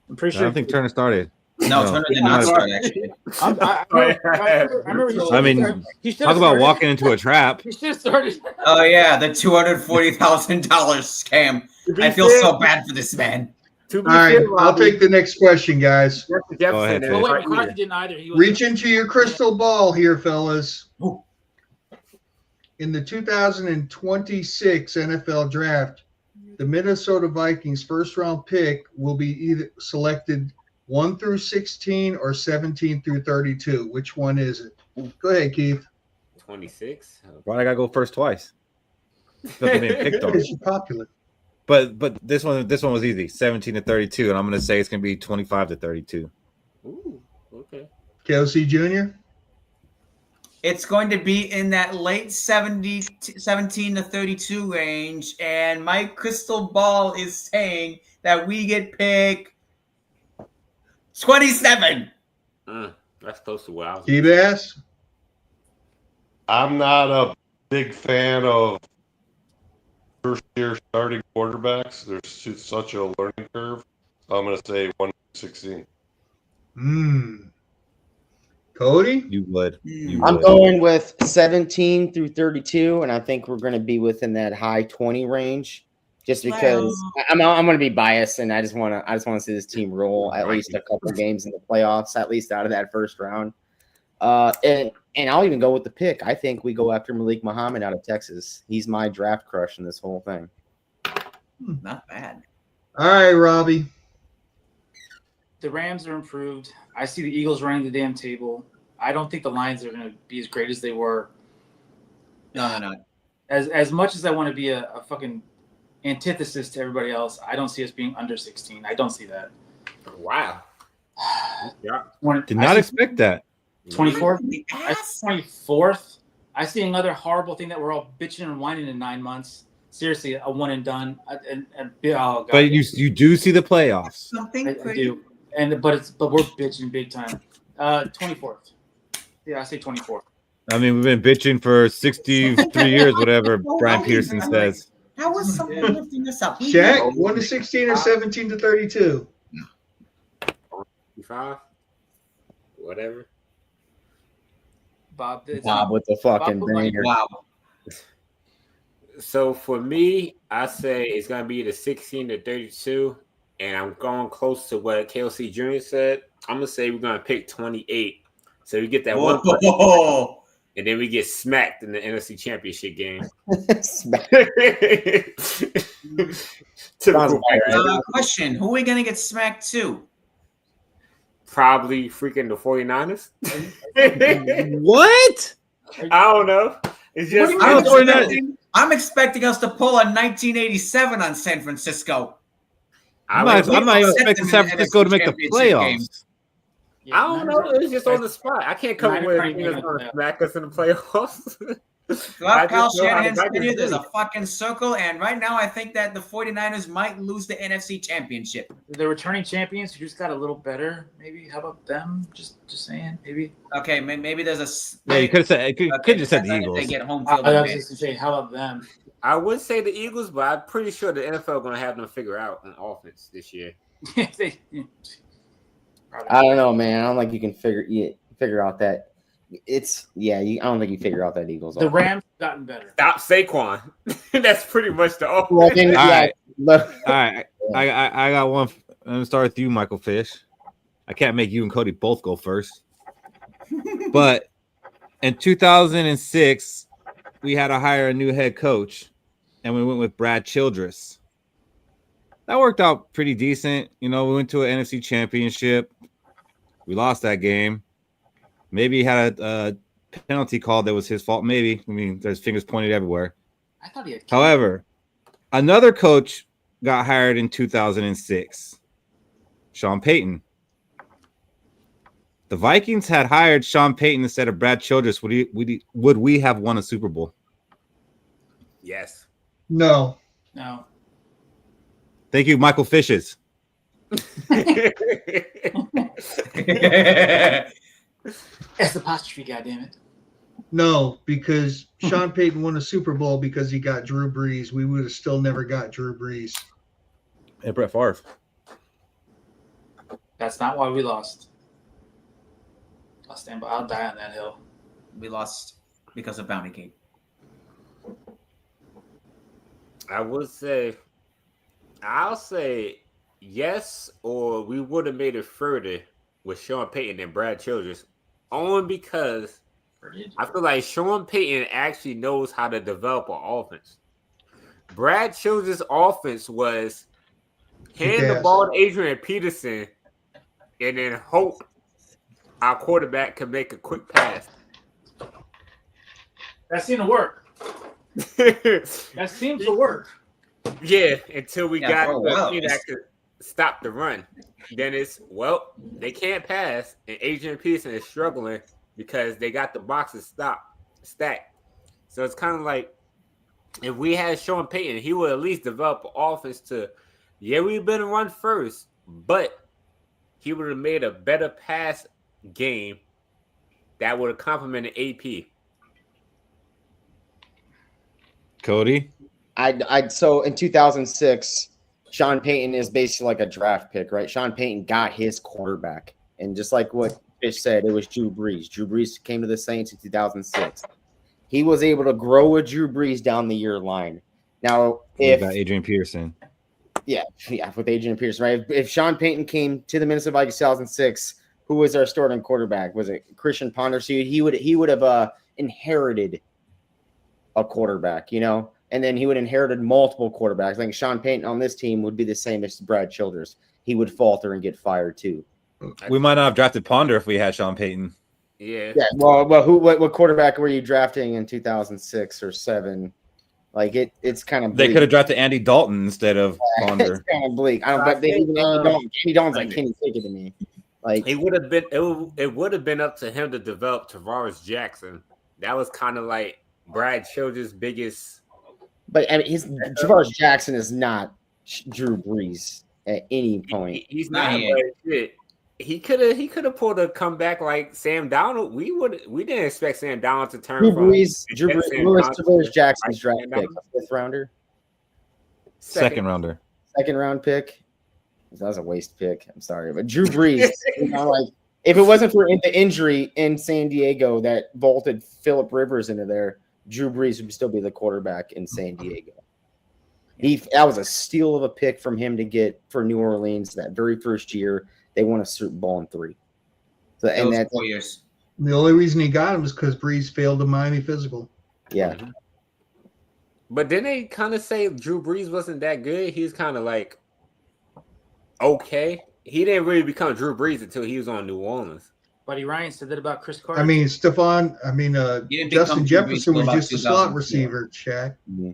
I'm pretty I sure. don't think Turner started. No, Turner did not start, actually. I remember I mean, talk about walking into a trap. He should have started. Oh, yeah, the $240,000 scam. I feel so bad for this man. All right, I'll take the next question, guys. Go ahead, Well, Fish. wait, McCarthy didn't either. He was Reach into your crystal ball here, fellas. In the 2026 NFL Draft, the Minnesota Vikings first round pick will be either selected 1 through 16 or 17 through 32. Which one is it? Go ahead, Keith. 26. Why I gotta go first twice? Nothing being picked on. Because you're popular. But this one was easy, 17 to 32, and I'm gonna say it's gonna be 25 to 32. Ooh, okay. Kelsey Jr. It's going to be in that late 17 to 32 range, and my crystal ball is saying that we get pick 27. That's close to what I was. T-Bass. I'm not a big fan of first-year starting quarterbacks. There's such a learning curve. So I'm going to say 116. Cody? You would. I'm going with 17 through 32, and I think we're going to be within that high 20 range. Just because I'm going to be biased, and I just want to see this team roll at least a couple games in the playoffs, at least out of that first round. And I'll even go with the pick. I think we go after Malik Muhammad out of Texas. He's my draft crush in this whole thing. Not bad. All right, Robbie. The Rams are improved. I see the Eagles running the damn table. I don't think the Lions are going to be as great as they were. No. As much as I want to be a fucking antithesis to everybody else, I don't see us being under 16. I don't see that. Wow. Yeah. Did not expect that. 24th. 24th. I see another horrible thing that we're all bitching and whining in 9 months. Seriously, a one and done. Oh God. But you do see the playoffs. I do. But we're bitching big time. 24th. Yeah, I say 24th. I mean, we've been bitching for 63 years, whatever Brian Peterson says. How was someone lifting this up? Shaq, 1 to 16 or 17 to 32? 5. Whatever. Bob with the fucking banger. Wow. So for me, I say it's gonna be the 16 to 32, and I'm going close to what KLC Jr. said. I'm gonna say we're gonna pick 28, so we get that one, and then we get smacked in the NFC Championship game. Question: who are we gonna get smacked to? Probably freaking the 49ers. What? I don't know. It's just I'm expecting us to pull a 1987 on San Francisco. I'm not even expecting San Francisco to make the playoffs. I don't know. It's just on the spot. I can't come up with anything that's going to smack us in the playoffs. Throughout Kyle Shanahan's tenure, there's a fucking circle, and right now I think that the 49ers might lose the NFC Championship. The returning champions who just got a little better, maybe. How about them? Just saying, maybe. Okay, maybe there's a. Yeah, you could have said. Could have just said the Eagles. They get home I field. was just saying, how about them? I would say the Eagles, but I'm pretty sure the NFL going to have them figure out an offense this year. I don't know, man. I don't think you can figure out that. I don't think you figure out that Eagles. The Rams have gotten better. Stop Saquon. That's pretty much the offense. Well, All right. I got one. I'm gonna start with you, Michael Fish. I can't make you and Cody both go first. But in 2006, we had to hire a new head coach, and we went with Brad Childress. That worked out pretty decent. You know, we went to an NFC Championship. We lost that game. Maybe he had a penalty call that was his fault. Maybe. I mean, there's fingers pointed everywhere. I thought he had. However, another coach got hired in 2006? Sean Payton. The Vikings had hired Sean Payton instead of Brad Childress. Would we have won a Super Bowl? Yes. No. No. Thank you, Michael Fishes. S apostrophe, goddammit. No, because Sean Payton won a Super Bowl because he got Drew Brees. We would have still never got Drew Brees. And Brett Favre. That's not why we lost. I'll die on that hill. We lost because of Bounty Gate. I'll say yes, or we would have made it further with Sean Payton and Brad Childress, only because I feel like Sean Payton actually knows how to develop an offense. Brad Childress' offense was hand the ball to Adrian Peterson and then hope our quarterback could make a quick pass. That seemed to work. That seems to work. Yeah, until we got for a while, that could stop the run. Then it's, well, they can't pass, and Adrian Peterson is struggling because they got the boxes stacked. So it's kind of like if we had Sean Payton, he would at least develop an offense to, we've been run first, but he would have made a better pass game that would have complemented AP. Cody? So in 2006, Sean Payton is basically like a draft pick, right? Sean Payton got his quarterback. And just like what Fish said, it was Drew Brees. Drew Brees came to the Saints in 2006. He was able to grow with Drew Brees down the year line. Now, if Adrian Peterson. Yeah, with Adrian Peterson, right? If Sean Payton came to the Minnesota Vikings 2006, who was our starting quarterback? Was it Christian Ponder? So he would have inherited a quarterback, and then he would have inherited multiple quarterbacks. I think Sean Payton on this team would be the same as Brad Childress. He would falter and get fired too. We might not have drafted Ponder if we had Sean Payton. Yeah. Yeah. Well, what quarterback were you drafting in 2006 or 7? Like it's kind of bleak. They could have drafted Andy Dalton instead of Ponder. It's kind of bleak. I don't. But Andy Dalton's like Kenny Pickett to me. Like it would have been up to him to develop Tavares Jackson. That was kind of like Brad Childress' biggest. But I mean, Tavares Jackson is not Drew Brees at any point. He's not. He could have pulled a comeback like Sam Darnold. We didn't expect Sam Darnold to turn Drew from Brees. Tavares Jackson's draft pick, 5th rounder, second rounder, second round pick. That was a waste pick. I'm sorry, but Drew Brees. Like if it wasn't for the injury in San Diego that vaulted Phillip Rivers into there, Drew Brees would still be the quarterback in San Diego. That was a steal of a pick from him to get for New Orleans that very first year. They won a Super Bowl in 3. So and that's 4 years. The only reason he got him is because Brees failed the Miami physical. Yeah. But didn't they kind of say Drew Brees wasn't that good? He's kind of like okay. He didn't really become Drew Brees until he was on New Orleans. Buddy Ryan said that about Chris Carter. I mean, Justin Jefferson was just a slot receiver, Shaq. Mm-hmm.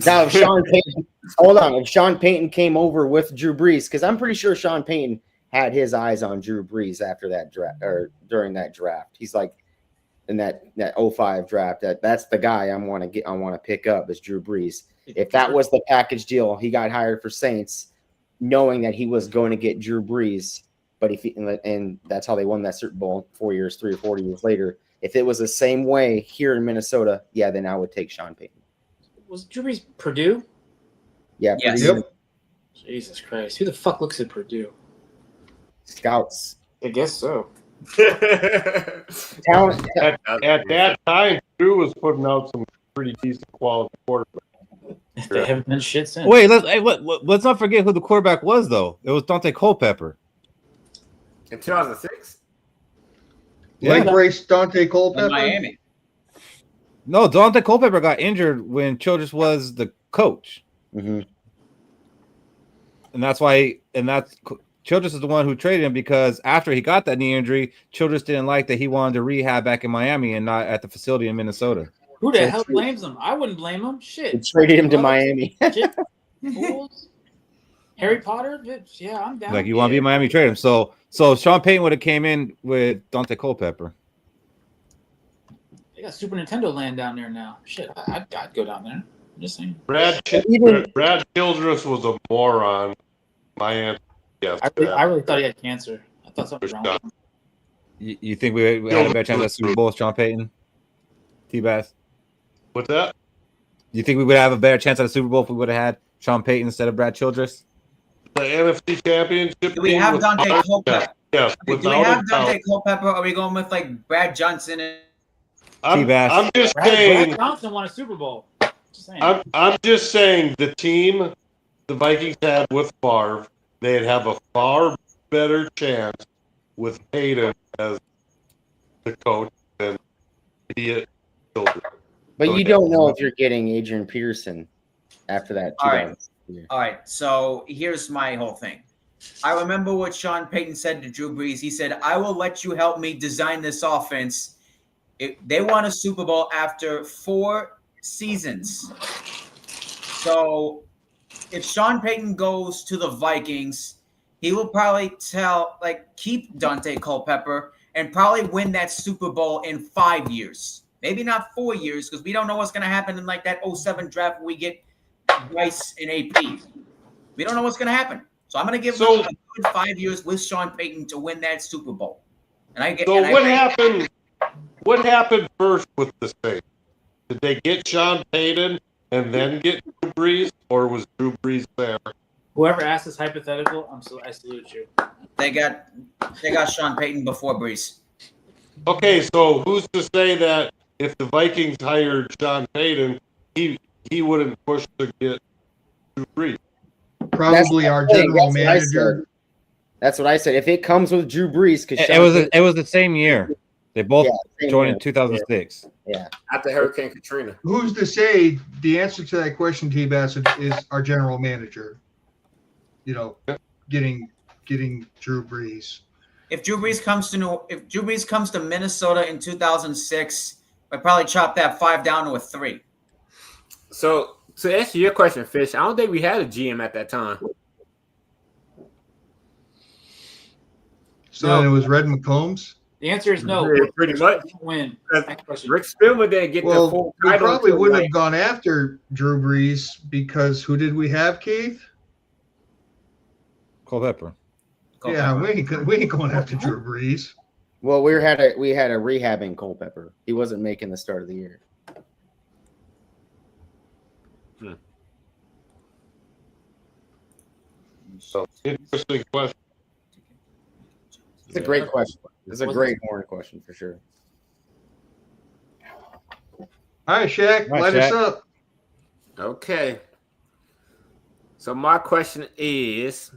Now, if Sean Payton, hold on. If Sean Payton came over with Drew Brees, because I'm pretty sure Sean Payton had his eyes on Drew Brees after that draft or during that draft. He's like in that 05 draft. That's the guy I want to pick up is Drew Brees. If that was the package deal, he got hired for Saints, knowing that he was going to get Drew Brees. But and that's how they won that Super Bowl 3 or 4 years later. If it was the same way here in Minnesota, then I would take Sean Payton. Was Drew Brees Purdue? Yeah. Yes. Purdue. Yep. Jesus Christ. Who the fuck looks at Purdue? Scouts. I guess so. Talent. At that time, Drew was putting out some pretty decent quality quarterbacks. They haven't been shit since. Wait, let's not forget who the quarterback was, though. It was Dante Culpepper. In 2006? Leg brace Dante Culpepper. In Miami. No, Dante Culpepper got injured when Childress was the coach. Mm-hmm. And that's why Childress is the one who traded him because after he got that knee injury, Childress didn't like that he wanted to rehab back in Miami and not at the facility in Minnesota. Who the hell blames him? I wouldn't blame him. Shit. They traded him to Miami. Shit. Fools. Harry Potter? Yeah, I'm down. Like, you want to be in Miami, trade him. So Sean Payton would have came in with Dante Culpepper. They got Super Nintendo Land down there now. Shit, I'd go down there. I'm just saying. Brad Childress was a moron. My answer, yes. I really thought he had cancer. I thought something was wrong with him. You think we had a better chance at Super Bowl with Sean Payton? T-Bass? What's that? You think we would have a better chance at a Super Bowl if we would have had Sean Payton instead of Brad Childress? The NFC Championship. Do we have Dante Culpepper? Yes. Do we have Dante Culpepper? Or are we going with like Brad Johnson? I'm just Brad saying. Johnson won a Super Bowl. I'm just saying the team the Vikings had with Favre, they'd have a far better chance with Payton as the coach than idiot Childress. But you don't know if you're getting Adrian Peterson after that. All right. So here's my whole thing. I remember what Sean Payton said to Drew Brees. He said, "I will let you help me design this offense." They won a Super Bowl after 4 seasons. So if Sean Payton goes to the Vikings, he will probably keep Dante Culpepper and probably win that Super Bowl in 5 years. Maybe not 4 years, because we don't know what's going to happen in like that 07 draft where we get Rice and AP. We don't know what's going to happen. So I'm going to give them a good 5 years with Sean Payton to win that Super Bowl. Happened? What happened first with the Saints? Did they get Sean Payton and then get Drew Brees, or was Drew Brees there? Whoever asked this hypothetical, I salute you. They got Sean Payton before Brees. Okay, so who's to say that if the Vikings hired Sean Payton, he wouldn't push to get Drew Brees? Probably our general manager. That's what I said. If it comes with Drew Brees, because it was the same year. They both joined in 2006. Yeah, after Hurricane Katrina. Who's to say the answer to that question, T-Bass, is our general manager? You know, getting Drew Brees. If Drew Brees comes to Minnesota in 2006, I'd probably chop that 5 down to a 3. So to answer your question, Fish, I don't think we had a GM at that time. So it was Red McCombs? The answer is no. Yeah, pretty much. Win. Rick Spielman didn't get the full we title. probably wouldn't have gone after Drew Brees because who did we have, Keith? Culpepper. Yeah, we ain't going after Drew Brees. Well, we had a rehabbing Culpepper. He wasn't making the start of the year. So interesting question. It's a great question. It's a great horn question for sure. All right, Shaq, light us up. Okay. So my question is,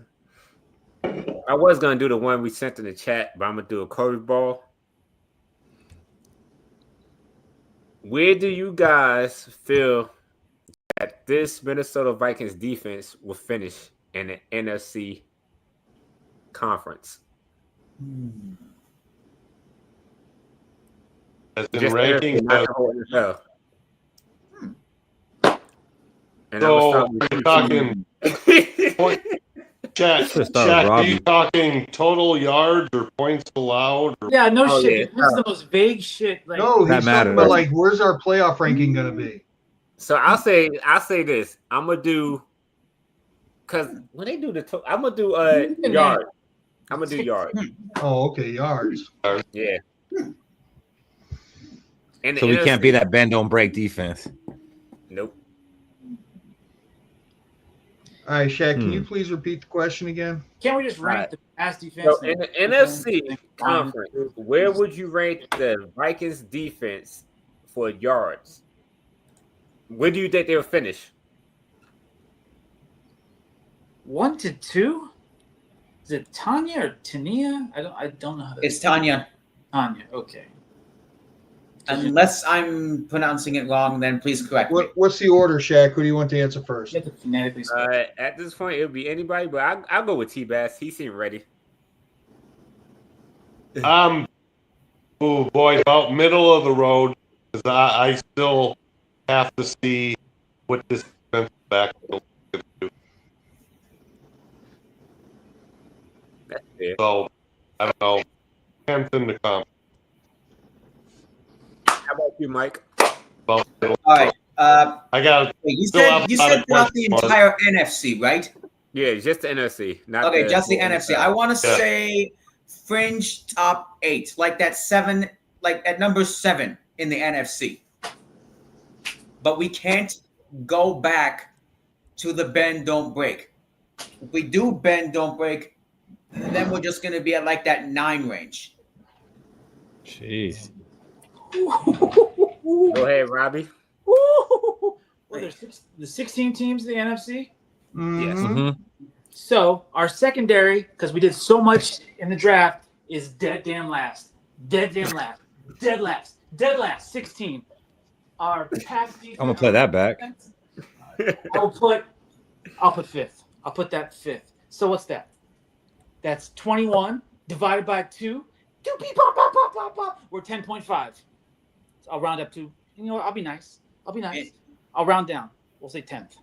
I was gonna do the one we sent in the chat, but I'm gonna do a Cody ball. Where do you guys feel that this Minnesota Vikings defense will finish in the NFC conference? As in ranking, and so we're talking Shaq, are you talking total yards or points allowed? Or? Yeah, no shit. This is the most vague shit. Like, no, he's talking about like where's our playoff ranking gonna be? So I'll say this. I'm gonna do because when they do the I'm gonna do yard. I'm gonna do yard. Oh, okay, yards. Yeah. So we can't be that bend don't break defense. Nope. All right, Shaq, can you please repeat the question again? Can't we just rank the pass defense? So in the NFC conference, where would you rank the Vikings defense for yards? Where do you think they'll finish? 1 to 2? Is it Tanya or Tania? I don't know how to. It's Tanya. Tanya, okay. Unless I'm pronouncing it wrong, then please correct me. What's the order, Shaq? Who do you want to answer first? At this point, it'll be anybody, but I'll go with T-Bass. He seemed ready. Oh boy, about middle of the road, because I still have to see what this defensive back will do. Yeah. So I don't know. 10th in the conference. How about you, Mike? Well, All right. I got. You Still said have a lot of throughout the questions. entire NFC, right? Yeah, just the NFC. Not Okay, the just the whole NFC. NFL. I want to Yeah. say fringe top 8, like that 7, like at number 7 in the NFC. But we can't go back to the bend don't break. If we do bend don't break, then we're just going to be at like that 9 range. Jeez. Go ahead, Robbie. Well, there's the 16 teams in the NFC. Yes. Mhm. So our secondary, because we did so much in the draft, is dead damn last. Dead damn last. Dead last. Dead last. 16. Our pass defense. I'm gonna play that back. I'll put 5th. I'll put that 5th. So what's that? That's 21 divided by 2. We're 10.5. So I'll round up to, you know what? I'll be nice. I'll round down. We'll say 10th.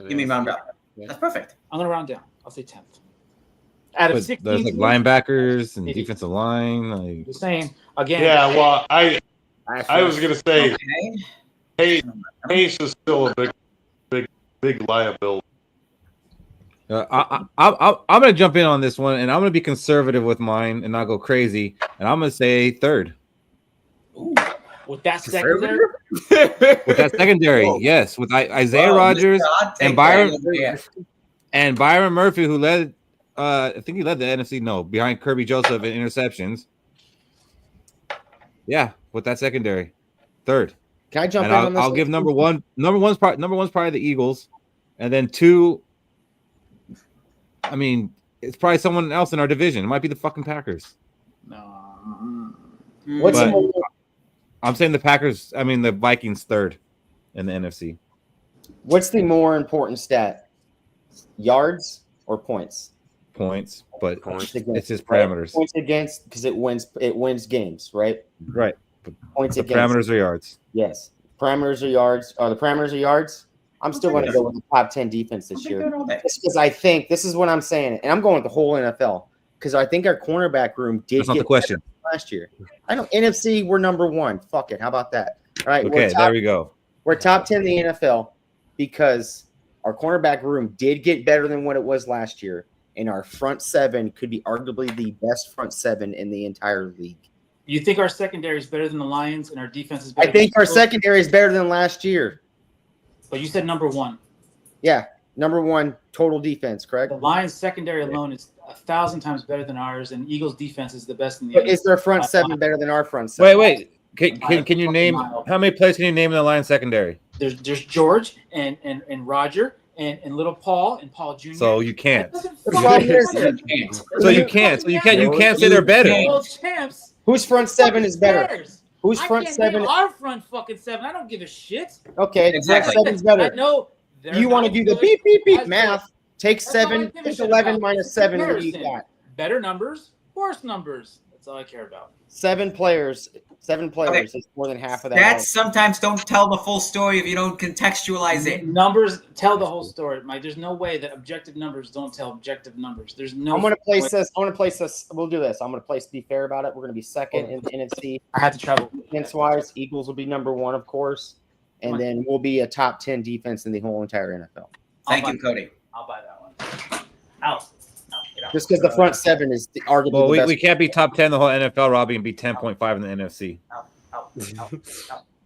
You mean round up? That's perfect. I'm going to round down. I'll say 10th. Out of But 16 there's like teams, linebackers and Maybe. defensive line. Like, Just saying, again. Yeah. Well, I was gonna say Okay. Pace is still a big liability. I'm gonna jump in on this one, and I'm gonna be conservative with mine and not go crazy. And I'm gonna say 3rd. Ooh, with that secondary, With that secondary, Whoa. yes, with Isaiah Whoa, Rodgers Mr. Hot Take and Byron right over here. and Byron Murphy, who led, I think he led the NFC. No, behind Kirby Joseph in interceptions. Yeah, with that secondary, 3rd. Can I jump And in on this? I'll give number one. Number one's probably the Eagles, and then 2. I mean, it's probably someone else in our division. It might be the fucking Packers. What's But- the, I'm saying the Packers. I mean, the Vikings 3rd in the NFC. what's the more important stat? Yards or points? Points, but Points. it's his parameters. Points against, because it wins games, right? Right. Points The against. parameters are yards. Yes. Parameters are yards. Are the parameters are yards? I'm still going to go with the top 10 defense this year. Just because I think this is what I'm saying, and I'm going with the whole NFL because I think our cornerback room did That's not get the question. better last year. I know NFC, we're number 1. Fuck it. How about that? All right. Okay, there we go. We're top 10 in the NFL because our cornerback room did get better than what it was last year, and our front 7 could be arguably the best front 7 in the entire league. You think our secondary is better than the Lions and our defense is better? I think our than secondary is better than last year. But you said number 1. Yeah, number 1 total defense, correct? The Lions secondary alone is 1,000 times better than ours, and Eagles defense is the best in the But NFL. is their front 7 better than our front 7? Wait. Can you name how many players can you name in the Lions secondary? There's George and Roger and little Paul and Paul Jr. So you can't. That doesn't The fucking problem is- matter. So you can't. So you can't say they're better. World champs. Whose front 7 is better? Cares? Whose I front can't name 7? our front fucking 7. I don't give a shit. Okay, the front Exactly. 7's better. I know. they're You want to not do the good. beep, beep, beep That's math. Take That's all I 7, give a take shit 11 about. minus It's 7. What do you comparison. got? Better numbers, worse numbers. That's all I care about. 7 players. 7 players Okay. is more than half of that. Stats sometimes don't tell the full story if you don't contextualize it. Numbers tell the whole story, Mike. There's no way that objective numbers don't tell objective numbers. There's no. I'm going to way. place this. We'll do this. I'm going to place, be fair about it. We're going to be second in the NFC. I had to travel. Defense wise, Eagles will be number 1, of course. And then we'll be a top 10 defense in the whole entire NFL. Thank you, Cody. I'll buy that one. Out. No, get out. Just because the front 7 is arguably Well, the best. we can't be top 10 the whole NFL, Robbie, and be 10.5 in the NFC. Out. I was Uh,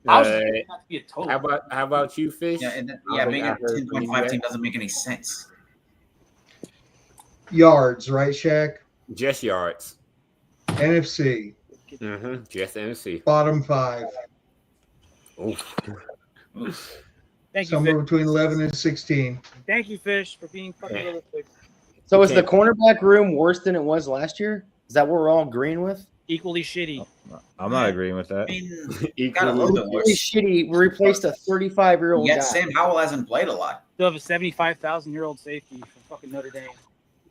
not to be a total. How about you, Fish? Yeah, and I being think I a heard 10.5 you team doesn't make any sense. Yards, right, Shaq? Just yards. NFC, Just NFC. bottom 5, Thank you, somewhere Fish. between 11 and 16. Thank you, Fish, for being fucking realistic. So is the cornerback room worse than it was last year? Is that what we're all agreeing with? Equally shitty. I'm not agreeing with I that. mean, got a little bit Really worse. shitty. We replaced a 35-year-old Yet guy. Sam Howell hasn't played a lot. Still have a 75,000-year-old safety from fucking Notre Dame.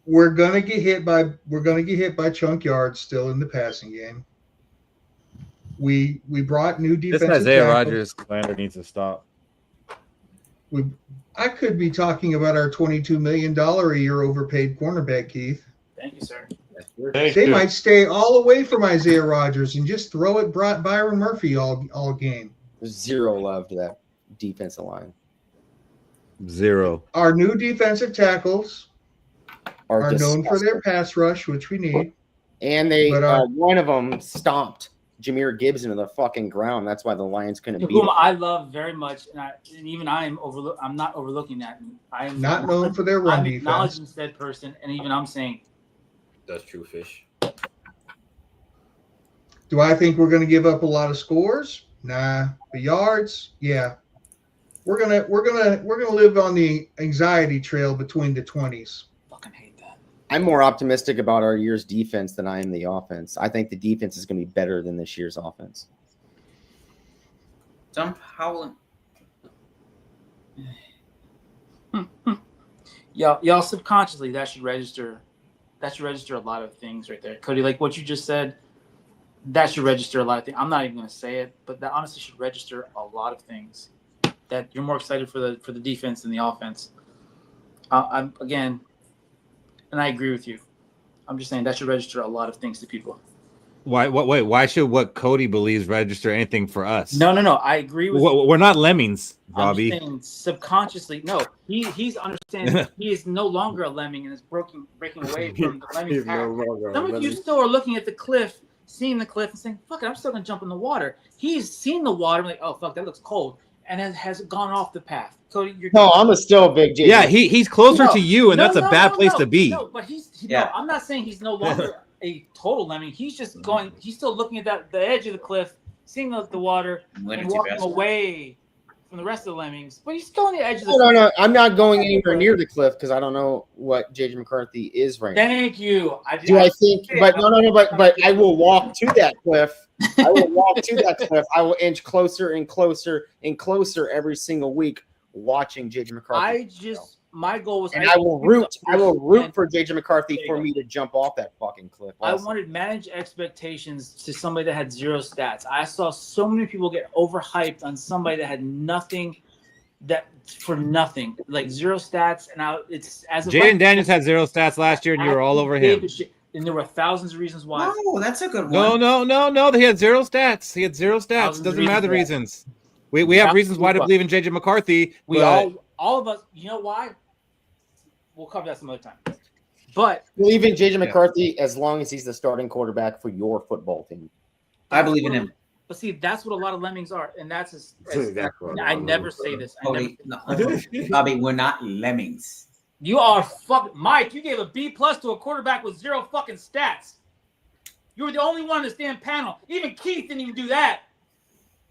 We're gonna get hit by chunk yards still in the passing game. We brought new This defensive Isaiah tackle. Rodgers slander needs to stop. I could be talking about our $22 million a year overpaid cornerback, Keith. Thank you, sir. They might stay all away from Isaiah Rodgers and just throw at Byron Murphy all game. Zero love to that defensive line. Zero. Our new defensive tackles are known for disgusting. their pass rush, which we need. And they But, one of them stomped Jameer Gibbs into the fucking ground. That's why the Lions couldn't beat Whom him. I love very much, and even I'm not overlooking that. I am Not known for their run I'm defense. acknowledging said person, and even I'm saying That's true, Fish. Do I think we're going to give up a lot of scores? Nah. But yards, yeah. We're gonna live on the anxiety trail between the 20s. fucking hate that. I'm more optimistic about our year's defense than I am the offense. I think the defense is going to be better than this year's offense. Dump Howland. Y'all subconsciously that should register a lot of things right there. Cody, like what you just said, that should register a lot of things. I'm not even gonna say it, but that honestly should register a lot of things. That you're more excited for the defense than the offense. I'm again, and I agree with you. I'm just saying that should register a lot of things to people. Why? Wait. Why should what Cody believes register anything for us? No. I agree with you. We're not lemmings, I'm Robbie. saying subconsciously, no. He's understanding that he is no longer a lemming and is breaking away from the lemming path. Some of you still are looking at the cliff, seeing the cliff, and saying, "Fuck it, I'm still gonna jump in the water." He's seen the water, like, "Oh fuck, that looks cold," and has gone off the path. Cody, you're I'm still a big J. Yeah, he's closer to you, and that's a bad place to be. No, but no, I'm not saying he's no longer a total lemming. He's just going. He's still looking at the edge of the cliff, seeing the water, and walking away from the rest of the lemmings. But he's still on the edge of the cliff. No. I'm not going anywhere near the cliff because I don't know what JJ McCarthy is right now. Thank you. I think? But I will walk to that cliff. I will walk to that cliff. I will inch closer and closer and closer every single week, watching JJ McCarthy. My goal was, and I will root for JJ McCarthy for me to jump off that fucking cliff. Also. I wanted to manage expectations to somebody that had zero stats. I saw so many people get overhyped on somebody that had nothing, like zero stats. And it's as Jaden Daniels had zero stats last year, and you were all over him. And there were thousands of reasons why. Oh, that's a good one. No. He had zero stats. Doesn't matter the reasons. We have reasons why to believe in JJ McCarthy. All of us. You know why? We'll cover that some other time. But believe in JJ McCarthy as long as he's the starting quarterback for your football team. I believe in him. But see, that's what a lot of lemmings are, and that's I never say this. Bobby, we're not lemmings. You are fucking Mike. You gave a B+ to a quarterback with zero fucking stats. You were the only one on the stand panel. Even Keith didn't even do that.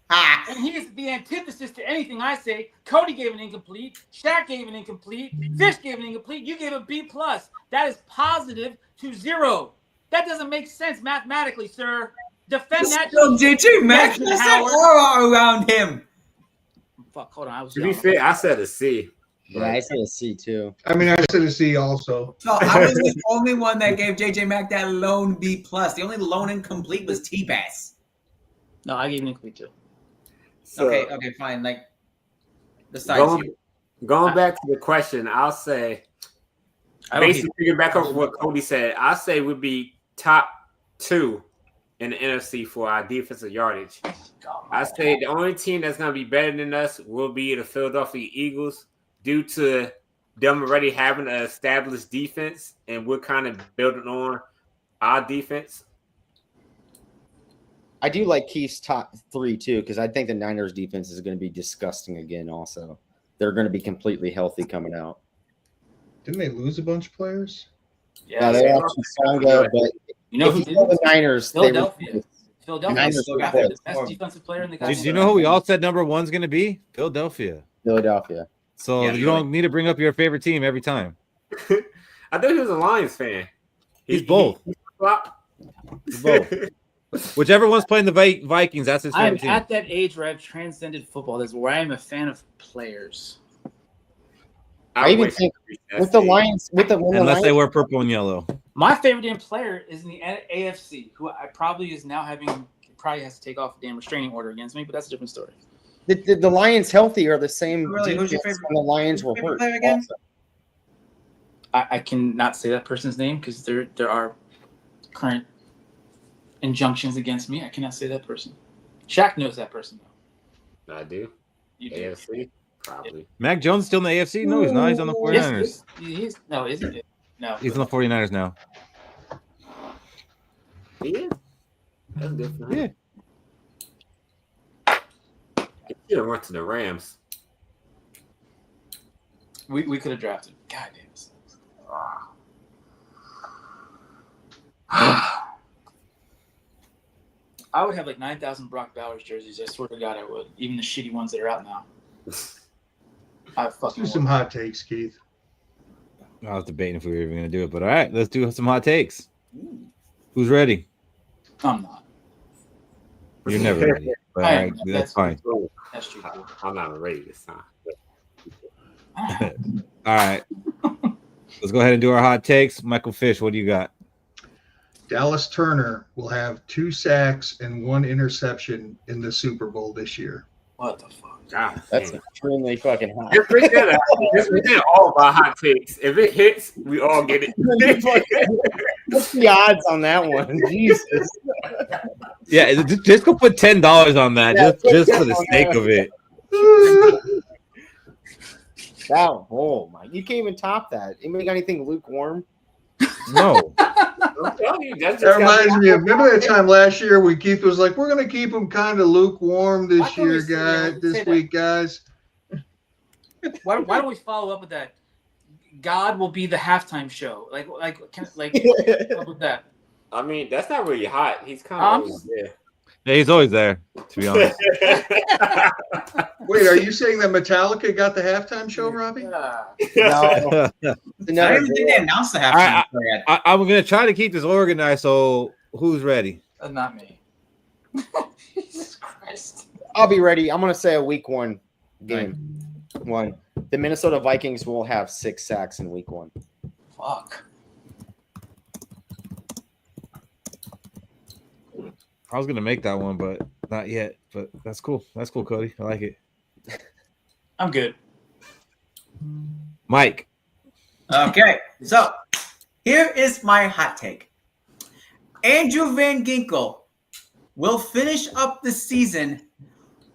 And he is the antithesis to anything I say. Cody gave an incomplete. Shaq gave an incomplete. Fish gave an incomplete. You gave a B+. That is positive to zero. That doesn't make sense mathematically, sir. Defend that. JJ Max aura around him. Fuck, hold on. To be fair, I said a C. Yeah, I said a C too. I mean, I said a C also. So I was the only one that gave JJ Mack that lone B+. The only lone incomplete was T-Bass. No, I gave an incomplete too. So, okay, fine. Like, besides going back to the question, I'll say, basically figure back off what Cody said, I'll say we'd be top 2 in the NFC for our defensive yardage. I say the only team that's going to be better than us will be the Philadelphia Eagles due to them already having an established defense, and we're kind of building on our defense. I do like Keith's top 3 too, because I think the Niners defense is going to be disgusting again. Also, they're going to be completely healthy coming out. Didn't they lose a bunch of players? Yeah, they lost Songa, but you know who did? The Niners, Philadelphia still got the best defensive player in the country. Did you know who we all said number 1's going to be? Philadelphia. So you don't need to bring up your favorite team every time. I thought he was a Lions fan. He's both. He's both. Whichever one's playing the Vikings, that's his favorite team. I'm at that age where I've transcended football. That's where I am a fan of players. I even think with the Lions, unless they wear purple and yellow. My favorite damn player is in the AFC, who I probably has to take off a damn restraining order against me, but that's a different story. The Lions healthy are the same. Really, who's your favorite? When the Lions were hurt. Player again? I cannot say that person's name because there are current injunctions against me. I cannot say that person. Shaq knows that person though. I do. You do. AFC? Probably. Mac Jones still in the AFC? No, he's not. He's on the 49ers. No, is he? No. He's on the 49ers now. He is. That's good for him. Yeah. He should have went to the Rams. We could have drafted. God damn it. I would have like 9,000 Brock Bowers jerseys. I swear to God, I would. Even the shitty ones that are out now. I fucking Do some would. hot takes, Keith. I was debating if we were even going to do it, but all right, let's do some hot takes. Who's ready? I'm not. You're never ready. But all right, that's fine. That's true. I'm not ready this time. All right. Let's go ahead and do our hot takes. Michael Fish, what do you got? Dallas Turner will have 2 sacks and 1 interception in the Super Bowl this year. What the fuck? God, That's extremely fucking hot. Just read that out. Just read that all of our hot takes. If it hits, we all get it. What's the odds on that one? Jesus. Yeah, just go put $10 on that, just for the sake of it. Oh my! You can't even top that. Anybody got anything lukewarm? No. That reminds me of, remember that time last year when Keith was like, we're going to keep them kind of lukewarm this year, guys, this week, guys. Why don't we follow up with that? God will be the halftime show. Like up with that. I mean, that's not really hot. He's kind of always there. Yeah, he's always there, to be honest. Wait, are you saying that Metallica got the halftime show, Robbie? No. I don't even think they announced the halftime show yet. I'm going to try to keep this organized, so who's ready? Not me. Jesus Christ. I'll be ready. I'm going to say a week 1 game. 1. The Minnesota Vikings will have 6 sacks in week 1. Fuck. I was going to make that one, but not yet. But that's cool. That's cool, Cody. I like it. I'm good. Mike. Okay, so here is my hot take. Andrew Van Ginkel will finish up the season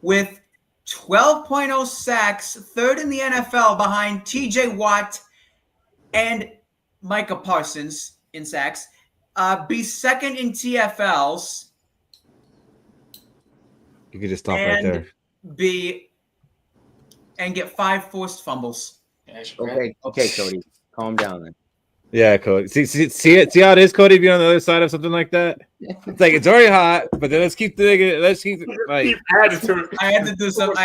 with 12.0 sacks, 3rd in the NFL behind TJ Watt and Micah Parsons in sacks, be 2nd in TFLs. You could just stop right there. And get 5 forced fumbles. Okay, Cody. Calm down then. Yeah, Cody. See how it is, Cody, if you're on the other side of something like that? It's like it's already hot, but then let's keep like I had to do something.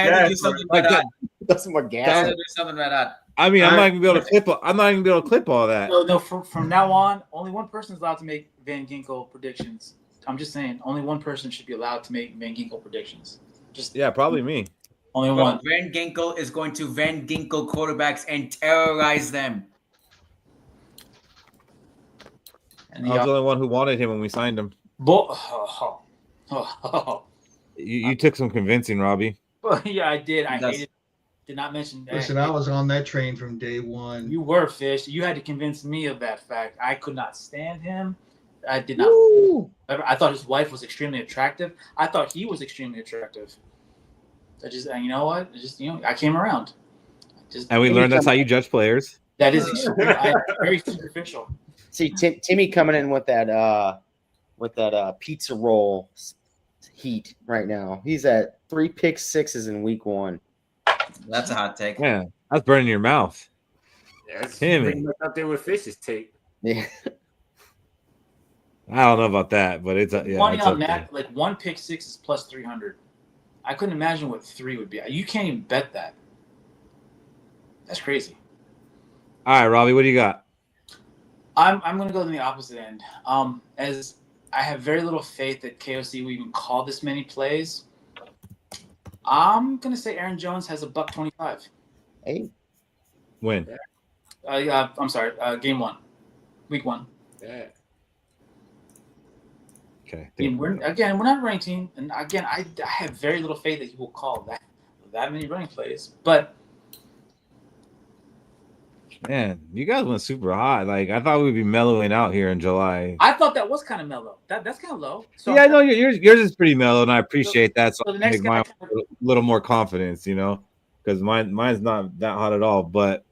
like that. That's more gas. I had to do something right on. I mean, I'm not even gonna be able to clip all that. No. From now on, only one person is allowed to make Van Ginkel predictions. I'm just saying, only one person should be allowed to make Van Ginkel predictions. Yeah, probably me. Only one. Van Ginkel is going to Van Ginkel quarterbacks and terrorize them. And I was the only one who wanted him when we signed him. You took some convincing, Robbie. Yeah, I did. I did not mention. Listen, I was on that train from day one. You were, Fish. You had to convince me of that fact. I could not stand him. I did not. I thought his wife was extremely attractive. I thought he was extremely attractive. You know what? I came around. And we learned that's how you judge players. That is very superficial. See, Timmy coming in with that pizza roll heat right now. He's at 3 pick sixes in week 1. That's a hot take. Yeah, that's burning your mouth. That's Timmy up there with Fish's take. Yeah. I don't know about that, but it's Money on that, like 1 pick 6 is plus 300. I couldn't imagine what 3 would be. You can't even bet that. That's crazy. All right, Robbie, what do you got? I'm going to go to the opposite end. As I have very little faith that KOC will even call this many plays. I'm going to say Aaron Jones has a $125. Hey. When? I'm sorry. Game 1. Week 1. Yeah. Okay. We're not a running team. And again, I have very little faith that he will call that many running plays. But Man, you guys went super hot. Like I thought we'd be mellowing out here in July. I thought that was kind of mellow. That's kind of low. So Yeah, I know yours is pretty mellow, and I appreciate that. So so the I next make mine guy- with a little more confidence, because mine's not that hot at all. But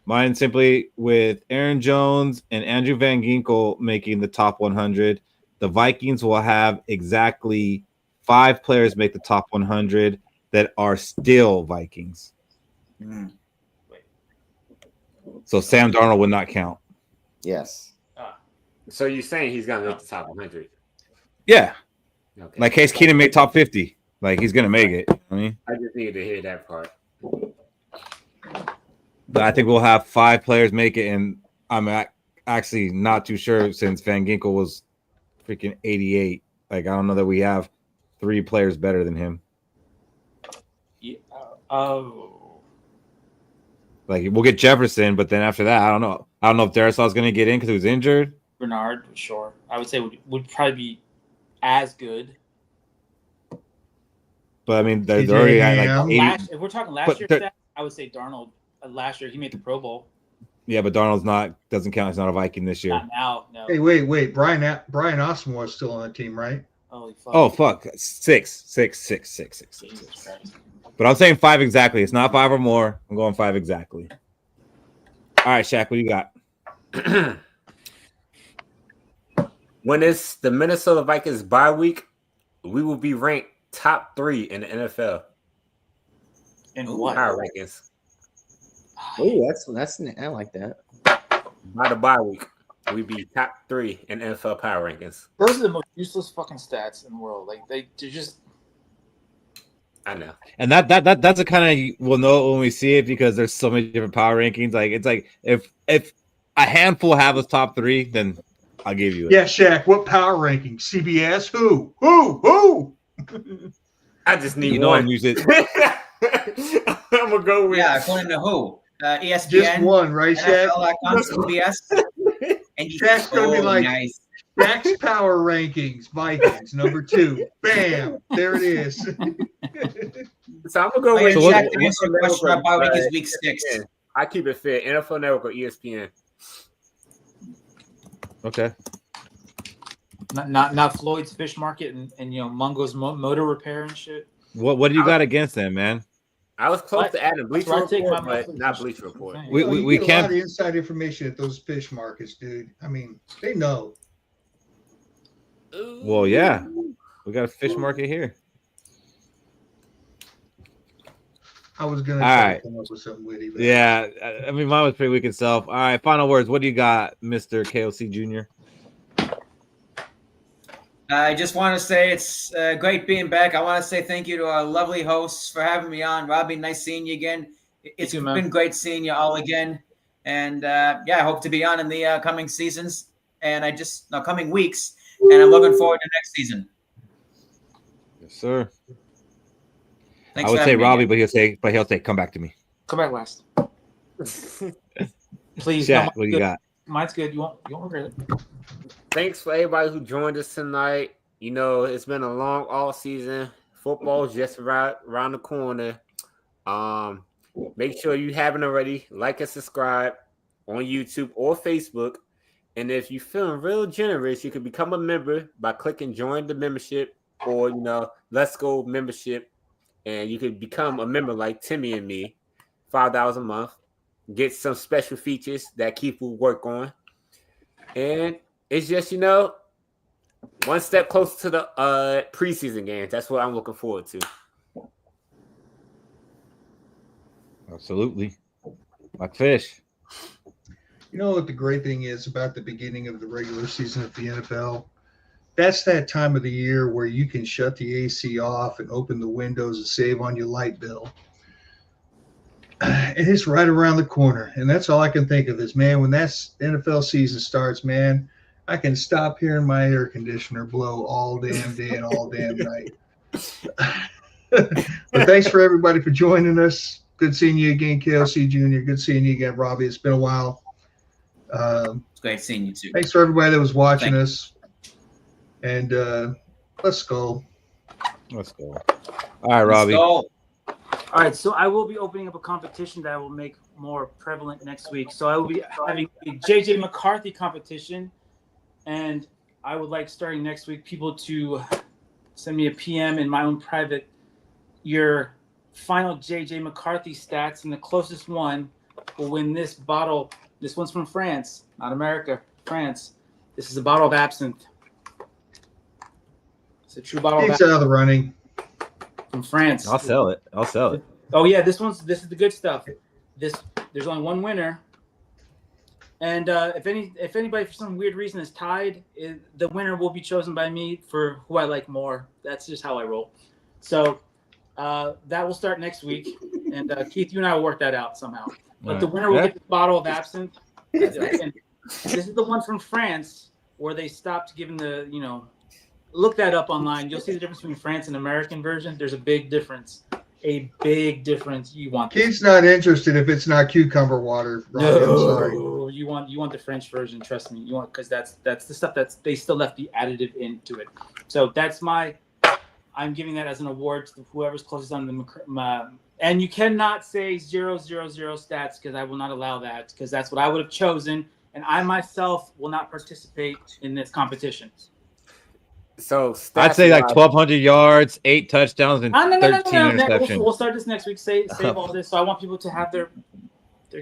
mine simply with Aaron Jones and Andrew Van Ginkel making the top 100. The Vikings will have exactly 5 players make the top 100 that are still Vikings. Mm. So Sam Darnold would not count. Yes. So you're saying he's gonna make the top 100? Yeah. Okay. Like Case Keenum made top 50. Like he's gonna make it. I mean, I just needed to hear that part. but I think we'll have 5 players make it, and I'm actually not too sure since Van Ginkel was freaking 88. Like I don't know that we have 3 players better than him. Yeah. Oh. Like we'll get Jefferson, but then after that, I don't know. I don't know if Darisaul's gonna get in because he was injured. Bernard, sure. I would say would probably be as good. But I mean, they're already at like 80. If we're talking last year, I would say Darnold. Last year he made the Pro Bowl. Yeah, but Darnold's doesn't count. He's not a Viking this year. Not now, no. Hey, wait. Brian Osmore is still on the team, right? Holy fuck. Oh fuck, 6. Jesus Christ. But I'm saying 5 exactly. It's not 5 or more. I'm going 5 exactly. All right, Shaq, what do you got? When it's the Minnesota Vikings bye week, we will be ranked top 3 in the NFL. In what? Power rankings. Oh, that's I like that. By the bye week, we be top 3 in NFL power rankings. Those are the most useless fucking stats in the world. Like they're just. I know. And that's a kind of we'll know when we see it because there's so many different power rankings. Like it's like if a handful have us top 3, then I'll give you it. Yeah, Shaq. What power ranking? CBS? Who? I just need one. I'm Use it. I'm gonna go with according to who? ESPN. Just one, right, Shaq? CBS. And Shaq's gonna be like nice. Shaq's power rankings. Vikings number 2. Bam! There it is. So I'm gonna go with Shaq to answer your question about bye week is week 6. I keep it fair. NFL Network or ESPN. Okay. Not Floyd's Fish Market and Mungo's motor repair and shit. What do you got against them, man? I was close to adding Bleacher Report, but not Bleacher Report. We get can't. A lot of inside information at those fish markets, dude. I mean, they know. Well, yeah, we got a fish market here. I was gonna come up with something witty. But yeah, I mean, mine was pretty weak itself. All right, final words. What do you got, Mr. KOC Jr.? I just want to say it's great being back. I want to say thank you to our lovely hosts for having me on. Robbie, nice seeing you again. It's been great seeing you all again. And I hope to be on in the coming seasons and coming weeks. And I'm looking forward to next season. Yes, sir. Thanks I would for say having me Robbie, again. but he'll say, come back to me. Come back last. Please. Shaq, what do you got? Mine's good. You won't regret it. Thanks for everybody who joined us tonight. It's been a long off season. Football's just around the corner. Make sure you haven't already, like and subscribe on YouTube or Facebook. And if you're feeling real generous, you can become a member by clicking join the membership or, Let's Go membership. And you could become a member like Timmy and me, $5 a month. Get some special features that Keith will work on. And it's just, one step closer to the preseason games. That's what I'm looking forward to. Absolutely. Like fish. You know what the great thing is about the beginning of the regular season of the NFL? That's that time of the year where you can shut the AC off and open the windows and save on your light bill. And it's right around the corner. And that's all I can think of is, man, when that NFL season starts, man, I can stop hearing my air conditioner blow all damn day and all damn night. But thanks for everybody for joining us. Good seeing you again, KLC Jr. Good seeing you again, Robbie. It's been a while. It's great seeing you too. Thanks for everybody that was watching us. And let's go. Let's go. All right, Robbie. Let's go. All right, so I will be opening up a competition that I will make more prevalent next week. So I will be having a JJ McCarthy competition, and I would like starting next week people to send me a PM in my own private your final JJ McCarthy stats, and the closest one will win this bottle. This one's from France, not America, France. This is a bottle of absinthe. It's a true bottle of Keeps absinthe out of the running. from France. I'll sell it. I'll sell it. Oh yeah, this is the good stuff. There's only one winner, and if anybody for some weird reason is tied, the winner will be chosen by me for who I like more. That's just how I roll. So that will start next week, and Keith, you and I will work that out somehow. But the winner will get the bottle of absinthe. And this is the one from France where they stopped giving the Look that up online. You'll see the difference between France and American version. There's a big difference. A big difference. You want Keith's not interested if it's not cucumber water. Robbie, I'm sorry. No, you want the French version. Trust me. You want, because that's the stuff they still left the additive into it. So that's I'm giving that as an award to whoever's closest on the. And you cannot say 000 stats because I will not allow that, because that's what I would have chosen, and I myself will not participate in this competition. So I'd say like 1,200 yards, 8 touchdowns, and 13 interceptions. We'll start this next week. Save all this. So I want people to have their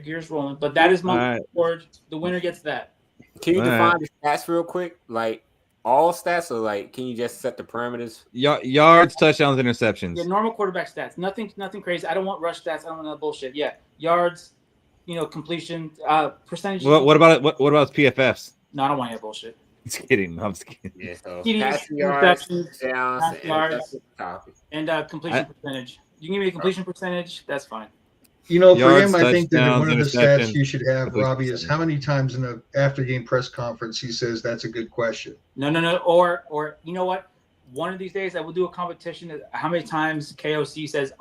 gears rolling. But that is my award. The winner gets that. Can you define the stats real quick? Like all stats, or like can you just set the parameters? Yards, touchdowns, interceptions. Yeah, normal quarterback stats. Nothing crazy. I don't want rush stats. I don't want that bullshit. Yeah, yards, completion, percentage. What about PFFs? No, I don't want that bullshit. Just kidding. I'm just kidding. Yeah, so passing yards, and completion percentage. You can give me a completion percentage. That's fine. For him, I think that one of the stats you should have, Robbie, is how many times in an after-game press conference he says that's a good question. No. Or you know what? One of these days I will do a competition. How many times KOC says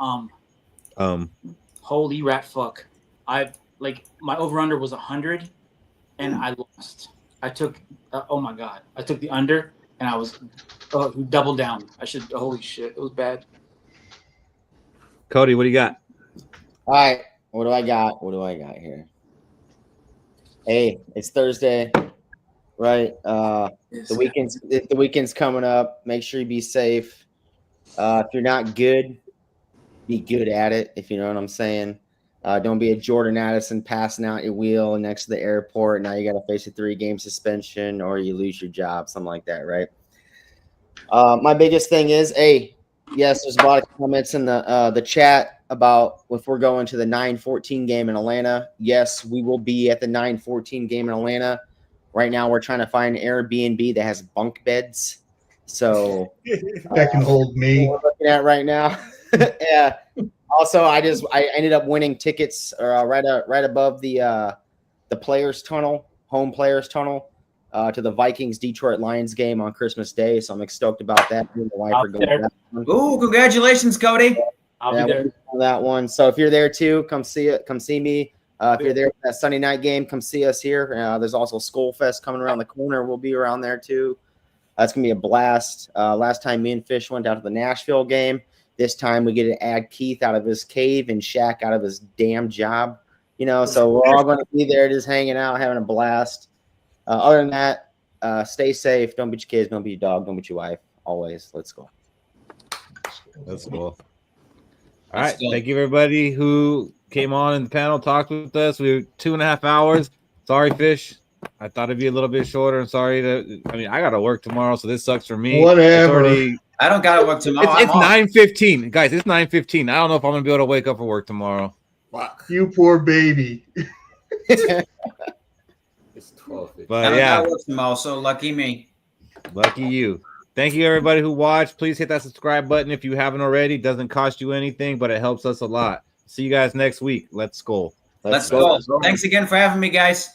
Holy rat fuck. My over-under was 100, and I lost. I took, oh my God, I took the under, and I was double down. Holy shit, it was bad. Cody, what do you got? All right, what do I got here? Hey, it's Thursday, right? The weekend's coming up. Make sure you be safe. If you're not good, be good at it, if you know what I'm saying. Don't be a Jordan Addison passing out your wheel next to the airport. Now you got to face a 3-game suspension, or you lose your job, something like that, right? My biggest thing is, yes, there's a lot of comments in the chat about if we're going to the 9-14 game in Atlanta. Yes, we will be at the 9-14 game in Atlanta. Right now, we're trying to find an Airbnb that has bunk beds. So that can hold me. We're looking at right now. Yeah. Also, I ended up winning tickets right above the players tunnel, home players tunnel, to the Vikings Detroit Lions game on Christmas Day. So I'm stoked about that. Me and the wife are going to that one. Ooh, congratulations, Cody. I'll be there. That one. So if you're there too, come see it. Come see me. If you're there for that Sunday night game, come see us here. There's also Skol Fest coming around the corner. We'll be around there too. It's gonna be a blast. Last time me and Fish went down to the Nashville game. This time we get to add Keith out of his cave and Shaq out of his damn job. So we're all going to be there just hanging out, having a blast. Other than that, stay safe. Don't beat your kids. Don't beat your dog. Don't beat your wife. Always. Let's go. That's cool. All right. Thank you, everybody who came on in the panel, talked with us. We were 2.5 hours. Sorry, Fish. I thought it'd be a little bit shorter. I'm sorry I got to work tomorrow, so this sucks for me. Whatever. I don't got to work tomorrow. It's 9:15. Guys, it's 9:15. I don't know if I'm going to be able to wake up for work tomorrow. Fuck. You poor baby. It's 12. But I don't got to work tomorrow, so lucky me. Lucky you. Thank you, everybody who watched. Please hit that subscribe button if you haven't already. It doesn't cost you anything, but it helps us a lot. See you guys next week. Let's go. Let's go. Thanks again for having me, guys.